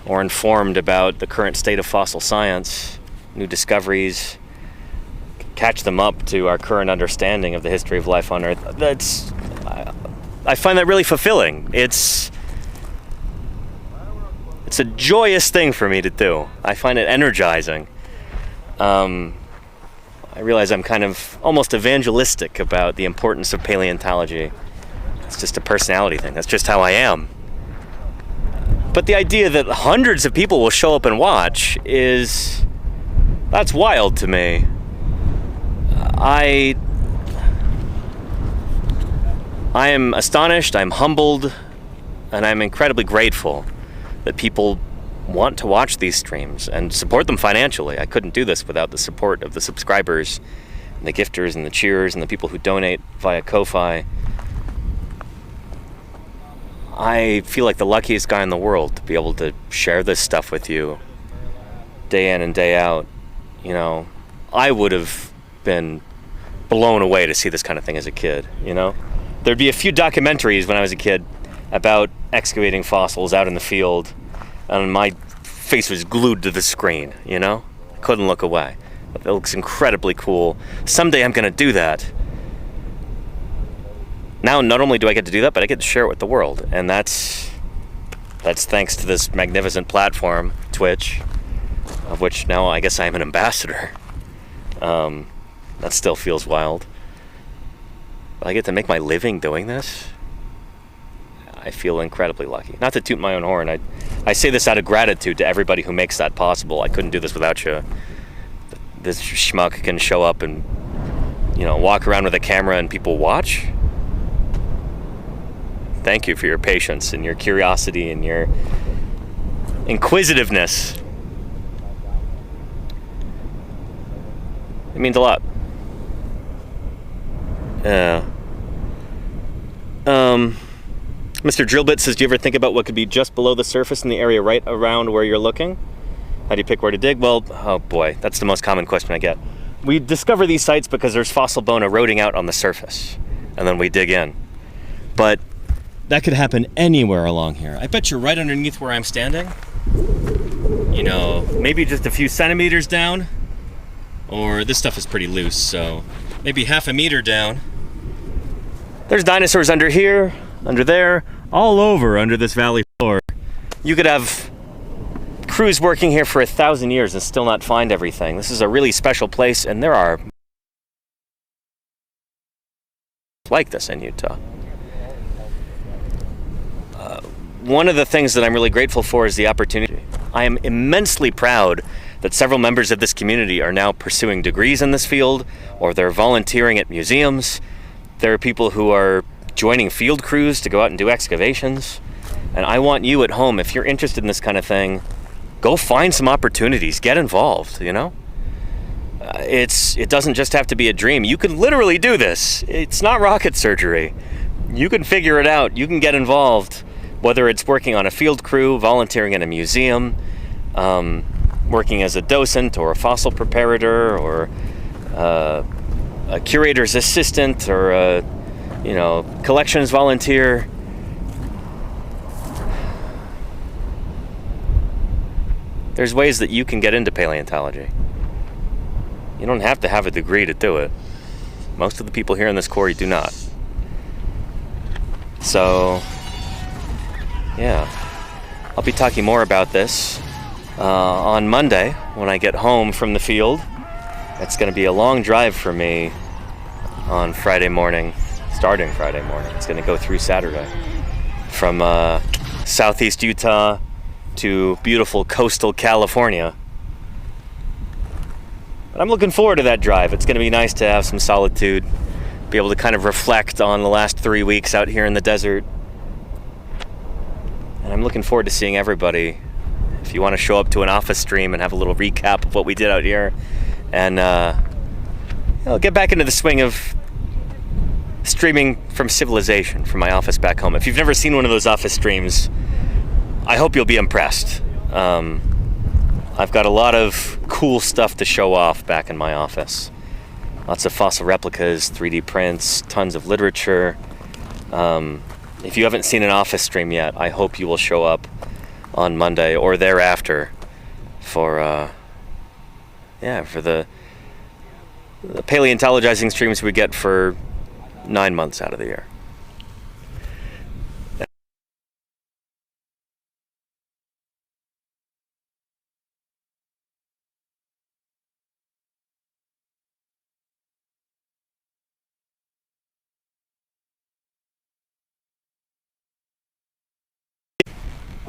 or informed about the current state of fossil science, new discoveries, catch them up to our current understanding of the history of life on Earth. I find that really fulfilling. It's a joyous thing for me to do. I find it energizing. I realize I'm kind of almost evangelistic about the importance of paleontology. It's just a personality thing. That's just how I am. But the idea that hundreds of people will show up and watch that's wild to me. I am astonished, I'm humbled, and I'm incredibly grateful that people want to watch these streams and support them financially. I couldn't do this without the support of the subscribers, and the gifters, and the cheers, and the people who donate via Ko-Fi. I feel like the luckiest guy in the world to be able to share this stuff with you day in and day out. You know, I would have been blown away to see this kind of thing as a kid, you know? There'd be a few documentaries when I was a kid about excavating fossils out in the field, and my face was glued to the screen, you know? I couldn't look away. It looks incredibly cool. Someday I'm gonna do that. Now, not only do I get to do that, but I get to share it with the world, and that's thanks to this magnificent platform, Twitch, of which now I guess I am an ambassador. That still feels wild. But I get to make my living doing this. I feel incredibly lucky. Not to toot my own horn, I say this out of gratitude to everybody who makes that possible. I couldn't do this without you. This schmuck can show up and, you know, walk around with a camera and people watch. Thank you for your patience and your curiosity and your inquisitiveness. It means a lot. Yeah. Mr. Drillbit says, do you ever think about what could be just below the surface in the area right around where you're looking? How do you pick where to dig? Well, oh boy, that's the most common question I get. We discover these sites because there's fossil bone eroding out on the surface, and then we dig in. But that could happen anywhere along here. I bet you're right underneath where I'm standing. you know, maybe just a few centimeters down, or this stuff is pretty loose, so maybe half a meter down. There's dinosaurs under here, under there, all over under this valley floor. You could have crews working here for 1,000 years and still not find everything. This is a really special place, and there are like this in Utah. One of the things that I'm really grateful for is the opportunity. I am immensely proud that several members of this community are now pursuing degrees in this field, or they're volunteering at museums. There are people who are joining field crews to go out and do excavations. And I want you at home, if you're interested in this kind of thing, go find some opportunities, get involved, you know? It doesn't just have to be a dream. You can literally do this. It's not rocket surgery. You can figure it out. You can get involved, whether it's working on a field crew, volunteering in a museum, working as a docent or a fossil preparator, or a curator's assistant, or a, you know, collections volunteer. There's ways that you can get into paleontology. You don't have to have a degree to do it. Most of the people here in this quarry do not. So, yeah. I'll be talking more about this on Monday when I get home from the field. It's going to be a long drive for me on Friday morning, starting Friday morning. It's going to go through Saturday. From southeast Utah to beautiful coastal California. But I'm looking forward to that drive. It's going to be nice to have some solitude, be able to kind of reflect on the last 3 weeks out here in the desert. And I'm looking forward to seeing everybody. If you want to show up to an office stream and have a little recap of what we did out here, and you know, get back into the swing of streaming from civilization from my office back home. If you've never seen one of those office streams, I hope you'll be impressed. I've got a lot of cool stuff to show off back in my office. Lots of fossil replicas, 3D prints, tons of literature. If you haven't seen an office stream yet, I hope you will show up on Monday or thereafter for the paleontologizing streams we get for 9 months out of the year.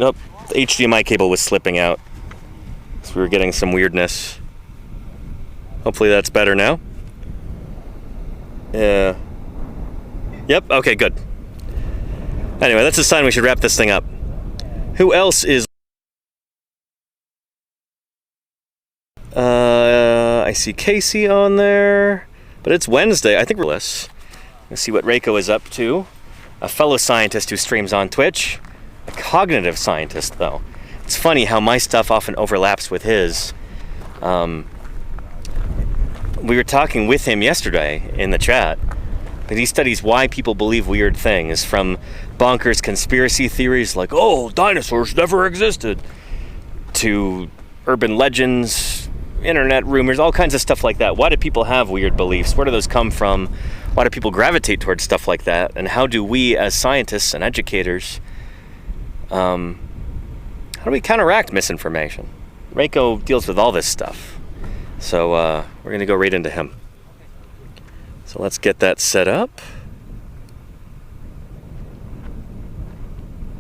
Nope, the HDMI cable was slipping out, so we were getting some weirdness. Hopefully that's better now. Yeah. Yep, okay, good. Anyway, that's a sign we should wrap this thing up. Who else is... I see Casey on there, but it's Wednesday. I think we're less. Let's see what Reiko is up to. A fellow scientist who streams on Twitch. A cognitive scientist, though. It's funny how my stuff often overlaps with his. We were talking with him yesterday in the chat, but he studies why people believe weird things, from bonkers conspiracy theories like, oh, dinosaurs never existed, to urban legends, internet rumors, all kinds of stuff like that. Why do people have weird beliefs? Where do those come from? Why do people gravitate towards stuff like that? And how do we, as scientists and educators, how do we counteract misinformation? Reiko deals with all this stuff. So we're going to go right into him. So let's get that set up.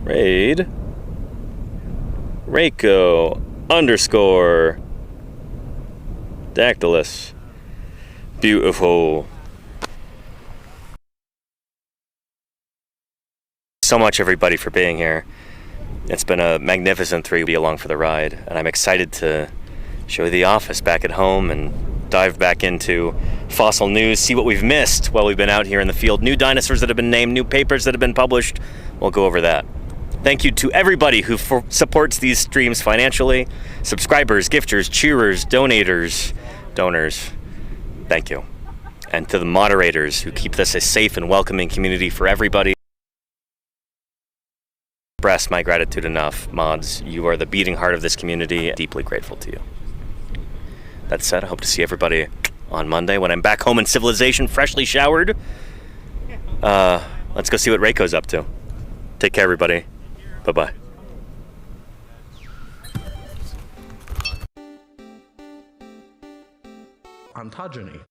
Raid. Reiko _ Dactylus. Beautiful. So much, everybody, for being here. It's been a magnificent 3 weeks along for the ride, and I'm excited to show you the office back at home and dive back into fossil news, see what we've missed while we've been out here in the field. New dinosaurs that have been named, new papers that have been published. We'll go over that. Thank you to everybody who supports these streams financially. Subscribers, gifters, cheerers, donators, donors. Thank you. And to the moderators who keep this a safe and welcoming community for everybody. express my gratitude enough, mods. You are the beating heart of this community. Deeply grateful to you. That said, I hope to see everybody on Monday when I'm back home in civilization, freshly showered. Let's go see what Reiko's up to. Take care, everybody. Bye-bye. Ontogeny.